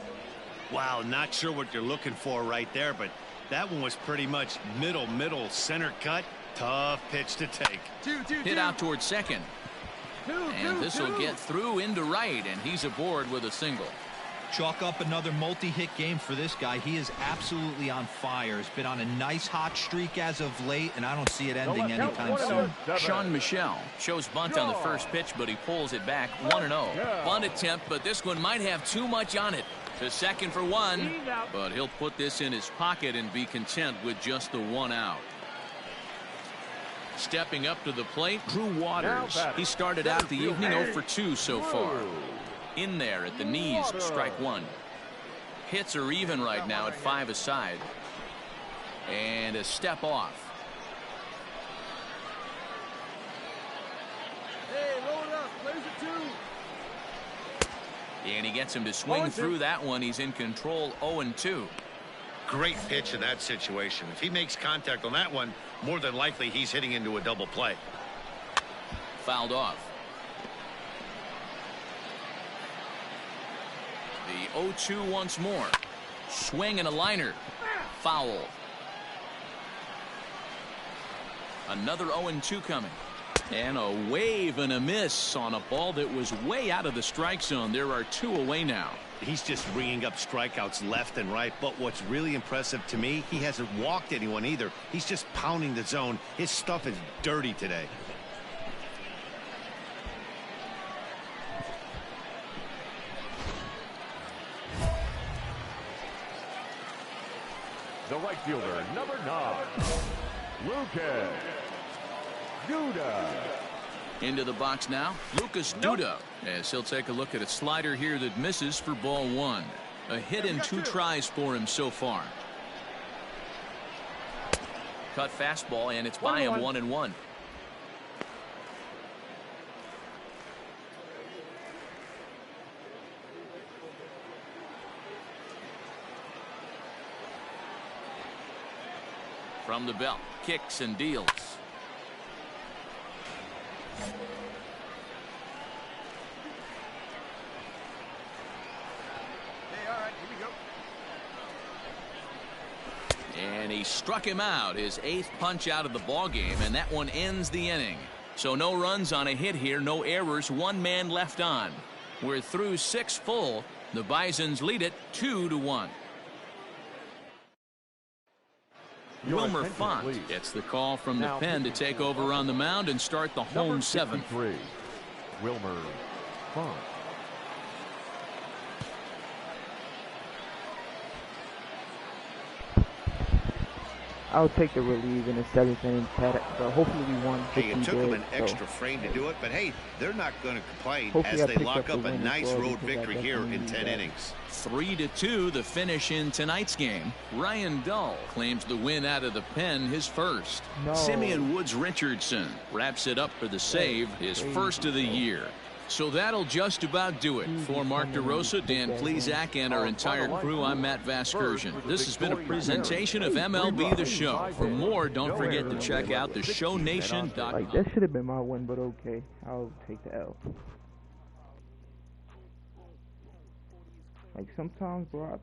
Wow, not sure what you're looking for right there, but that one was pretty much middle, center cut. Tough pitch to take. Hit out towards second. And this will get through into right, and he's aboard with a single. Chalk up another multi-hit game for this guy. He is absolutely on fire. He's been on a nice hot streak as of late, and I don't see it ending anytime soon. Sean Michel shows bunt on the first pitch, but he pulls it back. 1-0. Bunt attempt, but this one might have too much on it. To second for 1, but he'll put this in his pocket and be content with just the 1 out. Stepping up to the plate, Drew Waters. He started out the evening 0 for 2 so far. In there at the knees, strike 1. Hits are even right now at 5 aside. And a step off. Hey, load up. Plays it 2. And he gets him to swing through that one. He's in control 0-2. Great pitch in that situation. If he makes contact on that one, more than likely he's hitting into a double play. Fouled off. The 0-2 once more. Swing and a liner. Foul. Another 0-2 coming. And a wave and a miss on a ball that was way out of the strike zone. There are 2 away now. He's just ringing up strikeouts left and right. But what's really impressive to me, he hasn't walked anyone either. He's just pounding the zone. His stuff is dirty today. The right fielder, number 9, Lucas Duda. Into the box now, Lucas Duda, as he'll take a look at a slider here that misses for ball 1. A hit in 2 tries for him so far. Cut fastball, and it's by him 1-1. From the belt, kicks and deals. Hey, all right, here we go. And he struck him out, his 8th punch out of the ball game, and that one ends the inning. So no runs on a hit here, no errors, 1 man left on. We're through 6 full. The Bisons lead it 2-1. Wilmer Font gets the call from the pen to take over on the mound and start the home 7th. Wilmer Font. I'll take the relief in the 7th inning, Chad. Hopefully we won. Hey, it took them an extra frame to do it, but hey, they're not going to complain as they lock up a nice road victory here in 10 innings. 3-2 the finish in tonight's game. Ryan Dull claims the win out of the pen, his first. Simeon Woods Richardson wraps it up for the save, his first of the year. So that'll just about do it. For Mark DeRosa, Dan Plesac, and our entire crew, I'm Matt Vasgersian. This has been a presentation of MLB The Show. For more, don't forget to check out theshownation.com. Like, that should have been my win, but okay. I'll take the L. Like, sometimes, bro, I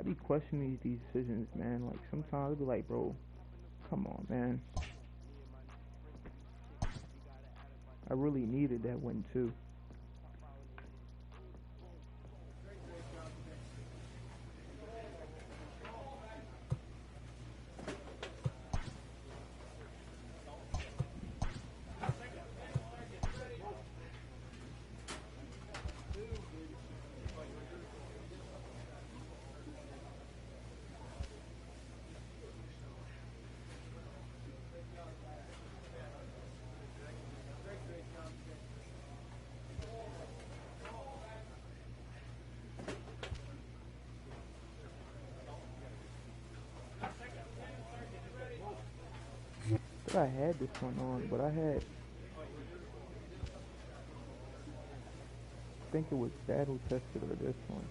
be questioning these decisions, man. Like, sometimes I'll be like, bro, come on, man. I really needed that win, too. I had this one on, but I think it was battle tested or this one.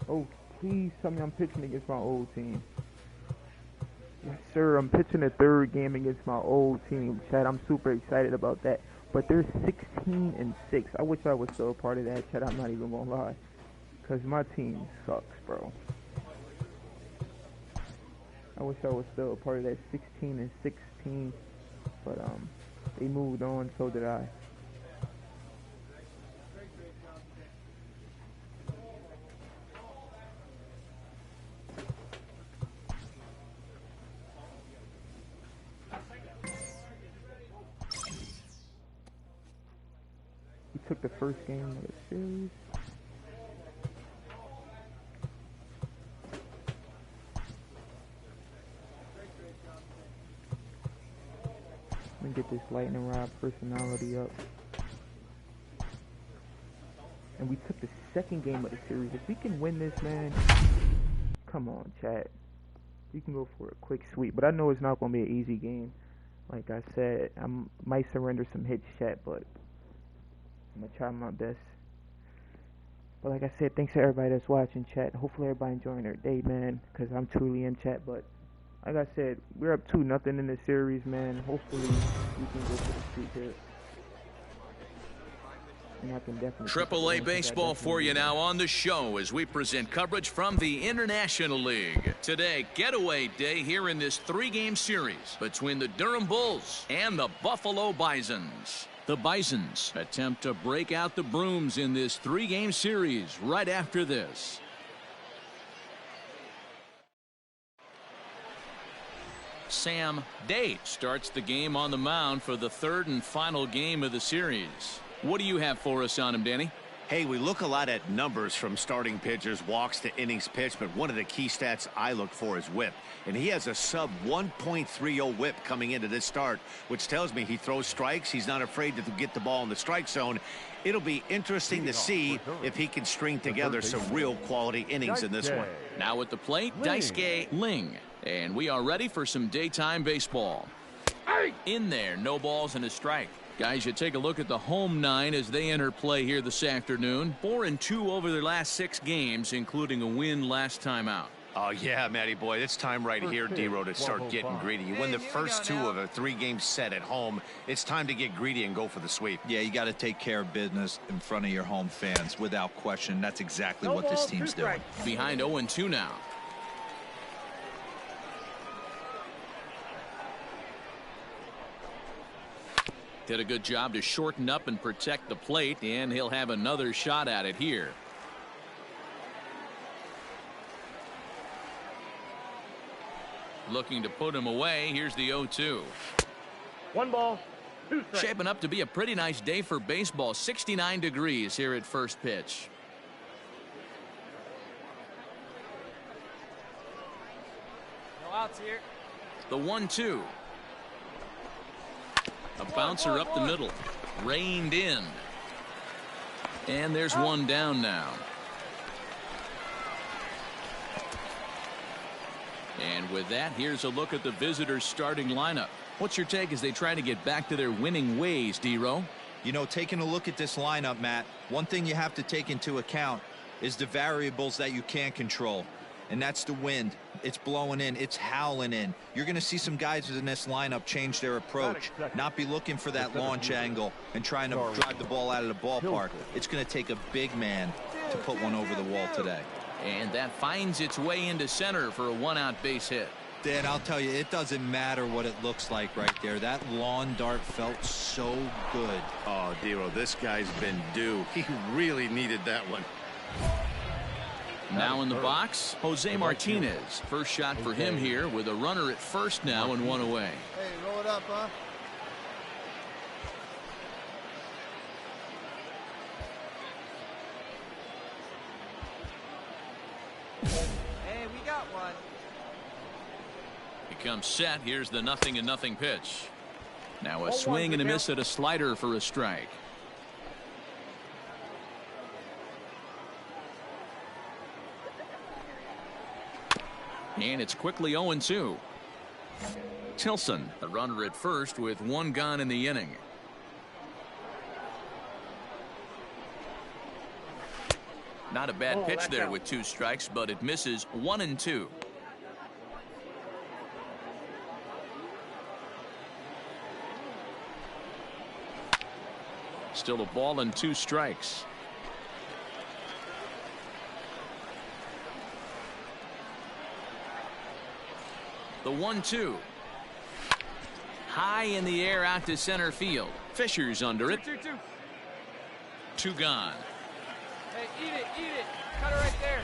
Oh, please tell me I'm pitching against my old team. Yes, sir. I'm pitching the 3rd game against my old team. Chad, I'm super excited about that. But they're 16-6. I wish I was still a part of that, Chad. I'm not even going to lie. Because my team sucks, bro. I wish I was still a part of that 16-16. But, they moved on, so did I. Took the first game of the series. Let me get this lightning rod personality up. And we took the 2nd game of the series. If we can win this, man, come on, chat. We can go for a quick sweep. But I know it's not going to be an easy game. Like I said, I might surrender some hits, chat, but I'm going to try my best. But like I said, thanks to everybody that's watching, chat. Hopefully everybody enjoying their day, man, because I'm truly in chat. But like I said, we're up 2-0 in this series, man. Hopefully we can go for the streak here. And I can definitely AAA baseball for you now on the show as we present coverage from the International League. Today, getaway day here in this 3-game series between the Durham Bulls and the Buffalo Bisons. The Bisons attempt to break out the brooms in this 3-game series right after this. Sam Day starts the game on the mound for the 3rd and final game of the series. What do you have for us on him, Danny? Hey, we look a lot at numbers from starting pitchers, walks to innings pitched, but one of the key stats I look for is whip. And he has a sub 1.30 whip coming into this start, which tells me he throws strikes. He's not afraid to get the ball in the strike zone. It'll be interesting to see if he can string together some real quality innings in this one. Now at the plate, Daisuke Ling. And we are ready for some daytime baseball. In there, no balls and a strike. Guys, you take a look at the home nine as they enter play here this afternoon. 4-2 over their last 6 games, including a win last time out. Oh, yeah, Matty boy. It's time right here, D-Row, to start getting greedy. You win the first 2 of a 3-game set at home. It's time to get greedy and go for the sweep. Yeah, you got to take care of business in front of your home fans. Without question, that's exactly what this team's doing. Behind 0-2 now. Did a good job to shorten up and protect the plate, and he'll have another shot at it here. Looking to put him away. Here's the 0-2. 1 ball, 2 strikes. Shaping up to be a pretty nice day for baseball. 69 degrees here at first pitch. No outs here. The 1-2. A bouncer up the middle. Reined in. And there's one down now. And with that, here's a look at the visitors' starting lineup. What's your take as they try to get back to their winning ways, D-Row? You know, taking a look at this lineup, Matt, one thing you have to take into account is the variables that you can't control. And that's the wind. It's blowing in. It's howling in. You're going to see some guys in this lineup change their approach, not be looking for that launch angle and trying to drive the ball out of the ballpark. It's going to take a big man to put one over the wall today. And that finds its way into center for a 1-out base hit. Dan, I'll tell you, it doesn't matter what it looks like right there. That lawn dart felt so good. Oh, D-Row, this guy's been due. He really needed that one. Now in the box, Jose Martinez. First shot for him here with a runner at first now and 1 away. Hey, roll it up, huh? Hey, we got one. He comes set. Here's the 0-0 pitch. Now a swing and a miss at a slider for a strike. And it's quickly 0-2. Tilson, the runner at first with 1 gone in the inning. Not a bad pitch there with 2 strikes, but it misses 1-2. Still a ball and 2 strikes. The 1-2. High in the air out to center field. Fisher's under it. 2 gone. Hey, eat it, eat it. Cut it right there.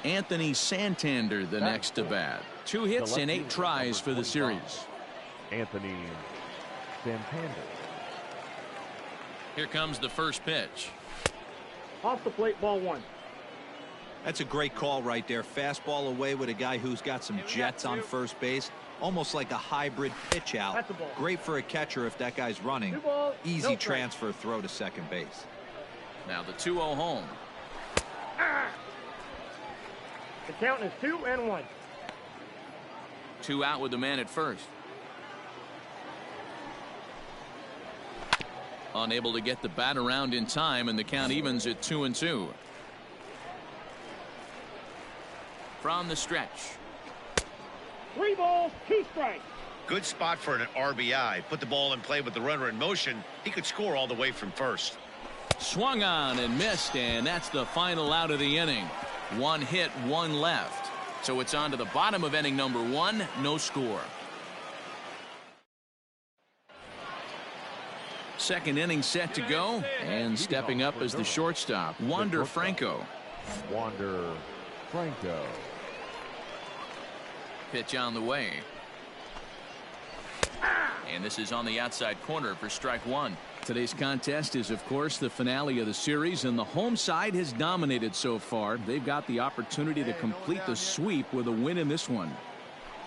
Anthony Santander the next to bat. 2 hits and 8 tries for the series. Anthony Santander. Here comes the first pitch. Off the plate, ball 1. That's a great call right there. Fastball away with a guy who's got some jets on first base. Almost like a hybrid pitch out. Great for a catcher if that guy's running. Easy transfer throw to second base. Now the 2-0 home. The count is 2-1. 2 out with the man at first. Unable to get the bat around in time, and the count evens at 2-2. From the stretch. 3 balls, 2 strikes. Good spot for an RBI. Put the ball in play with the runner in motion. He could score all the way from first. Swung on and missed, and that's the final out of the inning. 1 hit, 1 left. So it's on to the bottom of inning number 1. No score. Second inning set to go, and stepping up as the shortstop, Wander Franco. Wander Franco. Pitch on the way. And this is on the outside corner for strike one. Today's contest is, of course, the finale of the series, and the home side has dominated so far. They've got the opportunity to complete the sweep with a win in this one.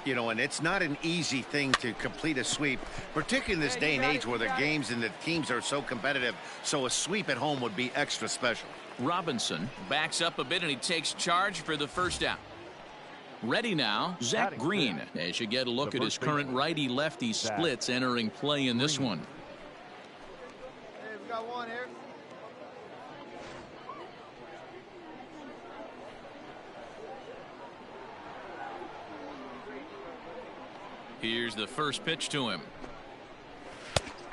You know, and it's not an easy thing to complete a sweep, particularly in this day and age where the games and the teams are so competitive. So a sweep at home would be extra special. Robinson backs up a bit, and he takes charge for the first out. Ready now, Zach Green, as you get a look at his current righty-lefty splits entering play in this one. Hey, we got one here. Here's the first pitch to him.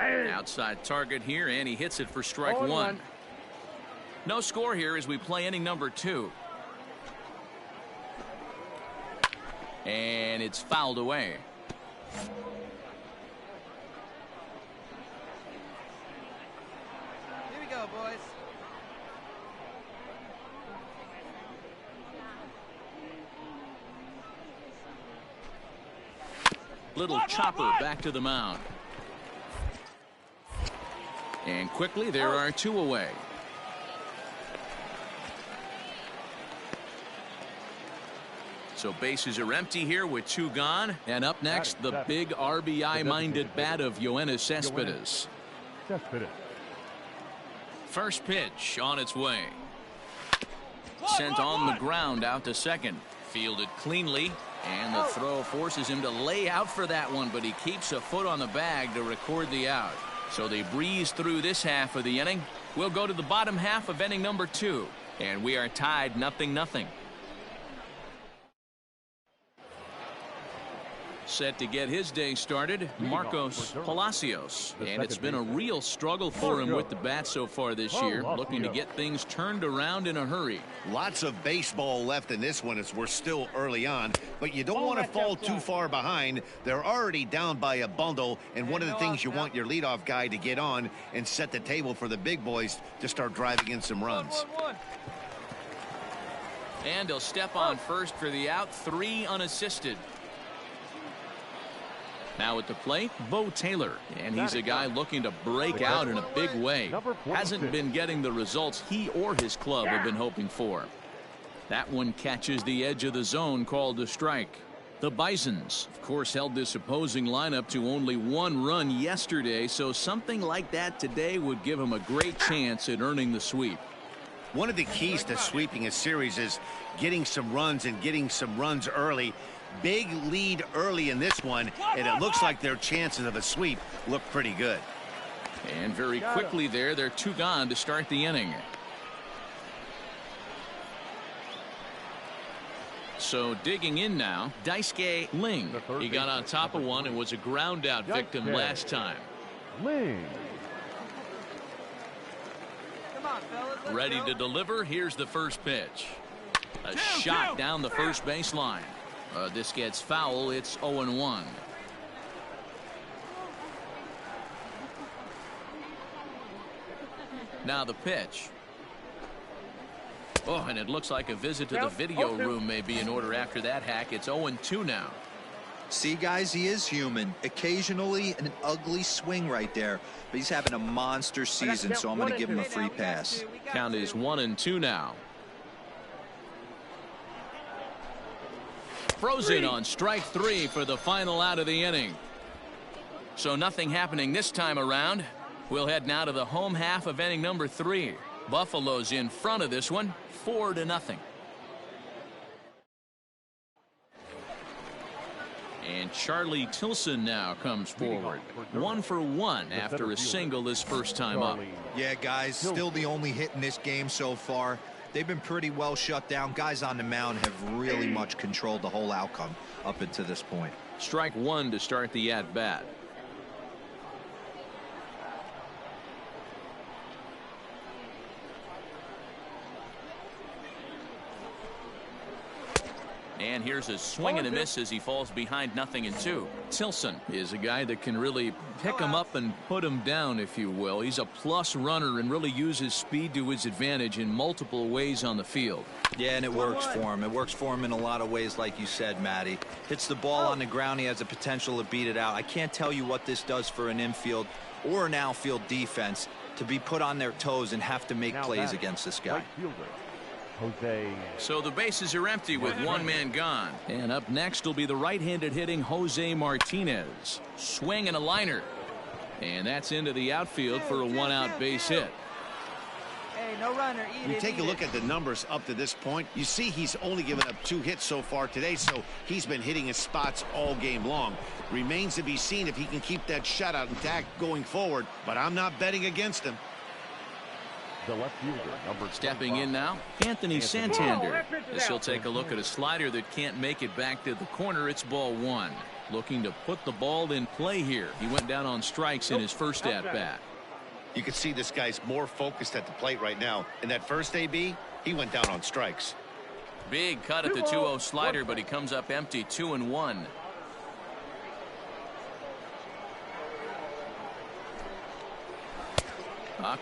Outside target here, and he hits it for strike one. No score here as we play inning number 2. And it's fouled away. Here we go, boys. Little chopper back to the mound. And quickly there are 2 away. So bases are empty here with 2 gone. And up next, the big RBI-minded bat of Yoenis Cespedes. First pitch on its way. Sent on the ground out to second. Fielded cleanly. And the throw forces him to lay out for that one, but he keeps a foot on the bag to record the out. So they breeze through this half of the inning. We'll go to the bottom half of inning number 2. And we are tied 0-0. Set to get his day started, Marcos Palacios. And it's been a real struggle for him with the bat so far this year, looking to get things turned around in a hurry. Lots of baseball left in this one as we're still early on, but you don't want to fall too far behind. They're already down by a bundle, and one of the things you want your leadoff guy to get on and set the table for the big boys to start driving in some runs. And he'll step on first for the out, 3 unassisted. Now at the plate, Bo Taylor, and he's a guy looking to break out in a big way. Hasn't been getting the results he or his club have been hoping for. That one catches the edge of the zone, called a strike. The Bisons, of course, held this opposing lineup to only 1 run yesterday, so something like that today would give them a great chance at earning the sweep. One of the keys to sweeping a series is getting some runs and getting some runs early. Big lead early in this one, and it looks like their chances of a sweep look pretty good. And very quickly there, they're 2 gone to start the inning. So digging in now, Daisuke Ling. He got on top of one and was a ground out victim last time. Ling. Come on, fellas. Let's Ready go. to deliver. Here's the first pitch. A shot down the first baseline. This gets foul. It's 0-1. Now the pitch. Oh, and it looks like a visit to the video room may be in order after that hack. It's 0-2 now. See, guys, he is human. Occasionally an ugly swing right there, but he's having a monster season, so I'm going to give him a free pass. Count is 1-2 now. Frozen on strike 3 for the final out of the inning. So nothing happening this time around. We'll head now to the home half of inning number 3. Buffalo's in front of this one, 4-0. And Charlie Tilson now comes forward. 1 for 1 after a single his first time up. Yeah, guys, still the only hit in this game so far. They've been pretty well shut down. Guys on the mound have really much controlled the whole outcome up until this point. Strike 1 to start the at-bat. And here's a swing and a miss as he falls behind 0-2. Tilson is a guy that can really pick him up and put him down, if you will. He's a plus runner and really uses speed to his advantage in multiple ways on the field. Yeah, and it works for him. It works for him in a lot of ways, like you said, Matty. Hits the ball on the ground. He has the potential to beat it out. I can't tell you what this does for an infield or an outfield defense to be put on their toes and have to make plays against this guy. Right fielder, Jose. So the bases are empty with one man gone. And up next will be the right-handed hitting Jose Martinez. Swing and a liner. And that's into the outfield for a one-out base hit. Hey, no runner. You take a look at the numbers up to this point. You see he's only given up 2 hits so far today, so he's been hitting his spots all game long. Remains to be seen if he can keep that shutout intact going forward, but I'm not betting against him. The left fielder, number Stepping 25. in now, Anthony Santander. As he'll take a look at a slider that can't make it back to the corner. It's ball 1. Looking to put the ball in play here. He went down on strikes in his first at-bat. You can see this guy's more focused at the plate right now. In that first AB, he went down on strikes. Big cut at the 2-0 slider, but he comes up empty. 2-1.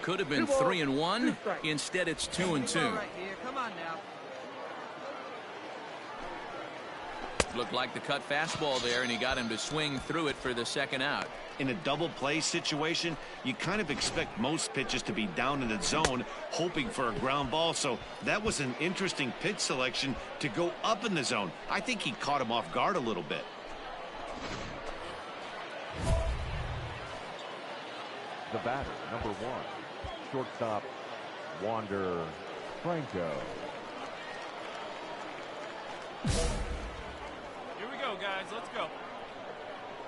Could have been 3-1. Instead, it's 2-2. Right here. Come on now. Looked like the cut fastball there, and he got him to swing through it for the second out. In a double play situation, you kind of expect most pitches to be down in the zone, hoping for a ground ball. So that was an interesting pitch selection to go up in the zone. I think he caught him off guard a little bit. The batter, number 1, shortstop, Wander Franco. Here we go, guys. Let's go.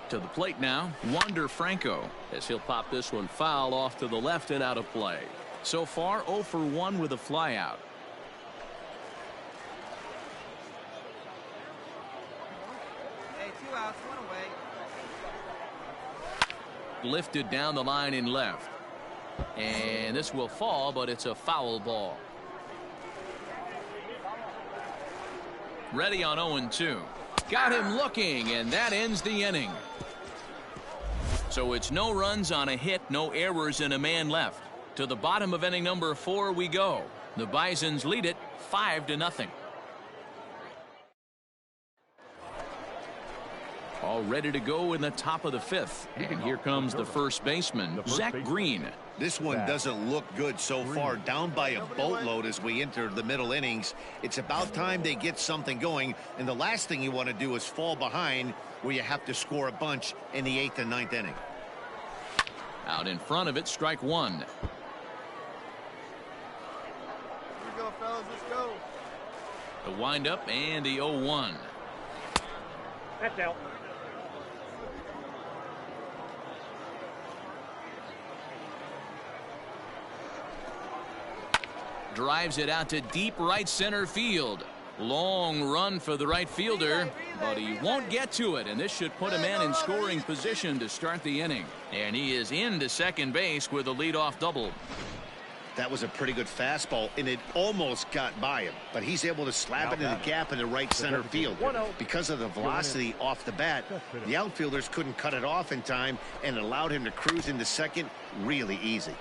To the plate now, Wander Franco, as he'll pop this one foul off to the left and out of play. So far, 0 for 1 with a flyout. Hey, 2 outs, 1 away. Lifted down the line in left. And this will fall, but it's a foul ball. Ready on 0-2. Got him looking, and that ends the inning. So it's no runs on a hit, no errors, and a man left. To the bottom of inning number 4 we go. The Bisons lead it 5-0. All ready to go in the top of the 5th. And here comes the first baseman, Zach Green. This one doesn't look good so far. Down by a boatload as we enter the middle innings. It's about time they get something going. And the last thing you want to do is fall behind where you have to score a bunch in the 8th and 9th inning. Out in front of it, strike 1. Here we go, fellas. Let's go. The windup and the 0-1. That's out. Drives it out to deep right center field. Long run for the right fielder, but he won't get to it, and this should put a man in scoring position to start the inning. And he is into second base with a leadoff double. That was a pretty good fastball, and it almost got by him, but he's able to slap it in the gap in the right center field. Because of the velocity off the bat, the outfielders couldn't cut it off in time, and it allowed him to cruise into second really easy.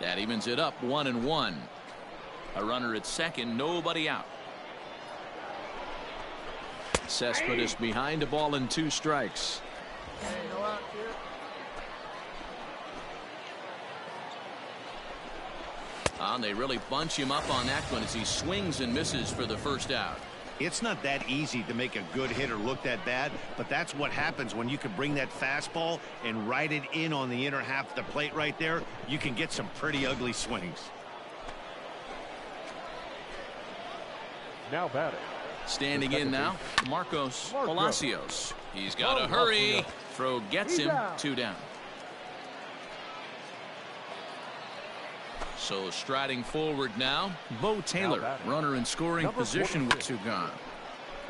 That evens it up 1-1. A runner at second, nobody out. Cespedes behind, a ball and 2 strikes. Hey, no out here. They really bunch him up on that one as he swings and misses for the first out. It's not that easy to make a good hitter look that bad, but that's what happens when you can bring that fastball and ride it in on the inner half of the plate right there. You can get some pretty ugly swings. Now batting. Standing in now, Marcos Palacios. He's got to hurry. Throw gets him 2 down. So striding forward now, Bo Taylor, runner in scoring position with 2 gone.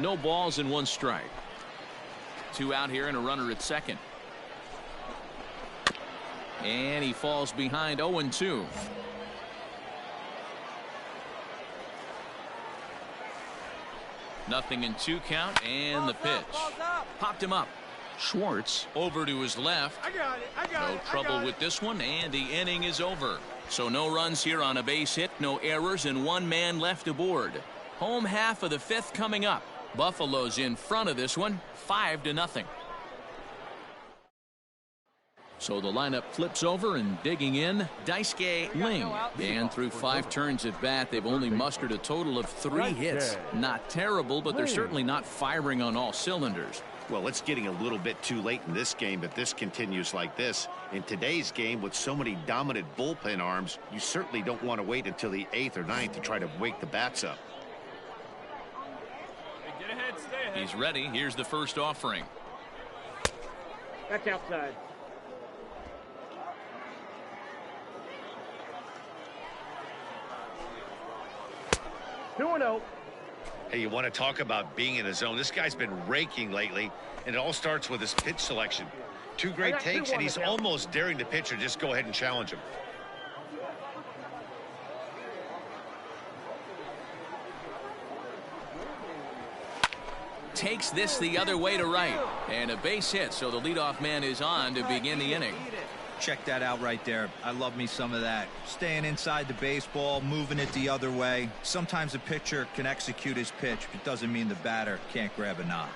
No balls and 1 strike. 2 out here and a runner at second. And he falls behind 0-2. 0-2 count, and the pitch. Popped him up. Schwartz over to his left. I got it. I got No it. trouble with this one, and the inning is over. So no runs here on a base hit, no errors, and one man left aboard. Home half of the fifth coming up. Buffalo's in front of this one, 5-0. So the lineup flips over, and digging in, Daisuke Ling. And through 5 turns at bat, they've only mustered a total of 3 hits. Not terrible, but they're certainly not firing on all cylinders. Well, it's getting a little bit too late in this game if this continues like this. In today's game, with so many dominant bullpen arms, you certainly don't want to wait until the 8th or 9th to try to wake the bats up. Get ahead, stay ahead. He's ready. Here's the first offering. That's outside. Two and 0. Hey, you want to talk about being in the zone? This guy's been raking lately, and it all starts with his pitch selection. 2 great takes, and he's almost daring the pitcher just go ahead and challenge him. Takes this the other way to right, and a base hit, so the leadoff man is on to begin the inning. Check that out right there. I love me some of that. Staying inside the baseball, moving it the other way. Sometimes a pitcher can execute his pitch, but it doesn't mean the batter can't grab a knock.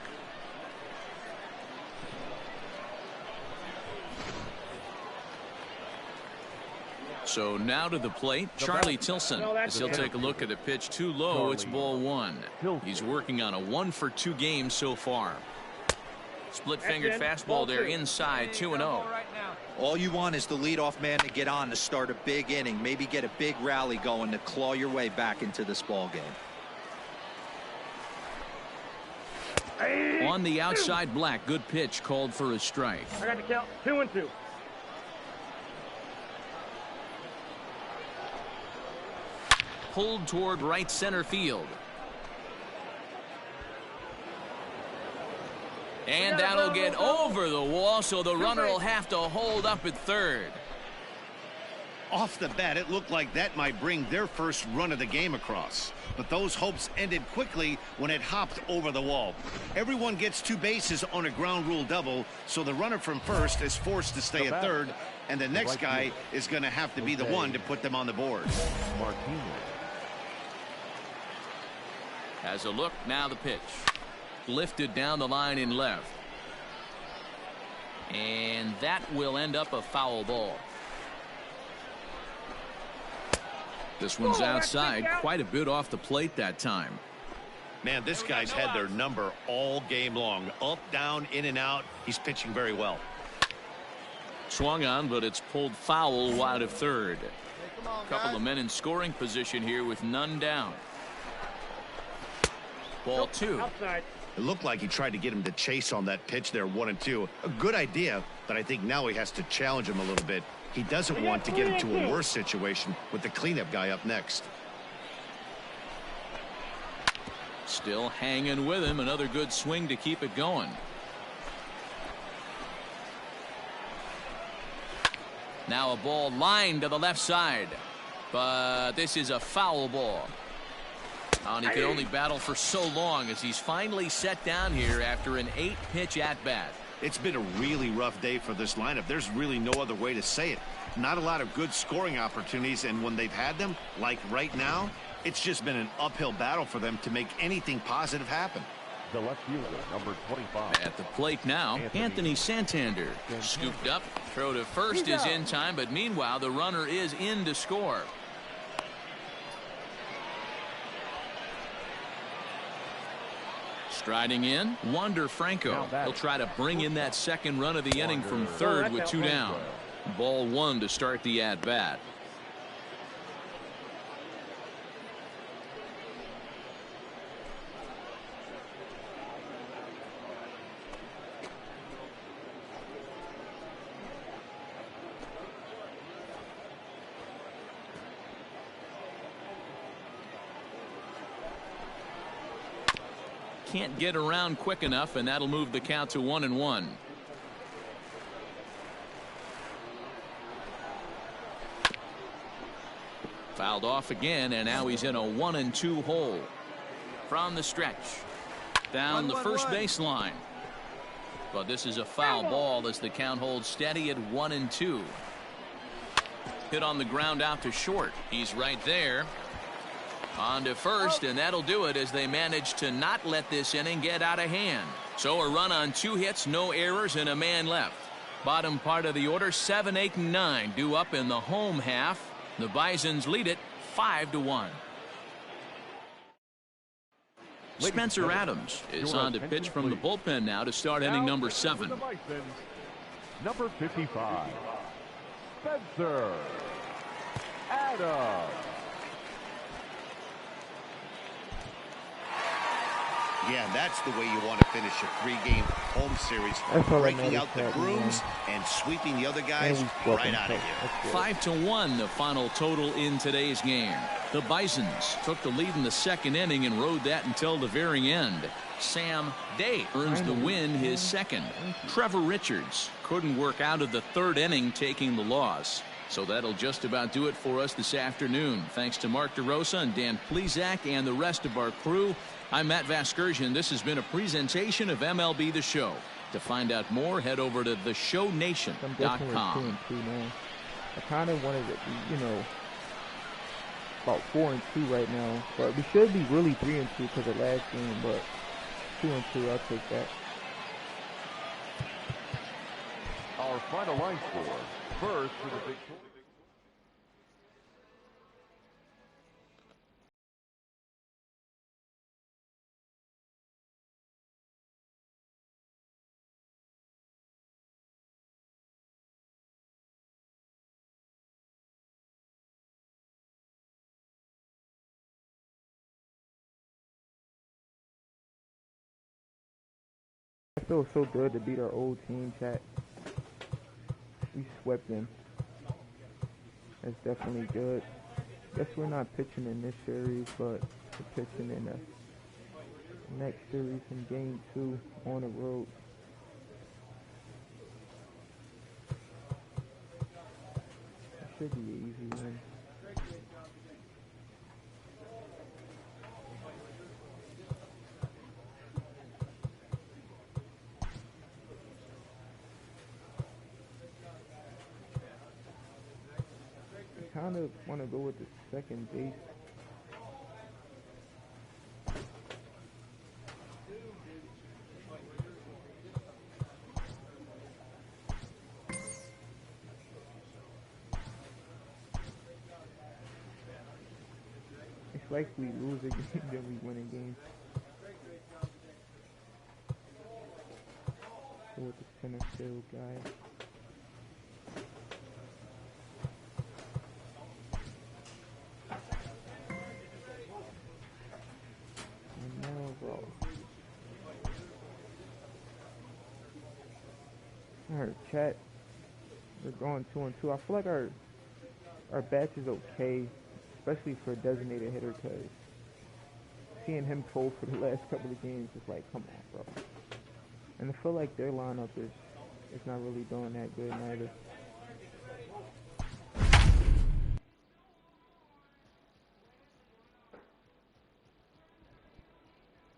So now to the plate, Charlie Tilson. As he'll take a look at a pitch too low, it's ball 1. He's working on a 1-for-2 game so far. Split-fingered fastball there inside, 2-0. All you want is the leadoff man to get on to start a big inning, maybe get a big rally going to claw your way back into this ball game. On the outside, Black, good pitch called for a strike. I got the count. 2-2. Pulled toward right center field. And that'll get over the wall, so the runner will have to hold up at third. Off the bat, it looked like that might bring their first run of the game across. But those hopes ended quickly when it hopped over the wall. Everyone gets 2 bases on a ground rule double, so the runner from first is forced to stay at third, and the next guy is going to have to be the one to put them on the board. Has a look, now the pitch. Lifted down the line in left. And that will end up a foul ball. This one's outside, quite a bit off the plate that time. Man, this guy's had their number all game long. Up, down, in and out. He's pitching very well. Swung on, but it's pulled foul wide of third. A couple of men in scoring position here with none down. Ball 2. Outside. It looked like he tried to get him to chase on that pitch there, 1-2. A good idea, but I think now he has to challenge him a little bit. He doesn't want to get him to a worse situation with the cleanup guy up next. Still hanging with him. Another good swing to keep it going. Now a ball lined to the left side. But this is a foul ball. And he could only battle for so long as he's finally set down here after an 8-pitch at-bat. It's been a really rough day for this lineup. There's really no other way to say it. Not a lot of good scoring opportunities, and when they've had them, like right now, it's just been an uphill battle for them to make anything positive happen. The left fielder, number 25. At the plate now, Anthony Santander. Scooped up, throw to first is in time, but meanwhile the runner is in to score. Striding in, Wander Franco. He'll try to bring in that second run of the inning from third with 2 down. Ball 1 to start the at-bat. Can't get around quick enough, and that'll move the count to 1-1. Fouled off again, and now he's in a 1-2 hole. From the stretch, Down the first baseline. But this is a foul ball as the count holds steady at 1-2. Hit on the ground out to short. He's right there. On to first, and that'll do it as they manage to not let this inning get out of hand. So a run on 2 hits, no errors, and a man left. Bottom part of the order, 7, 8, and 9 due up in the home half. The Bisons lead it 5-1. Spencer Adams is on to pitch from the bullpen now to start inning number 7. Number 55, Spencer Adams. Yeah, that's the way you want to finish a 3-game home series. Breaking out the brooms and sweeping the other guys right out of here. 5-1 the final total in today's game. The Bisons took the lead in the second inning and rode that until the very end. Sam Day earns the win, his second. Trevor Richards couldn't work out of the third inning, taking the loss. So that'll just about do it for us this afternoon. Thanks to Mark DeRosa and Dan Plesac and the rest of our crew. I'm Matt Vasgersian. This has been a presentation of MLB The Show. To find out more, head over to theshownation.com. I kind of wanted it, about 4-2 right now, but we should be really 3-2 because of last game. But 2-2, I'll take that. Our final line score. First for the Victoria. It feels so good to beat our old team, chat. We swept them. That's definitely good. Guess we're not pitching in this series, but we're pitching in the next series in game 2 on the road. It should be an easy win. I kind of want to go with the second base. It's like we lose a game, then we win a game. Go with the center field guy. Alright, chat. We're going 2-2. I feel like our batch is okay, especially for a designated hitter, because seeing him pull for the last couple of games is like, come on, bro. And I feel like their lineup is not really doing that good neither.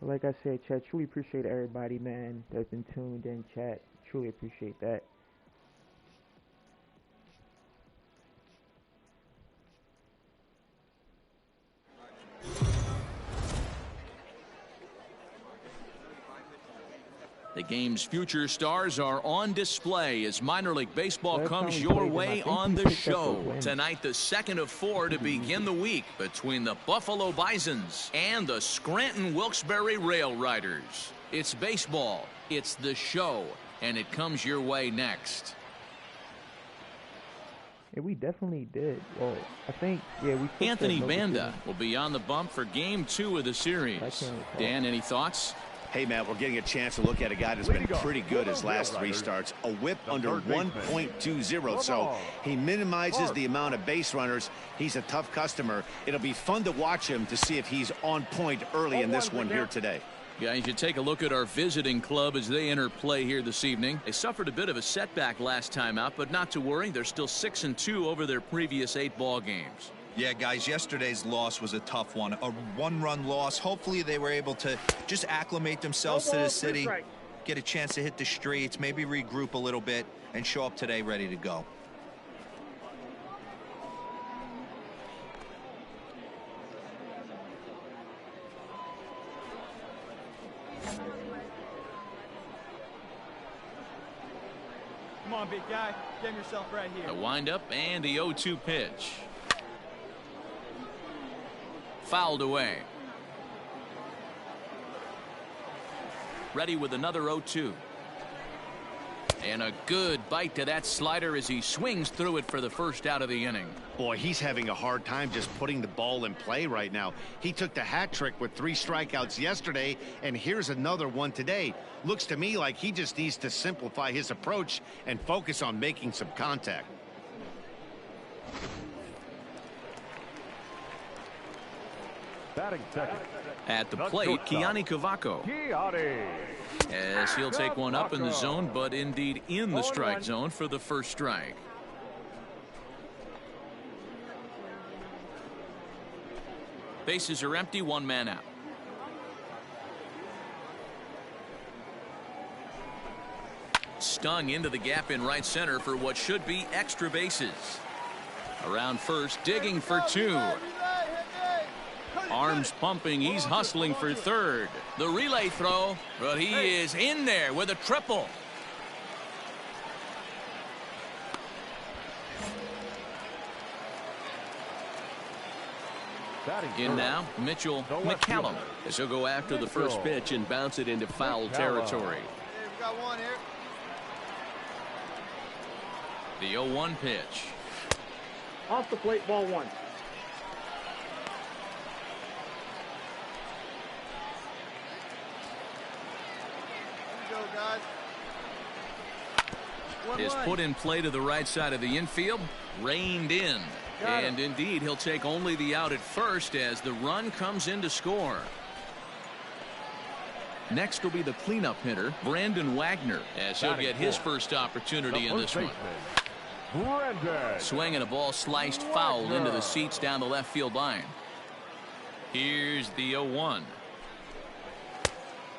But like I said, chat, truly appreciate everybody, man, that's been tuned in, chat. Truly appreciate that. The game's future stars are on display as minor league baseball comes your way on the show. Tonight, the second of 4 to begin the week between the Buffalo Bisons and the Scranton Wilkes-Barre Rail Riders. It's baseball, it's the show, and it comes your way next. Yeah, we definitely did. Well, I think, yeah, we took Anthony Banda will be on the bump for game 2 of the series. Dan, any thoughts? Hey, Matt, we're getting a chance to look at a guy that's been pretty good his last 3 starts. A whip under 1.20, so he minimizes the amount of base runners. He's a tough customer. It'll be fun to watch him to see if he's on point early in this one here today. Guys, you take a look at our visiting club as they enter play here this evening. They suffered a bit of a setback last time out, but not to worry. They're still 6-2 over their previous 8 ball games. Yeah, guys, yesterday's loss was a tough one. A one-run loss. Hopefully they were able to just acclimate themselves to the city, get a chance to hit the streets, maybe regroup a little bit, and show up today ready to go. Come on, big guy. Get yourself right here. The windup and the 0-2 pitch. Fouled away. Ready with another 0-2. And a good bite to that slider as he swings through it for the first out of the inning. Boy, he's having a hard time just putting the ball in play right now. He took the hat trick with 3 strikeouts yesterday, and here's another one today. Looks to me like he just needs to simplify his approach and focus on making some contact. Batting second. At the plate, Keoni Cavaco. As he'll take one up in the zone, but indeed in the strike zone for the first strike. Bases are empty, 1 man out. Stung into the gap in right center for what should be extra bases. Around first, digging for 2. Arms pumping, he's hustling for third. The relay throw, but he is in there with a triple. In now, Mitchell McCallum, as he'll go after the first pitch and bounce it into foul territory. Hey, we got one here. The 0-1 pitch. Off the plate, ball 1. Is put in play to the right side of the infield, reined in. And indeed, he'll take only the out at first as the run comes in to score. Next will be the cleanup hitter, Brandon Wagner, as he'll get his first opportunity in this one. Swinging a ball sliced foul into the seats down the left field line. Here's the 0-1.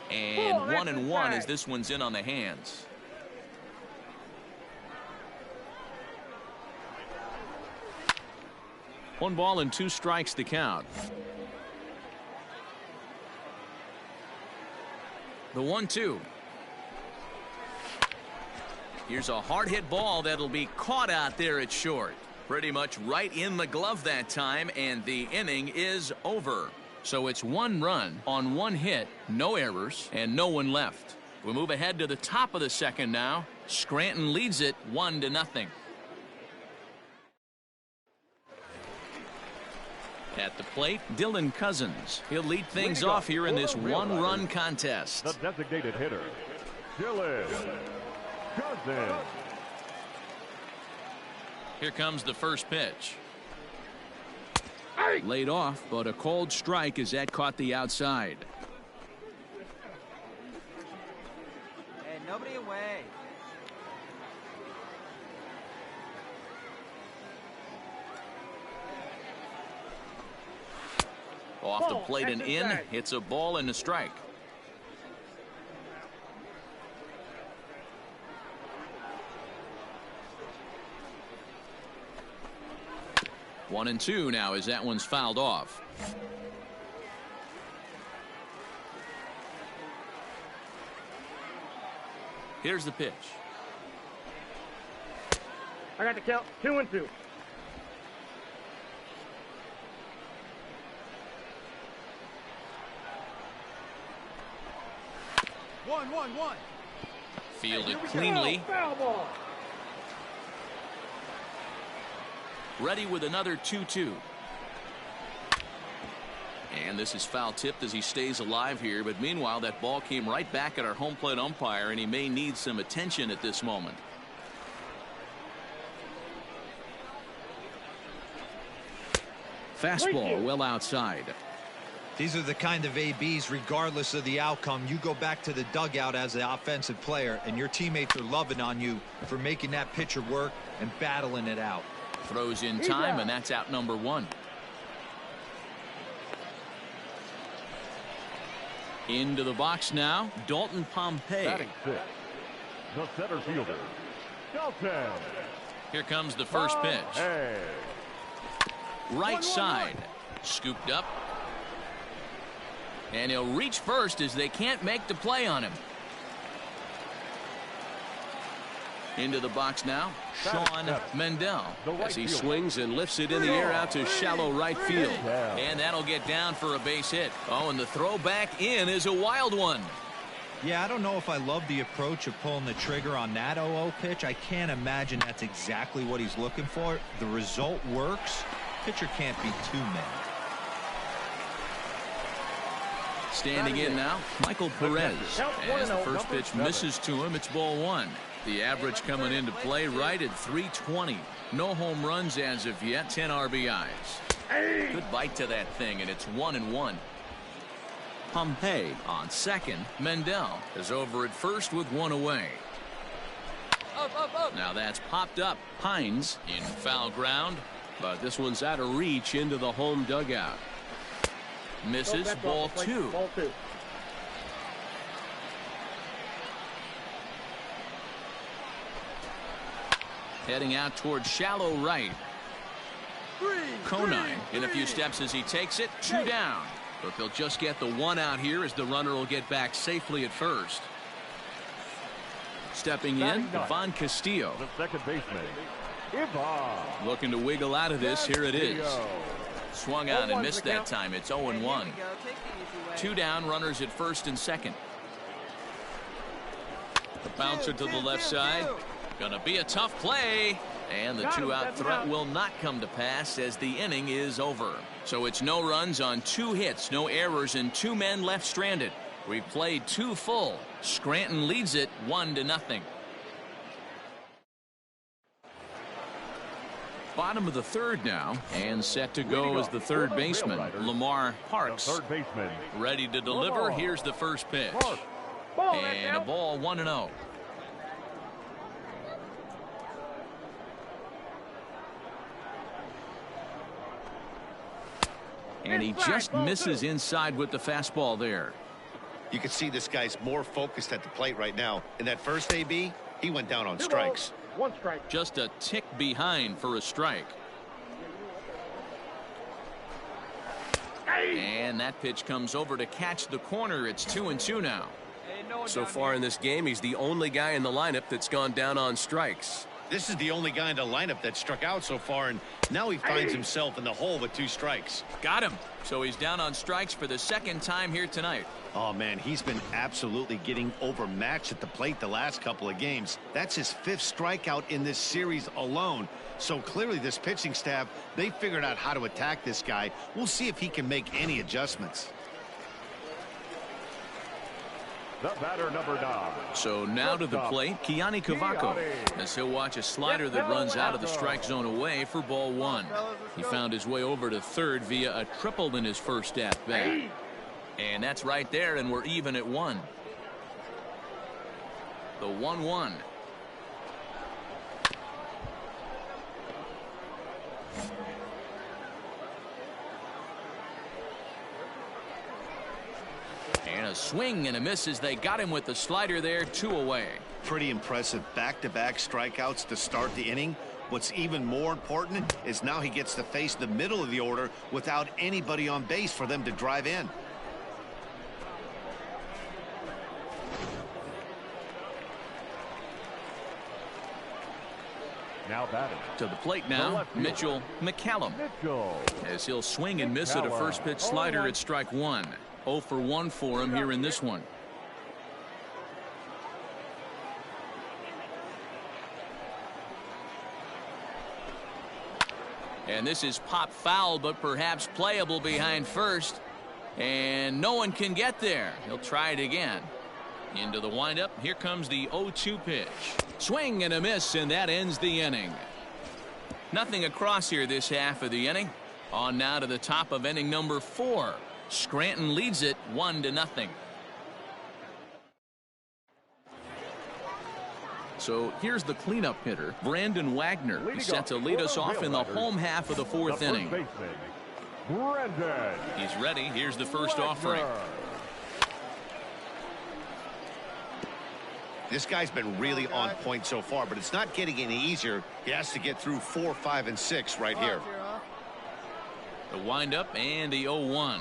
And 1-1 as this one's in on the hands. One ball and 2 strikes to count. The 1-2. Here's a hard hit ball that'll be caught out there at short. Pretty much right in the glove that time, and the inning is over. So it's 1 run on 1 hit, no errors, and no one left. We move ahead to the top of the second now. Scranton leads it 1-0. At the plate, Dylan Cousins. He'll lead things off here in this 1-run contest. The designated hitter, Dylan Cousins. Here comes the first pitch. Laid off, but a called strike as that caught the outside. Hey, nobody away. Off the plate and in. It's a ball and a strike. One and 2 now as that one's fouled off. Here's the pitch. I got the count. 2-2. One. Fielded cleanly. Foul ball. Ready with another 2-2. And this is foul tipped as he stays alive here. But meanwhile, that ball came right back at our home plate umpire, and he may need some attention at this moment. Fastball well outside. These are the kind of ABs, regardless of the outcome, you go back to the dugout as the offensive player, and your teammates are loving on you for making that pitcher work and battling it out. Throws in time, and that's out number 1. Into the box now, Dalton Pompey. Batting 6, the center fielder, Dalton. Here comes the first pitch. Hey. Right side, scooped up. And he'll reach first as they can't make the play on him. Into the box now, Sean Mendel. As he swings and lifts it in the air out to shallow right field. And that'll get down for a base hit. Oh, and the throw back in is a wild one. Yeah, I don't know if I love the approach of pulling the trigger on that 0-0 pitch. I can't imagine that's exactly what he's looking for. The result works. Pitcher can't be too mad. Standing in now, Michael Perez. As the first pitch misses to him, it's ball 1. The average coming into play right at 320. No home runs as of yet, 10 RBIs. Good bite to that thing, and it's 1-1. Pompey on second. Mendel is over at first with 1 away. Now that's popped up. Hines in foul ground, but this one's out of reach into the home dugout. Misses, ball 2. Heading out towards shallow right. Conine in a few steps as he takes it. 2 down. But they'll just get the 1 out here as the runner will get back safely at first. Stepping in, Ivan Castillo. The second baseman, Ivan. Looking to wiggle out of this. Here it is. Swung out and missed that time. It's 0-1. 2 down, runners at first and second. The bouncer to the left side. Gonna be a tough play. And the 2-out threat will not come to pass as the inning is over. So it's no runs on 2 hits, no errors, and 2 men left stranded. We played 2 full. Scranton leads it 1-0. Bottom of the 3rd now, and set to go is the third baseman, Lamar Parks. The third baseman, ready to deliver. Here's the first pitch. And a ball, 1-0. And he just misses inside with the fastball there. You can see this guy's more focused at the plate right now. In that first AB, he went down on strikes. 1 strike. Just a tick behind for a strike. And that pitch comes over to catch the corner. It's 2-2 now. So far in this game, he's the only guy in the lineup that's gone down on strikes. This is the only guy in the lineup that struck out so far, and now he finds himself in the hole with 2 strikes. Got him. So he's down on strikes for the 2nd time here tonight. Oh, man, he's been absolutely getting overmatched at the plate the last couple of games. That's his 5th strikeout in this series alone. So clearly this pitching staff, they figured out how to attack this guy. We'll see if he can make any adjustments. the batter, number 9. So now to the plate, Kiani Cavaco, as he'll watch a slider that runs out of the strike zone away for ball 1. He found his way over to 3rd via a triple in his first at bat. And that's right there, and we're even at 1. The 1-1. And a swing and a miss as they got him with the slider there, 2 away. Pretty impressive back-to-back strikeouts to start the inning. What's even more important is now he gets to face the middle of the order without anybody on base for them to drive in. Now batting. To the plate now, Mitchell McCallum. As he'll swing and miss at a first pitch slider at strike 1. 0 for 1 for him here in this one. And this is pop foul, but perhaps playable behind first. And no one can get there. He'll try it again. Into the windup. Here comes the 0-2 pitch. Swing and a miss, and that ends the inning. Nothing across here this half of the inning. On now to the top of inning number 4. Scranton leads it 1-0. So here's the cleanup hitter, Brandon Wagner, who's set to lead us off in the home half of the 4th inning. Brandon. He's ready. Here's the first offering. This guy's been really on point so far, but it's not getting any easier. He has to get through 4, 5, and 6 right here. The windup and the 0-1.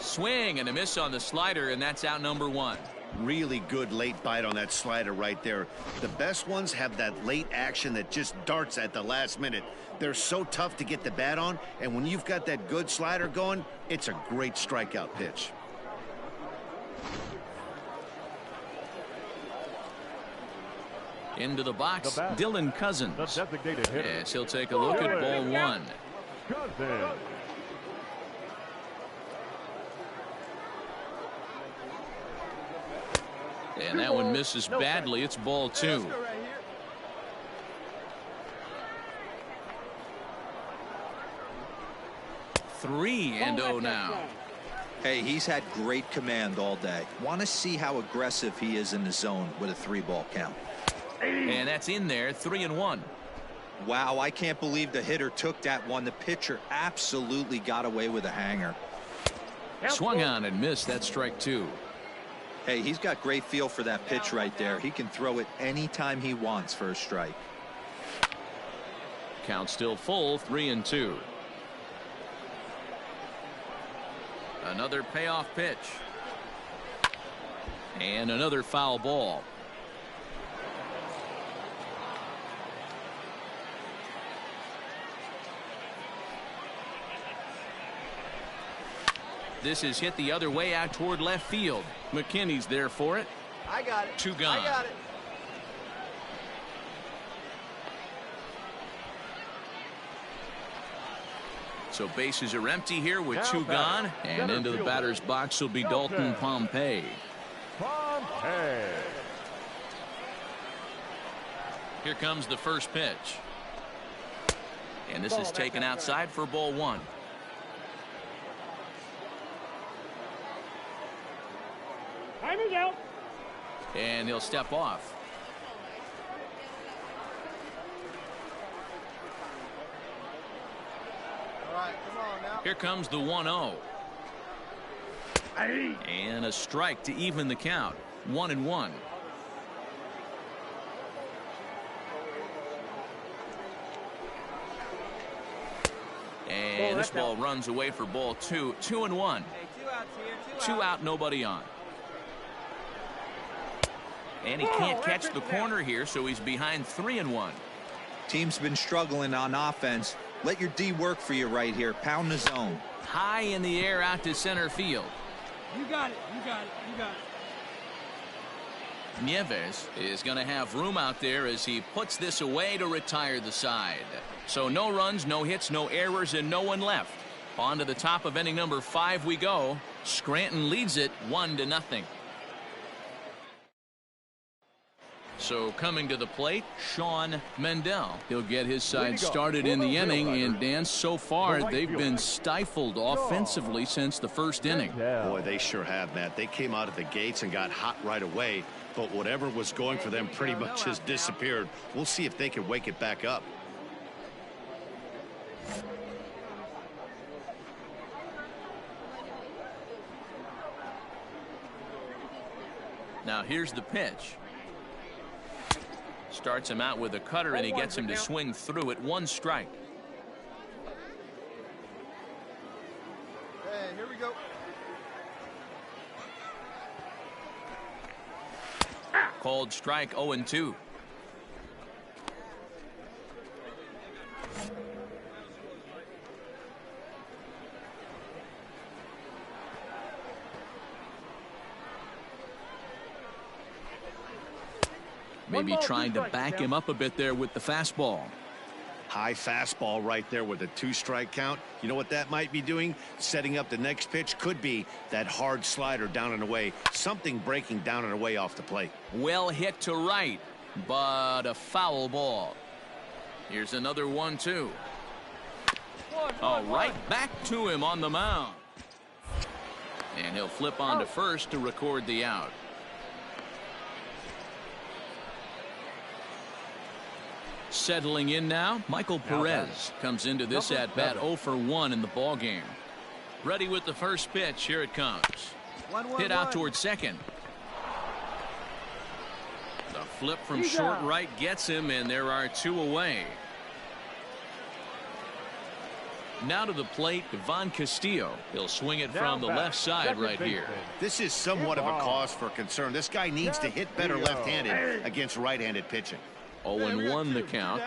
Swing and a miss on the slider, and that's out number 1. Really good late bite on that slider right there. The best ones have that late action that just darts at the last minute. They're so tough to get the bat on, and when you've got that good slider going, it's a great strikeout pitch. Into the box, Dylan Cousins. The designated hitter. Yes, he'll take a look at ball 1. Cousins. And that one misses badly. It's ball 2. Three and 0 now. Hey, he's had great command all day. Want to see how aggressive he is in the zone with a 3-ball count. And that's in there, 3-1. Wow, I can't believe the hitter took that one. The pitcher absolutely got away with a hanger. Swung on and missed. That's strike 2. Hey, he's got great feel for that pitch right there. He can throw it anytime he wants for a strike. Count still full, 3-2. Another payoff pitch. And another foul ball. This is hit the other way out toward left field. McKinney's there for it. I got it. 2 gone. I got it. So bases are empty here with 2 gone. And into the batter's box will be Dalton Pompey. Pompey. Here comes the first pitch. And this is taken outside for ball 1. Time is out. And he'll step off. All right, come on now. Here comes the 1-0. And a strike to even the count. 1-1. And this ball runs away for ball 2. 2-1. Hey, 2 outs here. 2 out, nobody on. And he can't catch the corner here, so he's behind 3-1. Team's been struggling on offense. Let your D work for you right here. Pound the zone. High in the air out to center field. You got it. You got it. You got it. Nieves is going to have room out there as he puts this away to retire the side. So no runs, no hits, no errors, and no one left. On to the top of inning number 5 we go. Scranton leads it 1-0. So coming to the plate, Sean Mendel. He'll get his side started in the inning, and Dan, so far they've been stifled offensively since the first inning. Boy, they sure have, Matt. They came out of the gates and got hot right away, but whatever was going for them pretty much has disappeared. We'll see if they can wake it back up. Now here's the pitch. Starts him out with a cutter, and he gets him to swing through it. 1 strike. Hey, here we go. Called strike 0-2. Maybe trying to back him up a bit there with the fastball. High fastball right there with a 2-strike count. You know what that might be doing? Setting up the next pitch. Could be that hard slider down and away. Something breaking down and away off the plate. Well hit to right, but a foul ball. Here's another 1-2. All right, back to him on the mound. And he'll flip on to first to record the out. Settling in now, Michael Perez comes into this at-bat 0 for 1 in the ball game. Ready with the first pitch. Here it comes. Hit out towards second. The flip from short right gets him, and there are 2 away. Now to the plate, Ivan Castillo. He'll swing it from the left side right here. This is somewhat of a cause for concern. This guy needs to hit better left-handed against right-handed pitching. 0-1 the count.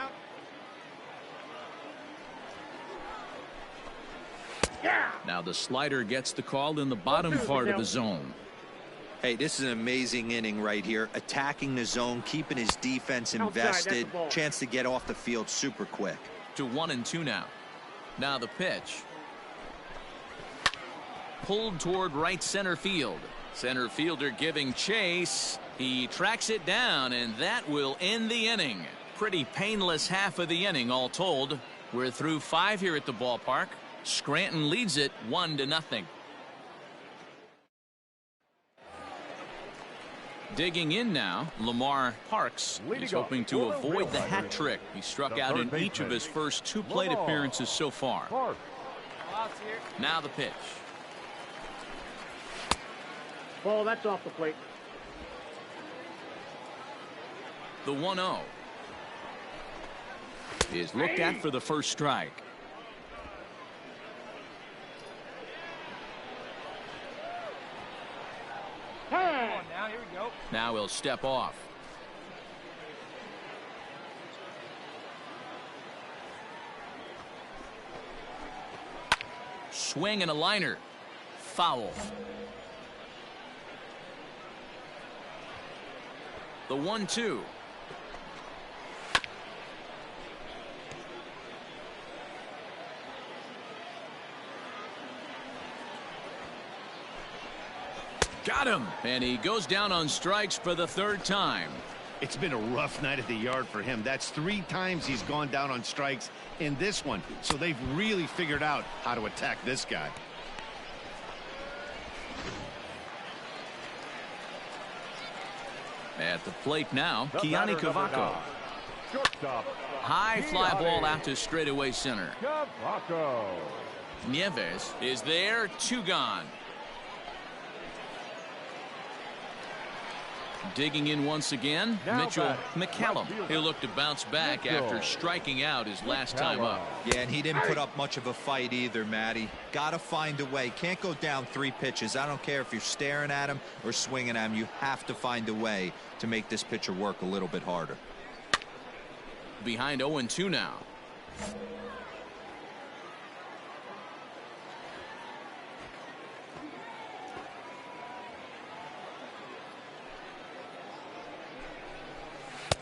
Now the slider gets the call in the bottom part of the zone. Hey, this is an amazing inning right here. Attacking the zone, keeping his defense invested. Chance to get off the field super quick. To 1-2 now. Now the pitch. Pulled toward right center field. Center fielder giving chase. He tracks it down, and that will end the inning. Pretty painless half of the inning all told. We're through 5 here at the ballpark. Scranton leads it 1-0. Digging in now, Lamar Parks is hoping to avoid the hat trick. He struck out in each of his first 2 plate appearances so far. Now the pitch. Ball, that's off the plate. The 1-0 is looked at for the first strike. Now, here we go. Now he'll step off. Swing and a liner. Foul. The 1-2. Got him, and he goes down on strikes for the 3rd time. It's been a rough night at the yard for him. That's 3 times he's gone down on strikes in this one. So they've really figured out how to attack this guy. At the plate now, Keoni Cavaco. High fly ball out to straightaway center. Nieves is there, 2 gone. Digging in once again, Mitchell McCallum. He'll look to bounce back after striking out his last time up. Yeah, and he didn't put up much of a fight either, Matty. Got to find a way. Can't go down 3 pitches. I don't care if you're staring at him or swinging at him. You have to find a way to make this pitcher work a little bit harder. Behind 0-2 now.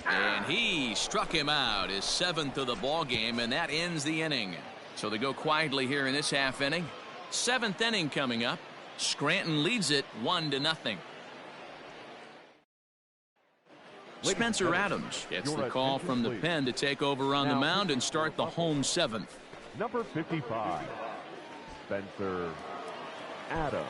And he struck him out, his 7th of the ball game, and that ends the inning. So they go quietly here in this half inning. 7th inning coming up. Scranton leads it 1-0. Spencer Adams gets the call from the pen to take over on the mound and start the home 7th. Number 55, Spencer Adams.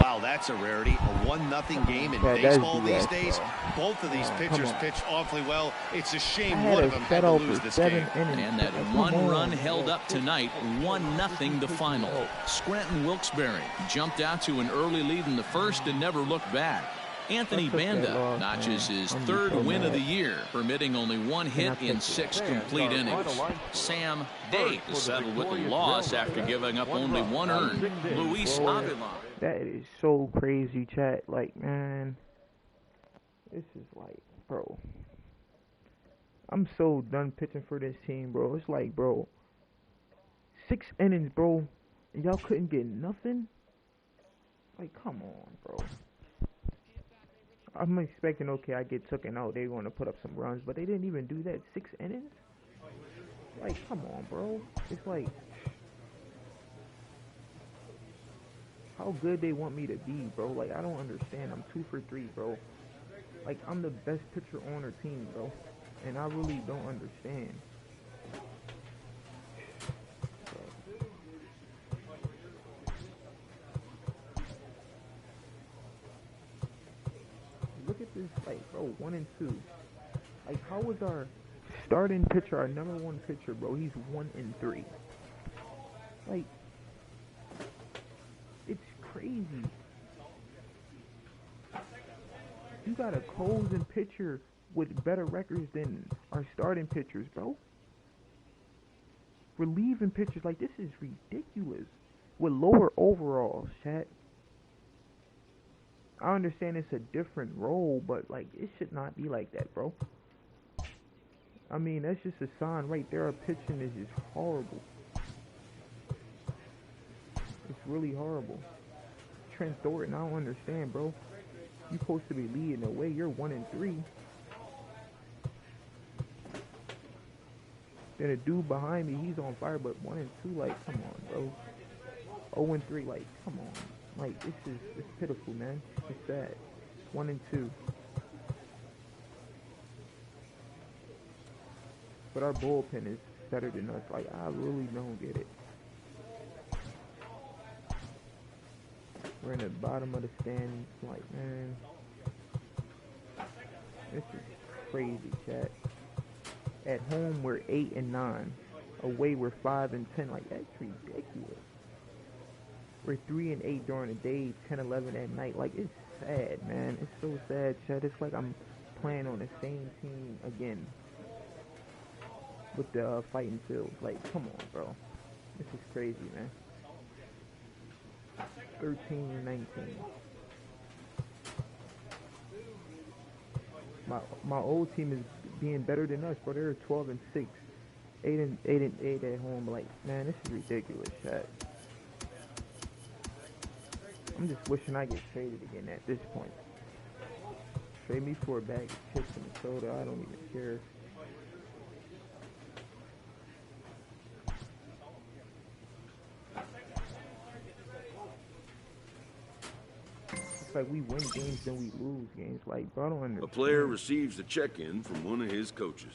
Wow, that's a rarity. A 1-0 game in baseball these days. Both of these pitchers pitched awfully well. It's a shame one of them had to lose this game. And that 1 run held up tonight, 1-0 the final. Scranton Wilkes-Barre jumped out to an early lead in the first and never looked back. Anthony Banda notches his 3rd win of the year, permitting only 1 hit in 6 complete innings. Sam Day settled with a loss after giving up only 1 earned. Luis Avila. That is so crazy, chat. Like, man, this is like, bro, I'm so done pitching for this team, bro. It's like, bro, 6 innings, bro, and y'all couldn't get nothing? Like, come on, bro. I'm expecting, okay, I get taken out, they want to put up some runs, but they didn't even do that. 6 innings? Like, come on, bro. It's like, how good they want me to be, bro. Like, I don't understand. I'm 2 for 3, bro. Like, I'm the best pitcher on our team, bro. And I really don't understand. Look at this, like, bro, 1 and 2. Like, how was our starting pitcher, our #1 pitcher, bro, he's 1-3. Like, it's crazy. You got a closing pitcher with better records than our starting pitchers, bro. Relieving pitchers, like, this is ridiculous. With lower overalls, chat. I understand it's a different role, but, like, it should not be like that, bro. I mean, that's just a sign right there. Our pitching is just horrible. It's really horrible. Trent Thornton, I don't understand, bro. You're supposed to be leading the way. You're 1-3. Then a dude behind me, he's on fire, but 1-2, like, come on, bro. 0-3, like, come on. Like, it's pitiful, man. It's sad. 1-2. But our bullpen is better than us. Like, I really don't get it. We're in the bottom of the stands. Like, man. This is crazy, chat. At home, we're 8-9. Away, we're 5-10. Like, that's ridiculous. We're 3-8 during the day, 10-11 at night. Like, it's sad, man. It's so sad, chat. It's like I'm playing on the same team again with the Fighting Phils. Like, come on, bro. This is crazy, man. 13-19. My old team is being better than us, bro. They're 12-6, 8-8 at home. Like, man, this is ridiculous, chat. I'm just wishing I get traded again at this point. Trade me for a bag of chips and a soda. I don't even care. It's like we win games, then we lose games. Like, bro, I don't understand. A player receives a check-in from one of his coaches.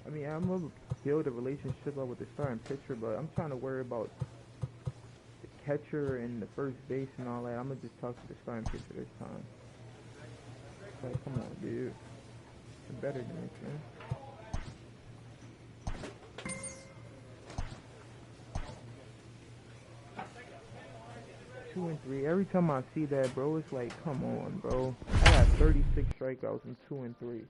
I mean, I'm gonna build a relationship up with the starting pitcher, but I'm trying to worry about the catcher and the first base and all that. I'm gonna just talk to the starting pitcher this time. Like, come on, dude. You're better than this, man. Two and 3. Every time I see that, bro, it's like, come on, bro. I got 36 strikeouts and 2-3.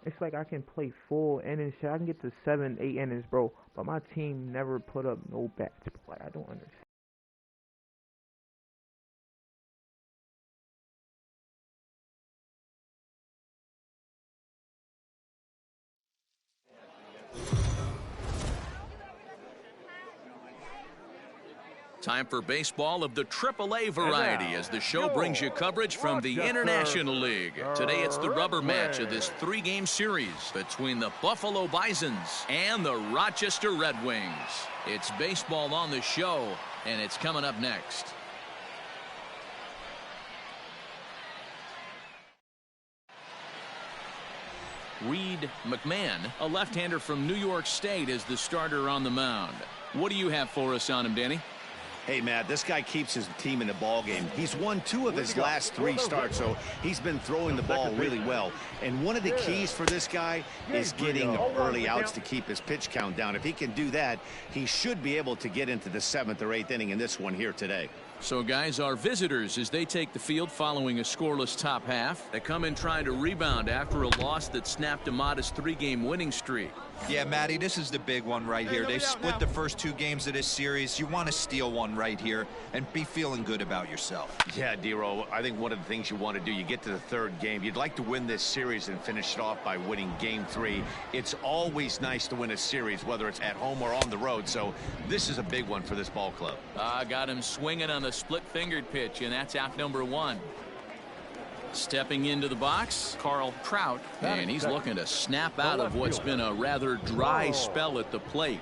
It's like I can play full innings, shit. I can get to 7, 8 innings, bro. But my team never put up no bats. Like, I don't understand. Time for baseball of the AAA variety as the show brings you coverage from the International League. Today it's the rubber match of this 3-game series between the Buffalo Bisons and the Rochester Red Wings. It's baseball on the show, and it's coming up next. Reed McMahon, a left-hander from New York State, is the starter on the mound. What do you have for us on him, Danny? Hey, Matt, this guy keeps his team in the ball game. He's won 2 of his last 3 starts, so he's been throwing the ball really well. And one of the keys for this guy is getting early outs to keep his pitch count down. If he can do that, he should be able to get into the 7th or 8th inning in this one here today. So, guys, our visitors, as they take the field following a scoreless top half, they come in trying to rebound after a loss that snapped a modest 3-game winning streak. Yeah, Matty, this is the big one right here. They've split the first 2 games of this series. You want to steal one right here and be feeling good about yourself. Yeah, Dero, I think one of the things you want to do, you get to the 3rd game. You'd like to win this series and finish it off by winning Game 3. It's always nice to win a series, whether it's at home or on the road. So this is a big one for this ball club. Got him swinging on the split-fingered pitch, and that's out number 1. Stepping into the box, Carl Trout, and he's looking to snap out of what's been a rather dry spell at the plate.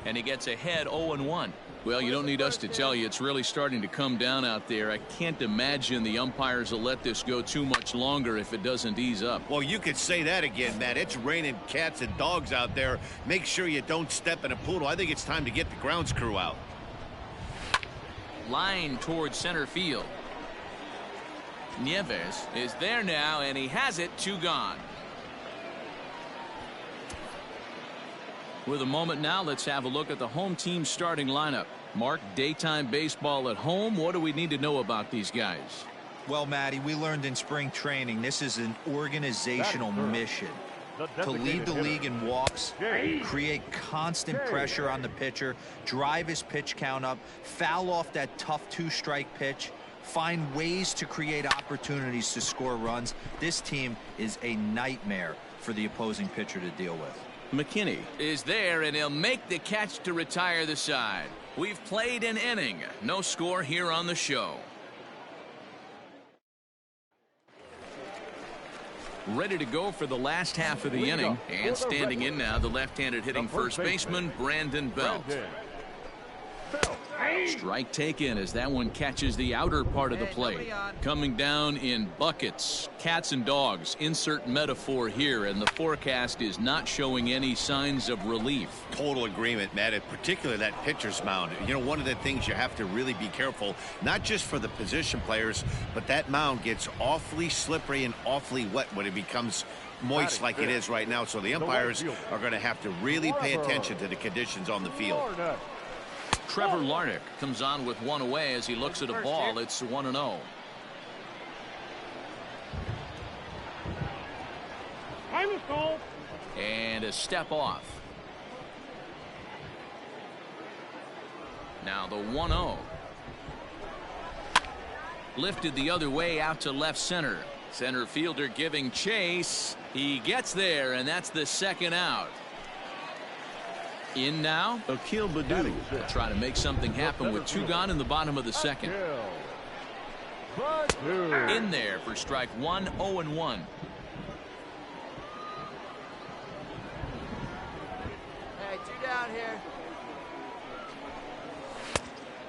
And he gets ahead 0-1. Well, you don't need us to tell you, it's really starting to come down out there. I can't imagine the umpires will let this go too much longer if it doesn't ease up. Well, you could say that again, Matt. It's raining cats and dogs out there. Make sure you don't step in a poodle. I think it's time to get the grounds crew out. Line towards center field. Nieves is there now, and he has it. 2 gone. With a moment now, let's have a look at the home team starting lineup. Mark, daytime baseball at home. What do we need to know about these guys? Well, Matty, we learned in spring training this is an organizational mission to lead the league in walks, create constant pressure on the pitcher, drive his pitch count up, foul off that tough 2-strike pitch, find ways to create opportunities to score runs. This team is a nightmare for the opposing pitcher to deal with. McKinney is there, and he'll make the catch to retire the side. We've played an inning. No score here on the show. Ready to go for the last half of the inning, and standing in now, the left-handed hitting first baseman, Brandon Belt. Strike taken as that one catches the outer part of the plate. Coming down in buckets, cats and dogs, insert metaphor here, and the forecast is not showing any signs of relief. Total agreement, Matt, and particularly that pitcher's mound. You know, one of the things you have to really be careful, not just for the position players, but that mound gets awfully slippery and awfully wet when it becomes moist like it is right now. So the umpires are going to have to really pay attention to the conditions on the field. Trevor Larnach comes on with 1 away as he looks at a ball. It's 1-0. And a step off. Now the 1-0. Lifted the other way out to left center. Center fielder giving chase. He gets there, and that's the 2nd out. In now, Akil Baddoo will try to make something happen with 2 gone in the bottom of the 2nd. In there for strike 1, 0-1. Hey, 2 down here.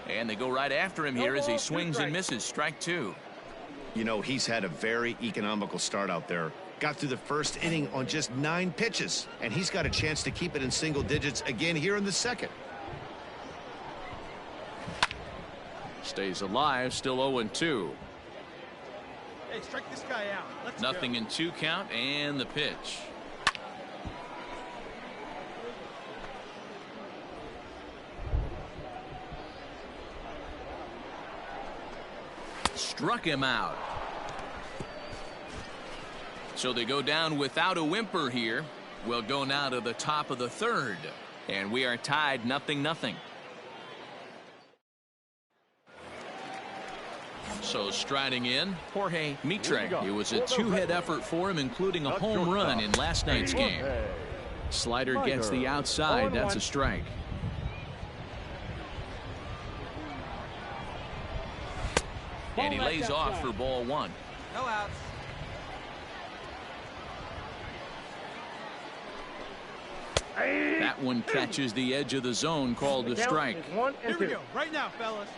And they go right after him here as he swings and misses. Strike 2. You know, he's had a very economical start out there. Got through the first inning on just 9 pitches, and he's got a chance to keep it in single digits again here in the 2nd. Stays alive, still 0-2. Hey, strike this guy out. Let's Nothing go. in 2 count, and the pitch. Struck him out. So they go down without a whimper here. We'll go now to the top of the 3rd, and we are tied 0-0. So striding in, Jorge Mitre. It was a 2-hit effort for him, including a home run in last night's game. Slider gets the outside. That's a strike. And he lays off for ball 1. No outs. That one catches the edge of the zone, called a strike. Here we go. Right now, fellas.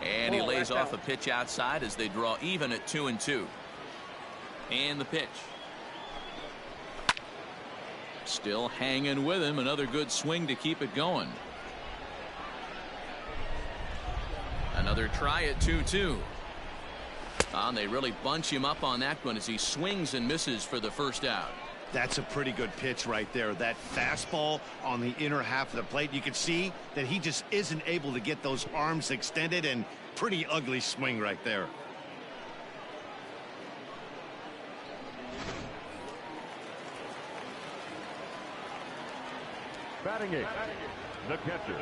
And he lays off a pitch outside as they draw even at 2-2. And the pitch. Still hanging with him. Another good swing to keep it going. Another try at 2-2. And they really bunch him up on that one as he swings and misses for the 1st out. That's a pretty good pitch right there. That fastball on the inner half of the plate. You can see that he just isn't able to get those arms extended, and pretty ugly swing right there. Batting it, the catcher.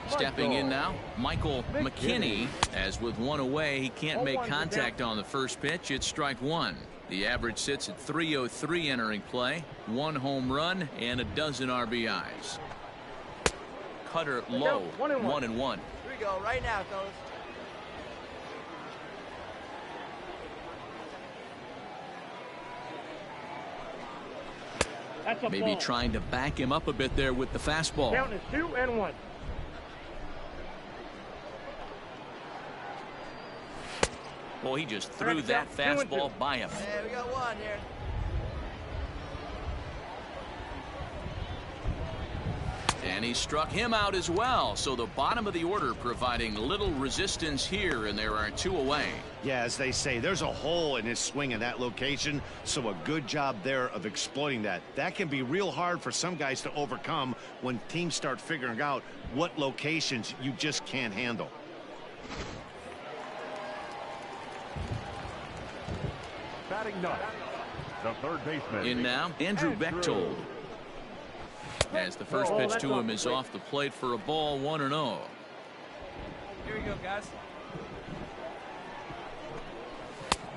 Stepping in now, Michael McKinney, as with 1 away, he can't make contact on the first pitch. It's strike 1. The average sits at .303 entering play. 1 home run and a dozen RBIs. Cutter low, 1-1. Here we go, right now, fellas. That's a Maybe ball. trying to back him up a bit there with the fastball. Count is 2-1. Well, he just threw that fastball by him. Hey, we got one here. And he struck him out as well. So the bottom of the order providing little resistance here, and there are 2 away. Yeah, as they say, there's a hole in his swing in that location, so a good job there of exploiting that. That can be real hard for some guys to overcome when teams start figuring out what locations you just can't handle. Batting ninth, the third baseman. In now, Andrew Bechtold. As the first pitch to him is off the plate for a ball, 1-0. Here we go, guys.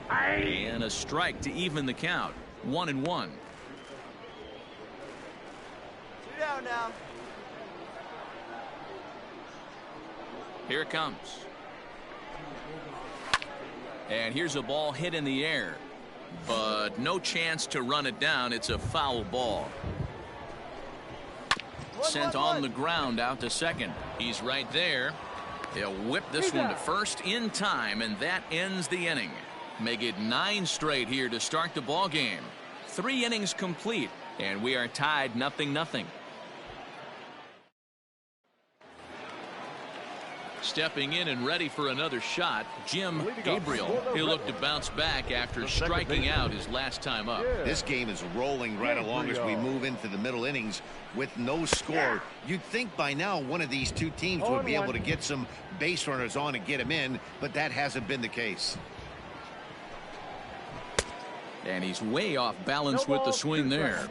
And a strike to even the count. 1-1. 2 down now. Here it comes. And here's a ball hit in the air, but no chance to run it down. It's a foul ball. Sent on the ground out to second. He's right there. They'll whip this one to first in time, and that ends the inning. Make it 9 straight here to start the ball game. 3 innings complete, and we are tied 0-0. Stepping in and ready for another shot, Jim Gabriel. He'll look to bounce back after striking out his last time up. This game is rolling right along as we move into the middle innings with no score. You'd think by now one of these 2 teams would be able to get some base runners on and get him in, but that hasn't been the case. And he's way off balance with the swing there.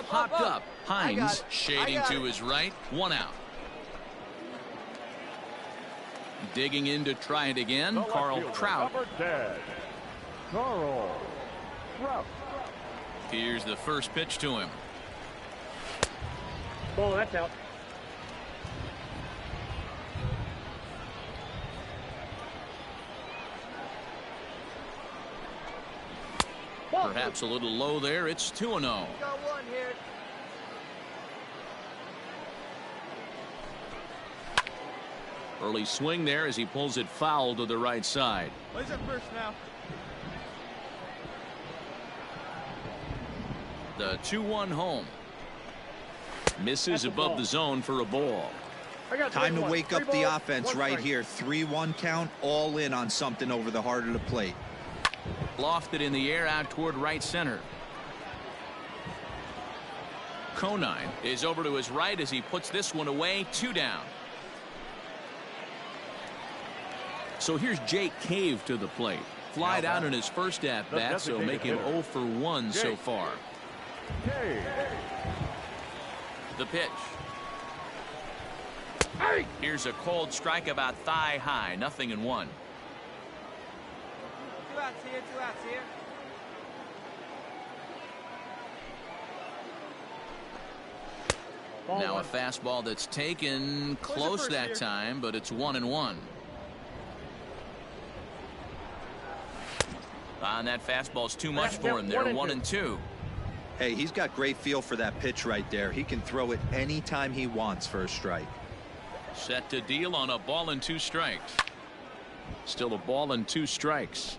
Popped up. Hines shading to his right. 1 out. Digging in to try it again. Carl Trout. Carl Trout. Here's the first pitch to him. Ball, that's out. Perhaps a little low there. It's 2-0. Got one here. Early swing there as he pulls it foul to the right side. Where's at first now? The 2-1 home. Misses above the zone for a ball. Time to wake up the offense right here. 3-1 count, all in on something over the heart of the plate. Lofted in the air out toward right center. Conine is over to his right as he puts this one away. 2 down. So here's Jake Cave to the plate. Flied out in his first at bat, so make him 0 for 1 so far. The pitch. Here's a cold strike about thigh high. 0-1. 2 outs here, 2 outs here. Now a fastball that's taken close that time, but it's 1-1. And that fastball's too much for him there. 1-2. Hey, he's got great feel for that pitch right there. He can throw it anytime he wants for a strike. Set to deal on a ball and 2 strikes. Still a ball and 2 strikes.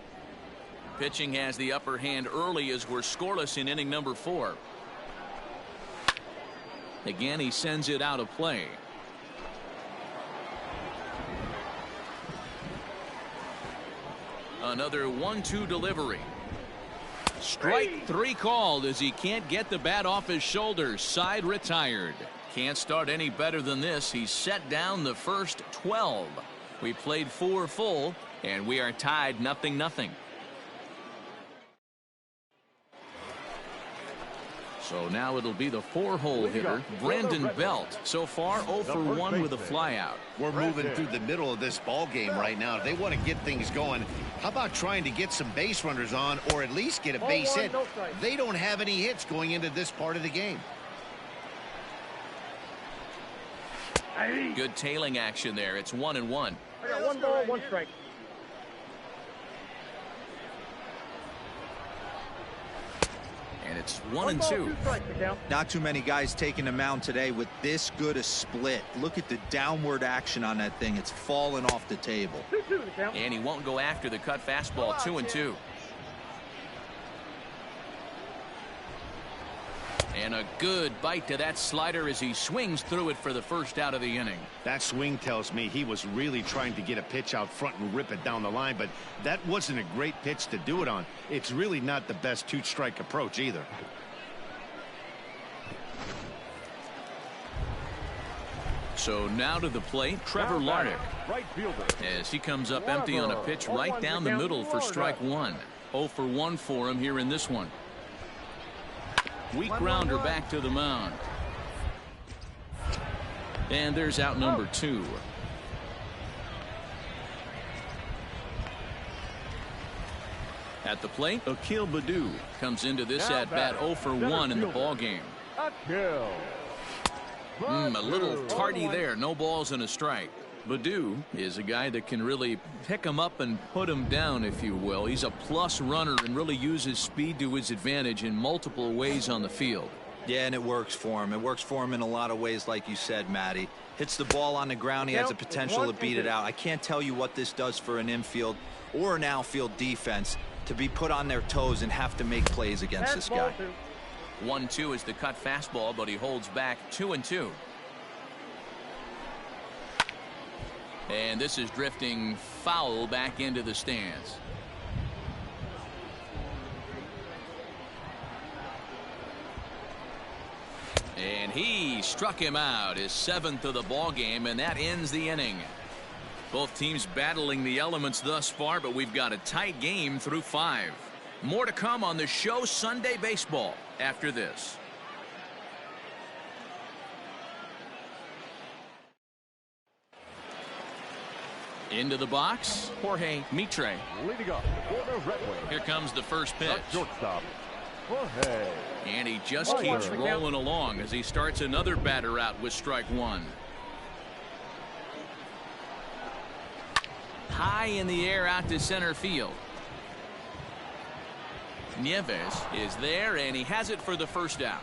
Pitching has the upper hand early as we're scoreless in inning number 4. Again, he sends it out of play. Another 1-2 delivery. Strike 3 called as he can't get the bat off his shoulders. Side retired. Can't start any better than this. He's set down the first 12. We played 4 full, and we are tied 0-0. So now it'll be the 4-hole hitter, Brandon Belt. So far 0 for 1 with a flyout. We're moving through the middle of this ball game right now. If they want to get things going, how about trying to get some base runners on or at least get a base hit? They don't have any hits going into this part of the game. Good tailing action there. It's 1-1. I got 1 ball, 1 strike. And it's 1-2. Not too many guys taking the mound today with this good a split. Look at the downward action on that thing. It's falling off the table. And he won't go after the cut fastball. 2-2. And a good bite to that slider as he swings through it for the first out of the inning. That swing tells me he was really trying to get a pitch out front and rip it down the line, but that wasn't a great pitch to do it on. It's really not the best 2-strike approach either. So now to the plate, Trevor Larnach, right fielder, as he comes up empty on a pitch right down the middle for strike 1. 0 for 1 for him here in this one. Weak grounder back to the mound. And there's out number 2. At the plate, Akil Baddoo comes into this at-bat 0 for 1 in the ballgame. A little tardy there. No balls and a strike. Baddoo is a guy that can really pick him up and put him down, if you will. He's a plus runner and really uses speed to his advantage in multiple ways on the field. Yeah, and it works for him. It works for him in a lot of ways, like you said, Matty. Hits the ball on the ground. He has the potential to beat it out. I can't tell you what this does for an infield or an outfield defense to be put on their toes and have to make plays against this guy. 1-2 is the cut fastball, but he holds back. 2-2. And this is drifting foul back into the stands. And he struck him out, his 7th of the ball game, and that ends the inning. Both teams battling the elements thus far, but we've got a tight game through 5. More to come on the show Sunday Baseball after this. Into the box, Jorge Mitre. Leading up for the Red Wings. Here comes the first pitch. Shortstop, Jorge. And he just keeps rolling along as he starts another batter out with strike 1. High in the air out to center field. Nieves is there, and he has it for the first out.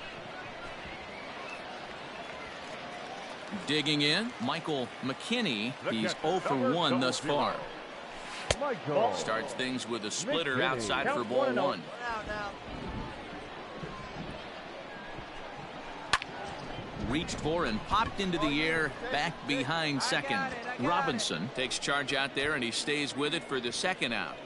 Digging in, Michael McKinney. He's 0 for 1 thus far. Starts things with a splitter outside for ball 1. Reached for and popped into the air back behind second. Robinson takes charge out there, and he stays with it for the second out.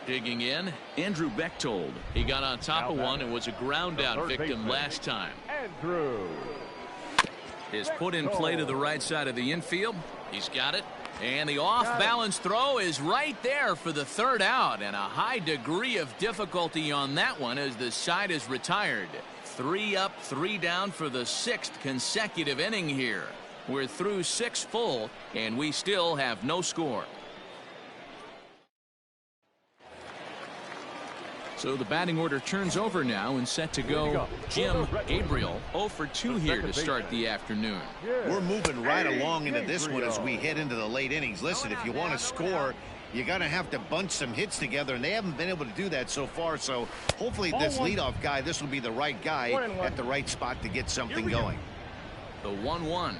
Digging in, Andrew Bechtold. He got on top of one and was a ground out victim last time. Andrew is put in play to the right side of the infield. He's got it. And the off-balance throw is right there for the third out, and a high degree of difficulty on that one as the side is retired. 3 up, 3 down for the 6th consecutive inning here. We're through 6 full, and we still have no score. So the batting order turns over now and set to go. Jim Gabriel 0 for 2 here to start the afternoon. We're moving right along into this one as we head into the late innings. Listen, if you want to score, you're going to have to bunch some hits together, and they haven't been able to do that so far. So hopefully this leadoff guy, this will be the right guy at the right spot to get something going. The 1-1.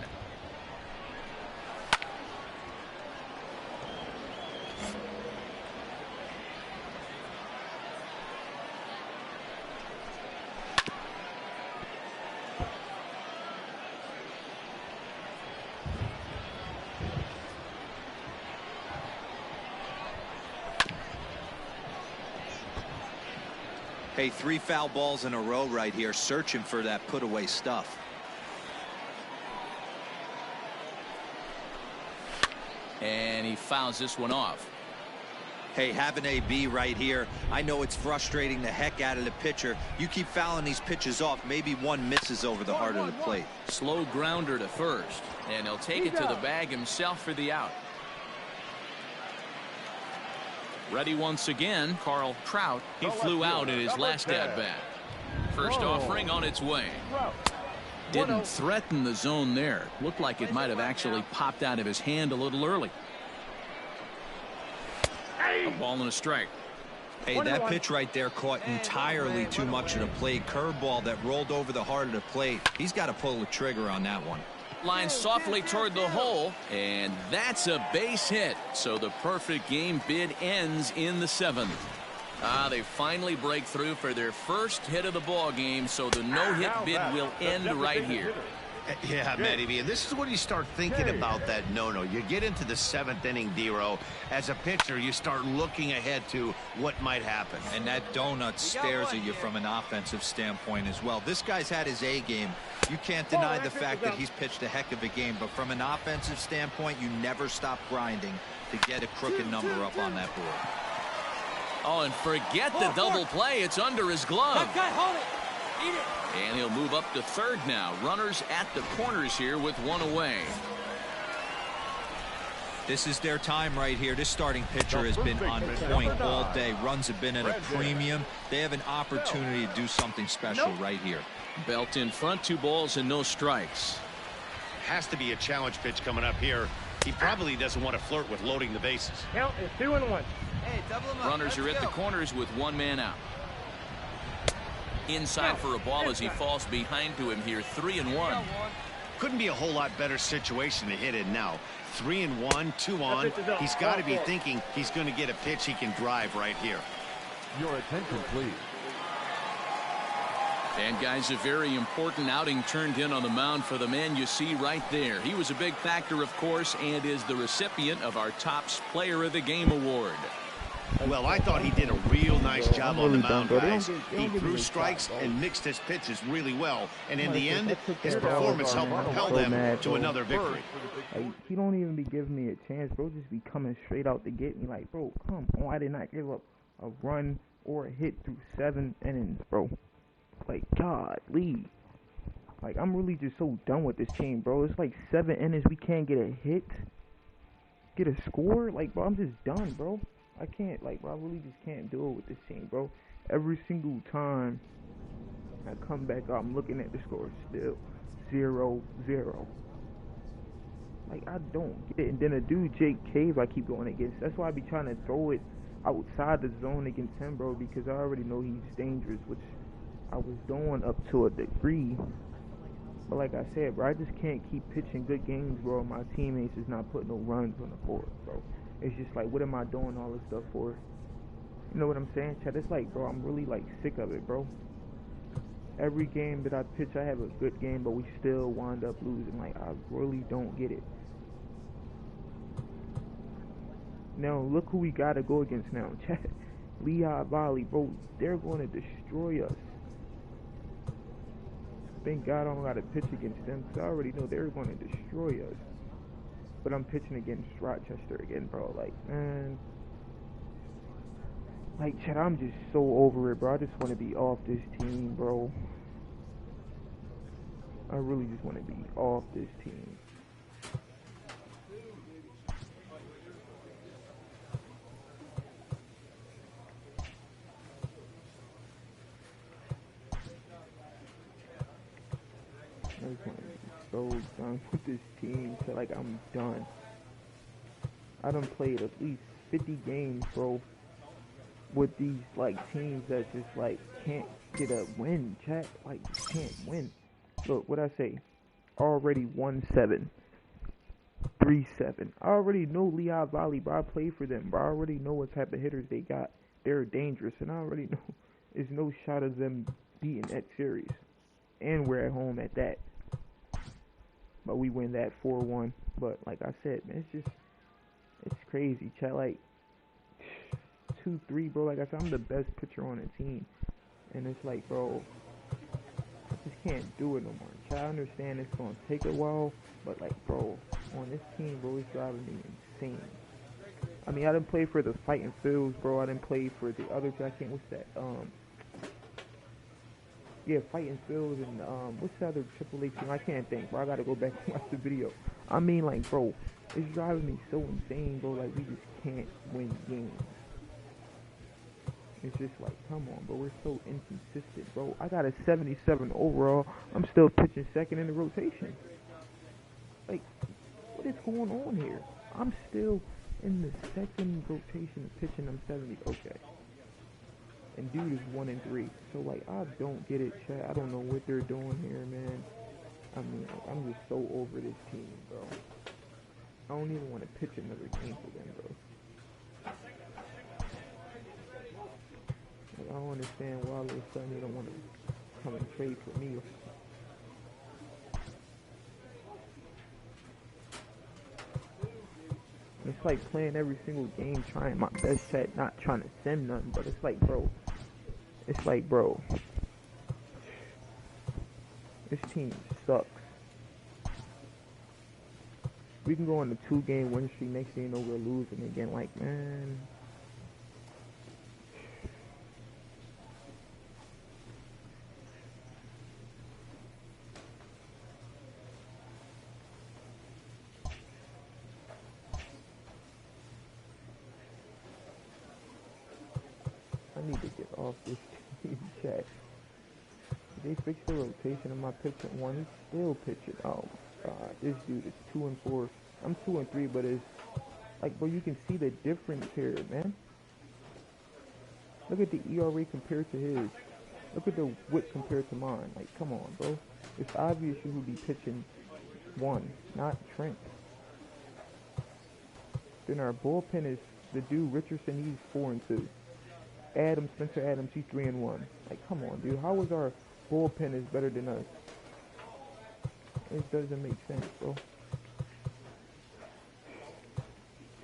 Hey, 3 foul balls in a row right here, searching for that put away stuff. And he fouls this one off. Hey, have an AB right here. I know it's frustrating the heck out of the pitcher. You keep fouling these pitches off, maybe one misses over the heart of the plate. Slow grounder to first, and he'll take it to the bag himself for the out. Ready once again, Carl Trout. He flew out in his last at-bat. First offering on its way. Didn't threaten the zone there. Looked like it might have actually popped out of his hand a little early. A ball and a strike. Hey, that pitch right there caught entirely too much of the plate. Curveball that rolled over the heart of the plate. He's got to pull the trigger on that one. Line softly toward the hole, and that's a base hit. So the perfect game bid ends in the 7th. They finally break through for their first hit of the ball game, so the no-hit bid will end right here. Yeah, Matty V, and this is when you start thinking about that no-no. You get into the 7th inning, D-Row. As a pitcher, you start looking ahead to what might happen. And that donut stares at you from an offensive standpoint as well. This guy's had his A game. You can't deny the fact that he's pitched a heck of a game, but from an offensive standpoint, you never stop grinding to get a crooked number up on that board. Oh, and forget the double play. It's under his glove. Hold it. Eat it. And he'll move up to third now. Runners at the corners here with one away. This is their time right here. This starting pitcher has been on point all day. Runs have been at a premium. They have an opportunity to do something special right here. Belt in front, 2 balls and no strikes. Has to be a challenge pitch coming up here. He probably doesn't want to flirt with loading the bases. Count is 2-1. Hey, double them up. Runners are at the corners with 1 man out. Inside for a ball as he falls behind to him here. 3-1. Couldn't be a whole lot better situation to hit in now. 3-1, 2 on. He's got to be thinking he's going to get a pitch he can drive right here. Your attention, please. And guys, a very important outing turned in on the mound for the man you see right there. He was a big factor, of course, and is the recipient of our Topps Player of the Game award. Well, I thought he did a real nice job on the mound, guys. He threw strikes and mixed his pitches really well, and in the end, his performance helped propel them to another victory. Like, he don't even be giving me a chance, bro. Just be coming straight out to get me. Like, bro, come on. I did not give up a run or a hit through 7 innings, bro. Like, golly. Like, I'm really just so done with this team, bro. It's like 7 innings, we can't get a hit, get a score. Like, bro, I'm just done, bro. I can't, like, bro, I really just can't do it with this team, bro. Every single time I come back up, I'm looking at the score, still 0-0. Like, I don't get it. And then a dude, Jake Cave, I keep going against. That's why I be trying to throw it outside the zone against him, bro, because I already know he's dangerous, which I was doing up to a degree. But like I said, bro, I just can't keep pitching good games, bro. My teammates is not putting no runs on the board, bro. It's just like, what am I doing all this stuff for? You know what I'm saying, Chad? It's like, bro, I'm really, like, sick of it, bro. Every game that I pitch, I have a good game, but we still wind up losing. Like, I really don't get it. Now, look who we got to go against now, Chad. Lehigh Valley, bro, they're going to destroy us. Thank God I don't got to pitch against them, because I already know they're going to destroy us. But I'm pitching against Rochester again, bro. Like, man. Like, Chad, I'm just so over it, bro. I just want to be off this team, bro. I really just want to be off this team. I just want to be so done with this team. So, like, I'm done. I done played at least 50 games, bro, with these, like, teams that just, like, can't get a win, chat. Like, can't win. Look, what I say? Already 1-7. 3-7. I already know Lehigh Valley, bro. I play for them, bro. I already know what type of hitters they got. They're dangerous, and I already know there's no shot of them beating that series. And we're at home at that. But we win that 4-1. But like I said, man, it's crazy, chat. Like 2-3, bro. Like I said, I'm the best pitcher on the team, and it's like, bro, I just can't do it no more. Chat, I understand it's gonna take a while, but like, bro, on this team, bro, it's driving me insane. I mean, I didn't play for the Fighting Phils, bro. I didn't play for the other. I can't. What's that? Yeah, Fighting Phils and what's the other AAA team? I can't think, bro. I gotta go back and watch the video. I mean, like, bro, it's driving me so insane, bro. Like, we just can't win games. It's just like, come on, bro. We're so inconsistent, bro. I got a 77 overall. I'm still pitching second in the rotation. Like, what is going on here? I'm still in the second rotation pitching. I'm 70. Okay. And dude is 1-3. So, like, I don't get it, chat. I don't know what they're doing here, man. I mean, I'm just so over this team, bro. I don't even want to pitch another game for them, bro. Like, I don't understand why all of a sudden they don't want to come and trade for me. It's like playing every single game, trying my best, chat, not trying to send nothing, but it's like, bro. It's like, bro. This team sucks. We can go on the 2-game win streak. Next thing you know, we're losing again. Like, man. I need to get off this team, chat. They fixed the rotation of my pitching one. He's still pitching. Oh my god, this dude is 2-4. I'm 2-3, but it's like, bro, you can see the difference here, man. Look at the ERA compared to his. Look at the whip compared to mine. Like, come on, bro. It's obvious you would be pitching one, not Trent. Then our bullpen is the dude Richardson. He's 4-2. Spencer Adams, he's 3-1. Like, come on, dude. How is our bullpen is better than us? It doesn't make sense, bro.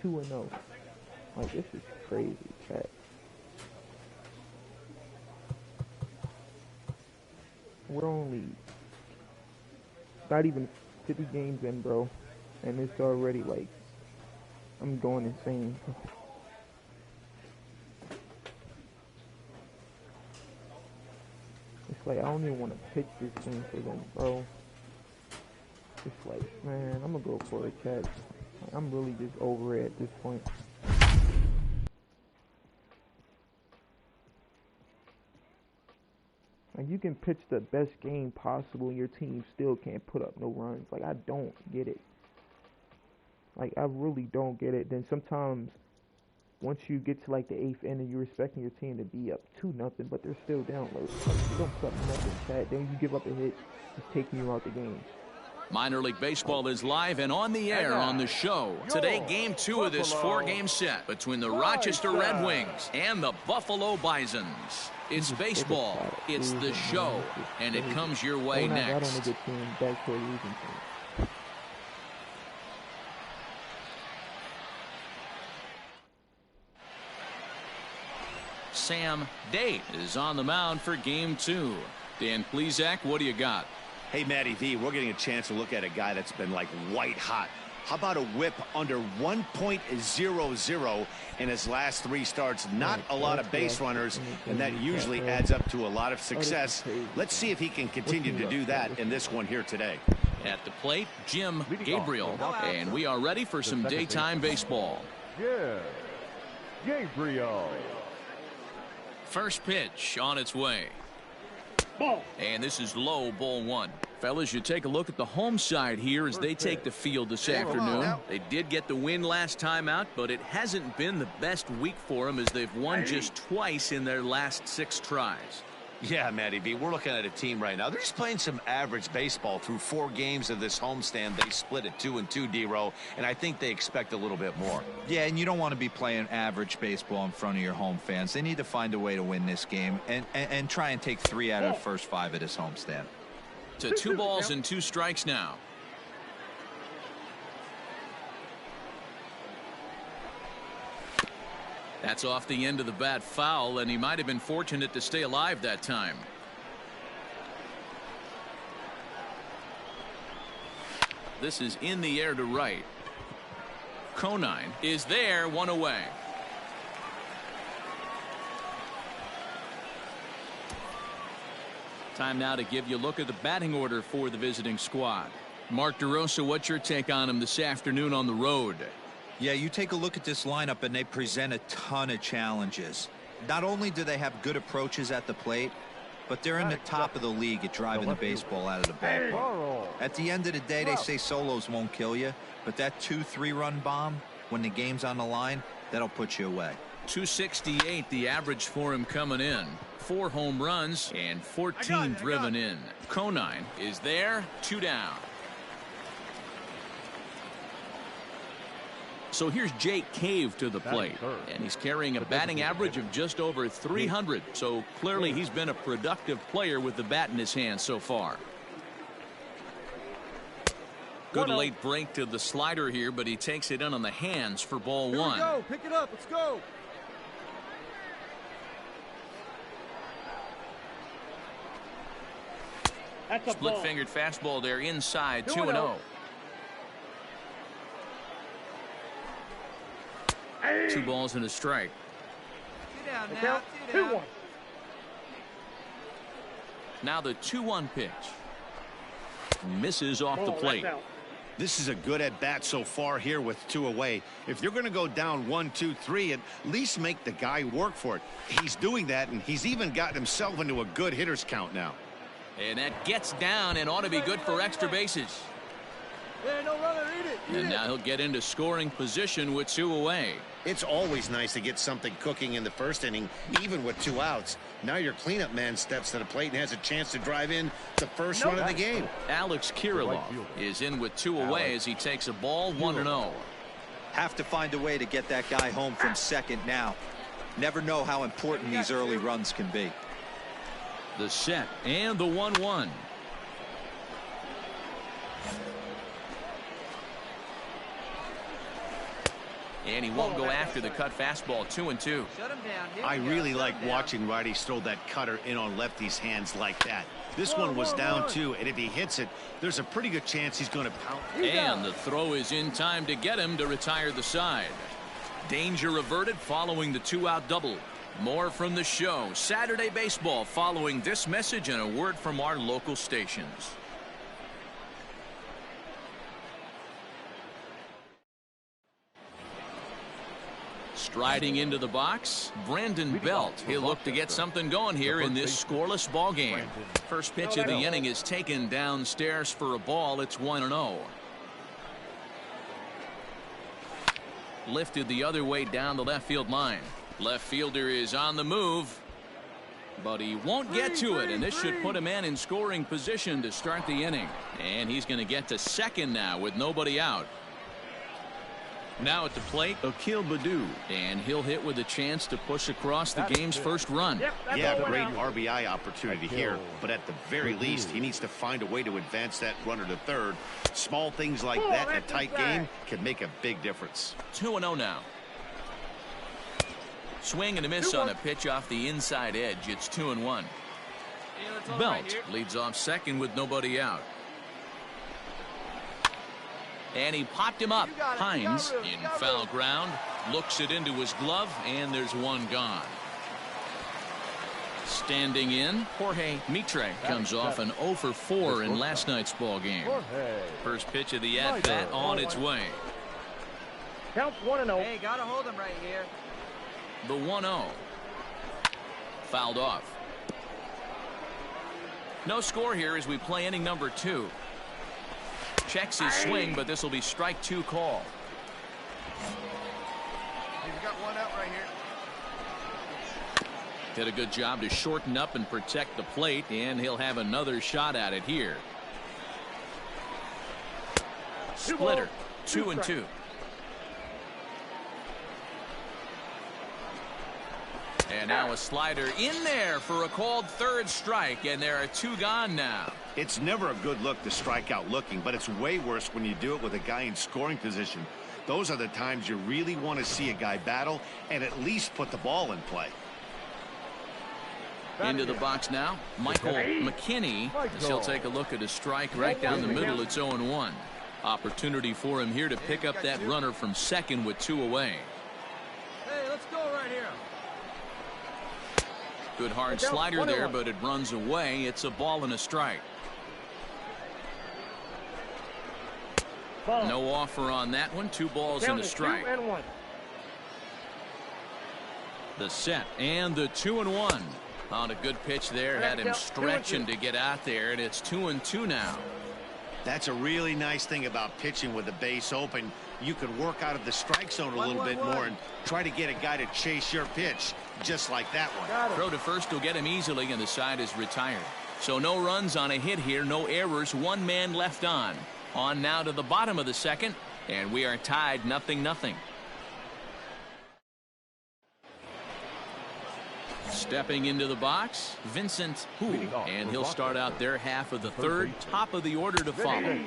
2-0. Like, this is crazy, chat. We're only not even 50 games in, bro. And it's already like, I'm going insane. It's like, I don't even want to pitch this thing for them, bro. It's like, man, I'm gonna go for it, chat. Like, I'm really just over it at this point. Like, you can pitch the best game possible and your team still can't put up no runs. Like, I don't get it. Like, I really don't get it. Then sometimes, once you get to like the 8th inning, you're expecting your team to be up 2-0, but they're still down. Like, you don't put up nothing, chat. Then you give up a hit, it's taking you out the game. Minor League Baseball is live and on the air on the show. Today, Game 2 of this 4-game set between the Rochester Red Wings and the Buffalo Bisons. It's baseball, it's the show, and it comes your way next. Sam Day is on the mound for Game 2. Dan Plesac, what do you got? Hey, Matty V, we're getting a chance to look at a guy that's been like white hot. How about a whip under 1.00 in his last 3 starts? Not a lot of base runners, and that usually adds up to a lot of success. Let's see if he can continue to do that in this one here today. At the plate, Jim Gabriel, and we are ready for some daytime baseball. Yeah, Gabriel. First pitch on its way. Ball. And this is low, ball 1. Fellas, you take a look at the home side here as they take the field this afternoon. They did get the win last time out, but it hasn't been the best week for them as they've won just twice in their last 6 tries. Yeah, Matty B, we're looking at a team right now. They're just playing some average baseball through 4 games of this homestand. They split at 2-2, D-Row, and I think they expect a little bit more. Yeah, and you don't want to be playing average baseball in front of your home fans. They need to find a way to win this game and try and take 3 out of the first 5 of this homestand. To 2 balls and 2 strikes now. That's off the end of the bat foul, and he might have been fortunate to stay alive that time. This is in the air to right. Conine is there, 1 away. Time now to give you a look at the batting order for the visiting squad. Mark DeRosa, what's your take on him this afternoon on the road? Yeah, you take a look at this lineup and they present a ton of challenges. Not only do they have good approaches at the plate, but they're in the top of the league at driving the baseball out of the ballpark. At the end of the day, they say solos won't kill you, but that 2-3 run bomb, when the game's on the line, that'll put you away. 268 the average for him coming in. 4 home runs and 14 driven in. Conine is there, 2 down. So here's Jake Cave to the plate, and he's carrying a batting average of just over 300. So clearly he's been a productive player with the bat in his hand so far. Good late break to the slider here, but he takes it in on the hands for ball 1. Go, pick it up, let's go. Split-fingered fastball there inside, 2-0. 2 balls and a strike. 2 down now, 2 down. 2-1. Now the 2-1 pitch. Misses off the plate. This is a good at-bat so far here with 2 away. If you're going to go down 1, 2, 3, at least make the guy work for it. He's doing that, and he's even gotten himself into a good hitter's count now. And that gets down and ought to be good for extra bases. Hey, no runner, eat it. And now he'll get into scoring position with 2 away. It's always nice to get something cooking in the first inning, even with 2 outs. Now your cleanup man steps to the plate and has a chance to drive in the first run of the game. Alex Kirilloff is in with 2 away as he takes a ball, 1-0. Have to find a way to get that guy home from second now. Never know how important these early runs can be. The set and the 1-1. And he won't go after the cut fastball, 2-2. Shut him down. I really like watching righties throw that cutter in on lefties' hands like that. This one was down 2, and if he hits it, there's a pretty good chance he's going to pound. And the throw is in time to get him to retire the side. Danger averted following the 2-out double. More from the show. Saturday Baseball following this message and a word from our local stations. Striding into the box, Brandon Belt. He'll look to get something going here in this scoreless ball game. First pitch of the inning is taken downstairs for a ball. It's 1-0. Lifted the other way down the left field line. Left fielder is on the move, but he won't get to it, and this should put a man in scoring position to start the inning. And he's going to get to second now with nobody out. Now at the plate, Akil Baddoo, and he'll hit with a chance to push across the game's first run. Yeah, great RBI opportunity here, but at the very least, he needs to find a way to advance that runner to third. Small things like that in a tight game can make a big difference. 2-0 now. Swing and a miss on a pitch off the inside edge. It's 2-1. Belt leads off second with nobody out. And he popped him up. Hines in foul ground, looks it into his glove, and there's one gone. Standing in, Jorge Mitre comes off an 0 for 4 in last night's ball game. First pitch of the at-bat on its way. Counts 1-0. Hey, gotta hold him right here. The 1-0. Fouled off. No score here as we play inning number 2. Checks his swing, but this will be strike 2 call. He's got one out right here. Did a good job to shorten up and protect the plate, and he'll have another shot at it here. Splitter, 2-2. And now a slider in there for a called third strike, and there are 2 gone now. It's never a good look to strike out looking, but it's way worse when you do it with a guy in scoring position. Those are the times you really want to see a guy battle and at least put the ball in play. Into the box now, Michael McKinney. He'll take a look at a strike right down the middle. It's 0-1. Opportunity for him here to pick up that runner from second with 2 away. Hey, let's go right here. Good hard slider there, but it runs away. It's a ball and a strike. No offer on that one. 2 balls and a strike. The set and the 2-1 on a good pitch there. Had him stretching to get out there, and it's 2-2 now. That's a really nice thing about pitching with the base open. You could work out of the strike zone a little bit more and try to get a guy to chase your pitch, just like that one. Throw to first will get him easily, and the side is retired. So no runs on a hit here, no errors, one man left on. On now to the bottom of the second, and we are tied 0-0. Stepping into the box, Vincent Hu, and he'll start out their half of the third, top of the order to follow.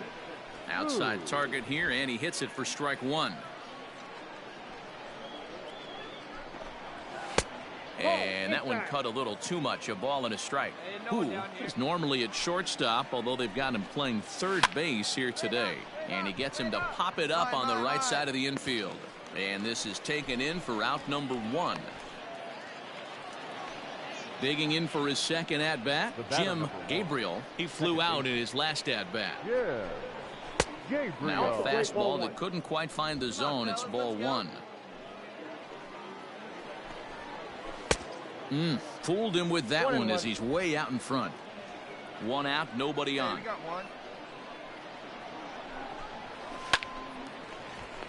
Outside target here, and he hits it for strike one. And that one cut a little too much, a ball and a strike. Hu is normally at shortstop, although they've got him playing third base here today. And he gets him to pop it up on the right side of the infield. And this is taken in for out number one. Digging in for his second at-bat, Jim Gabriel. He flew out in his last at-bat. Now a fastball that couldn't quite find the zone. It's ball one. Fooled him with that one as he's way out in front. One out, nobody on.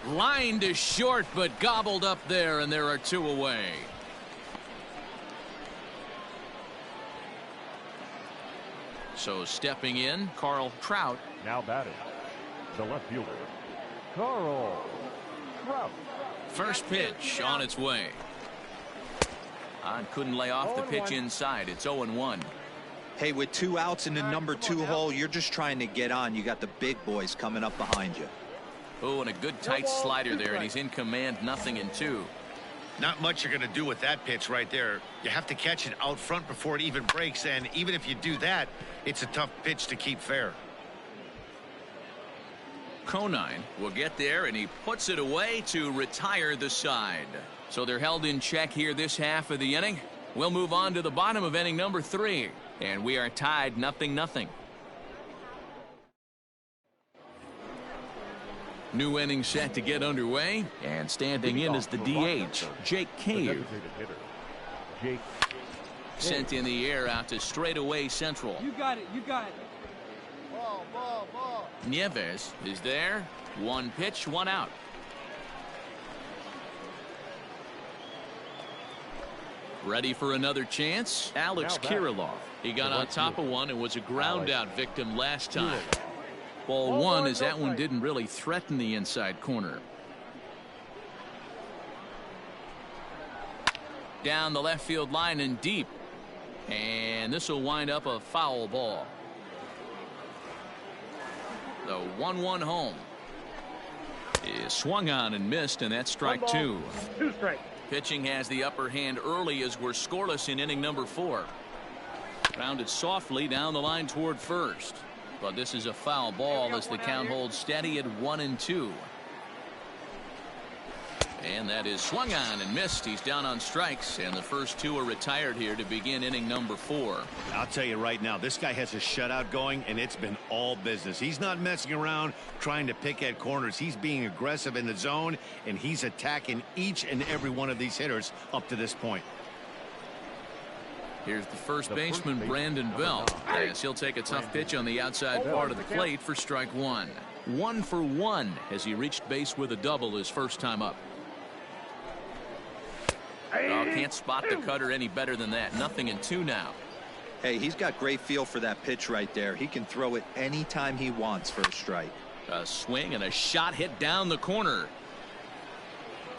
Line to short, but gobbled up there, and there are two away. So stepping in, Carl Trout. Now batting, the left fielder, Carl Trout. First pitch on its way. Couldn't lay off the pitch inside. It's 0-1. Hey, with 2 outs in the number 2 hole, you're just trying to get on. You got the big boys coming up behind you. Oh, and a good tight slider there, and he's in command, 0-2. Not much you're going to do with that pitch right there. You have to catch it out front before it even breaks, and even if you do that, it's a tough pitch to keep fair. Conine will get there, and he puts it away to retire the side. So they're held in check here this half of the inning. We'll move on to the bottom of inning number 3, and we are tied 0-0. New inning set to get underway, and standing in is the DH, Jake Cave. Sent in the air out to straightaway central. You got it. You got it. Ball. Nieves is there. One pitch, one out. Ready for another chance? Alex Kirilloff. He got on top of one and was a ground out victim last time. Ball one, as that one didn't really threaten the inside corner. Down the left field line and deep. And this will wind up a foul ball. The 1-1 home is swung on and missed, and that's strike 2. 2 strikes. Pitching has the upper hand early as we're scoreless in inning number 4. Grounded softly down the line toward first. But this is a foul ball as the count holds steady at 1-2. And that is swung on and missed. He's down on strikes, and the first 2 are retired here to begin inning number 4. I'll tell you right now, this guy has a shutout going, and it's been all business. He's not messing around trying to pick at corners. He's being aggressive in the zone, and he's attacking each and every one of these hitters up to this point. Here's the first baseman, Brandon Bell, as he'll take a tough pitch on the outside part of the plate for strike 1. 1 for 1 as he reached base with a double his first time up. Oh, can't spot the cutter any better than that. 0-2 now. Hey, he's got great feel for that pitch right there. He can throw it anytime he wants for a strike. A swing and a shot hit down the corner.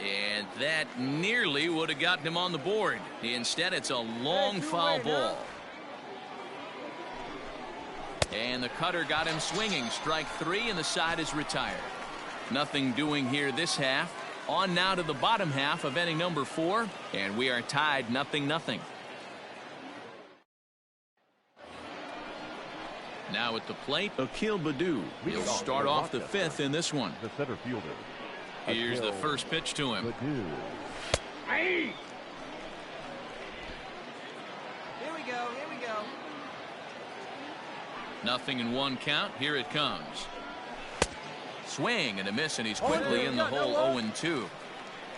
And that nearly would have gotten him on the board. Instead, it's a long foul ball. And the cutter got him swinging. Strike 3, and the side is retired. Nothing doing here this half. On now to the bottom half of inning number 4, and we are tied 0-0. Now at the plate, Akil Baddoo. He'll start off the 5th in this one. The center fielder. Here's the first pitch to him. Hey! Here we go. Nothing in 1 count. Here it comes. Swing and a miss, and he's quickly in the hole. 0-2.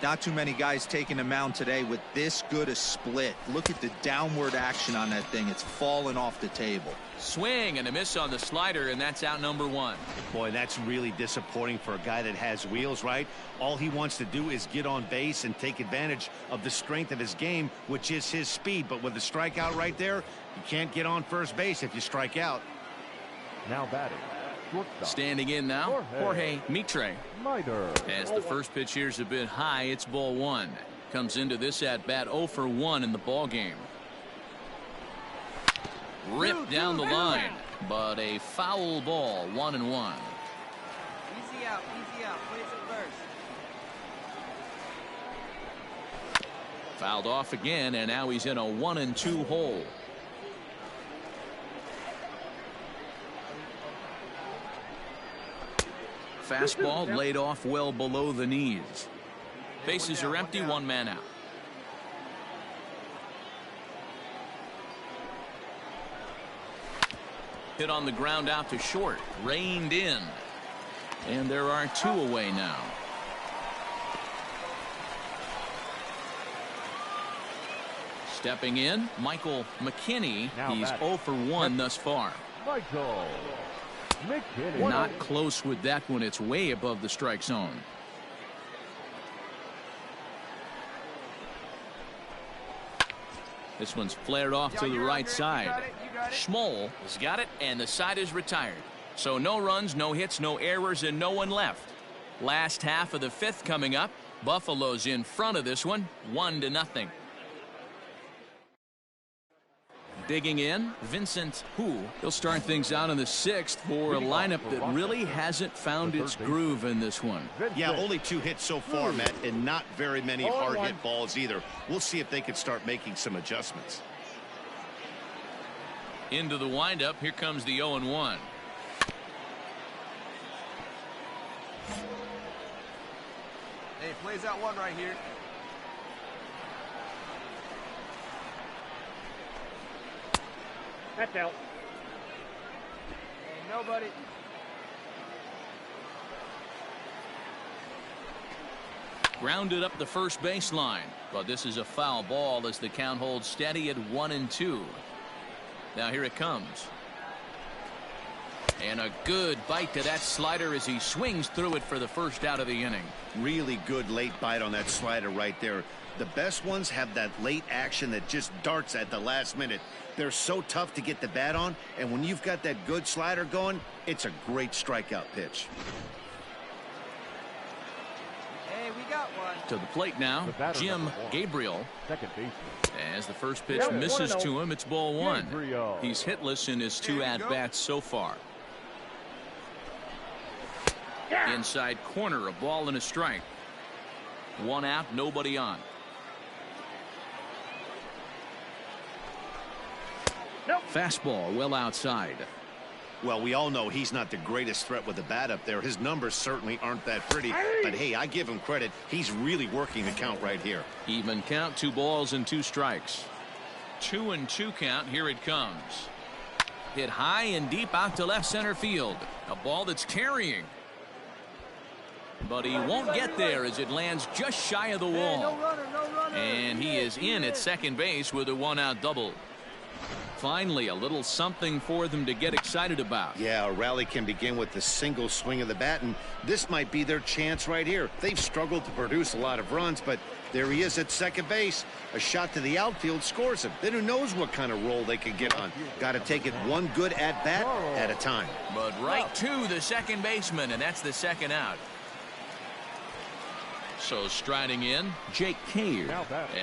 Not too many guys taking the mound today with this good a split. Look at the downward action on that thing. It's falling off the table. Swing and a miss on the slider, and that's out number one. Boy, that's really disappointing for a guy that has wheels, right? All he wants to do is get on base and take advantage of the strength of his game, which is his speed. But with the strikeout right there, you can't get on first base if you strike out. Now batting. Shortstop. Standing in now, Jorge Mitre. Leiter. As the first pitch here's a bit high, it's ball one. Comes into this at bat 0 for 1 in the ball game. Ripped down the line, but a foul ball, 1-1. Easy out, place it first. Fouled off again, and now he's in a 1-2 hole. Fastball laid off well below the knees. Bases are empty, one man out. Hit on the ground out to short, reined in. And there are 2 away now. Stepping in, Michael McKinney. He's 0 for 1 thus far. Michael McKinney. Not close with that one. It's way above the strike zone. This one's flared off to the right side. Schmoll has got it, and the side is retired. So no runs, no hits, no errors, and no one left. Last half of the 5th coming up. Buffalo's in front of this one, 1-0. Digging in, Vincent Hu. He'll start things out in the 6th for a lineup that really hasn't found its groove in this one. Yeah, only 2 hits so far, Matt, and not very many hard hit balls either. We'll see if they can start making some adjustments. Into the windup, here comes the 0-1. Hey, plays out 1 right here. That's out. Hey, nobody. Grounded up the first baseline, but this is a foul ball as the count holds steady at 1-2. Now here it comes. And a good bite to that slider as he swings through it for the first out of the inning. Really good late bite on that slider right there. The best ones have that late action that just darts at the last minute. They're so tough to get the bat on, and when you've got that good slider going, it's a great strikeout pitch. Hey, we got one. To the plate now, Jim Gabriel. Second baseman. As the first pitch misses to him, it's ball 1. He's hitless in his 2 at-bats so far. Inside corner, a ball and a strike. 1 out, nobody on. Fastball well outside. Well, we all know he's not the greatest threat with the bat up there. His numbers certainly aren't that pretty. But hey, I give him credit. He's really working the count right here. Even count, 2 balls and 2 strikes. 2-2 count. Here it comes. Hit high and deep out to left center field. A ball that's carrying. But he won't get there as it lands just shy of the wall. No runner. And he is in at second base with a 1-out double. Finally, a little something for them to get excited about. Yeah, a rally can begin with the single swing of the bat, and this might be their chance right here. They've struggled to produce a lot of runs, but there he is at second base. A shot to the outfield scores him. Then who knows what kind of roll they could get on. Got to take it one good at-bat at a time. But right to the second baseman, and that's the 2nd out. So striding in, Jake Cave,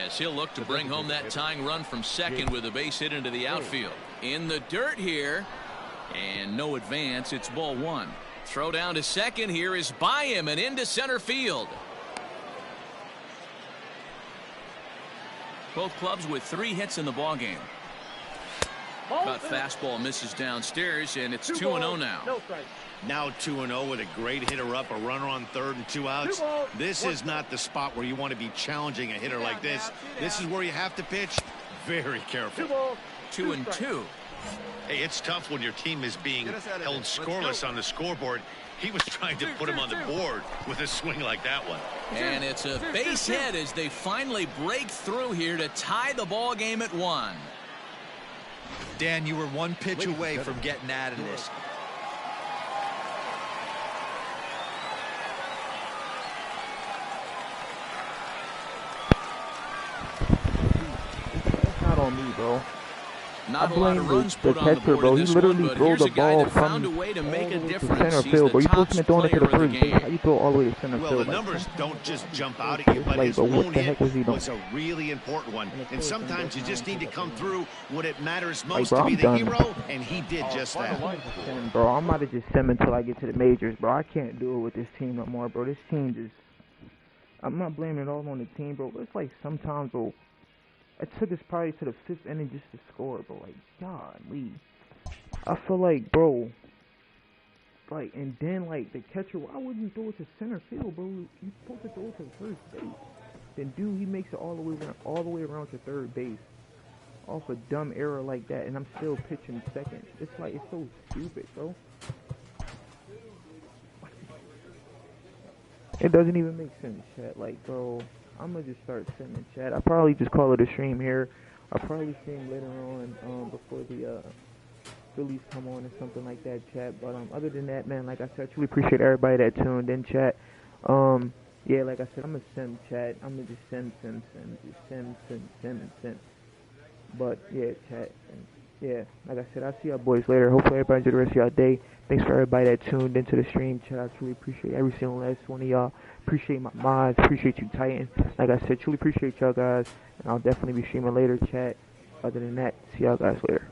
as he'll look to bring home that tying run from second with a base hit into the outfield. In the dirt here, and no advance. It's ball 1. Throw down to second. Here is by him and into center field. Both clubs with 3 hits in the ball game. But fastball misses downstairs, and it's 2-0 now. No strike. Now 2-0 with a great hitter up, a runner on third and 2 outs. This is not the spot where you want to be challenging a hitter like this. This is where you have to pitch very careful. 2 balls. 2-2. Hey, it's tough when your team is being held scoreless on the scoreboard. He was trying to put him on the board with a swing like that one. And it's a base hit as they finally break through here to tie the ball game at 1. Dan, you were one pitch away from getting out of this. That's not on me, bro. Not a lot of runs put on the catcher, board bro. in He this literally one, but threw here's the a guy ball that found a from way to make a all the way to difference. center He's field, the bro. You're supposed to be top throwing it to the player of first the base. game. How you throw it all the way to center Well, field? the numbers don't just jump out at you, but Like, his bro, what own the heck was he hit doing? was a really important one. And sometimes you just need to come through when it matters most bro, to be I'm the done. hero, and he did just that. Bro, I'm about to just sim until I get to the majors, bro. I can't do it with this team no more, bro. This team just... I'm not blaming it all on the team, bro. It's like sometimes, bro, it took us probably to the 5th inning just to score, bro. Like, golly. I feel like, bro, like, and then, like, the catcher, why wouldn't you throw it to center field, bro? You supposed to throw it to first base. Then, dude, he makes it all the way around to third base off a dumb error like that, and I'm still pitching second. It's like, it's so stupid, bro. It doesn't even make sense, chat. Like, bro, I'm gonna just start sending chat. I'll probably just call it a stream here. I'll probably stream later on, before the Phillies come on or something like that, chat. But other than that, man, like I said, I truly appreciate everybody that tuned in, chat. Yeah, like I said, I'm gonna sim, chat. I'm gonna just sim, just sim. But yeah, chat. And yeah, like I said, I'll see y'all boys later. Hopefully everybody enjoy the rest of y'all day. Thanks for everybody that tuned into the stream, chat. I truly appreciate every single last one of y'all. Appreciate my mods. Appreciate you, Titan. Like I said, truly appreciate y'all guys. And I'll definitely be streaming later, chat. Other than that, see y'all guys later.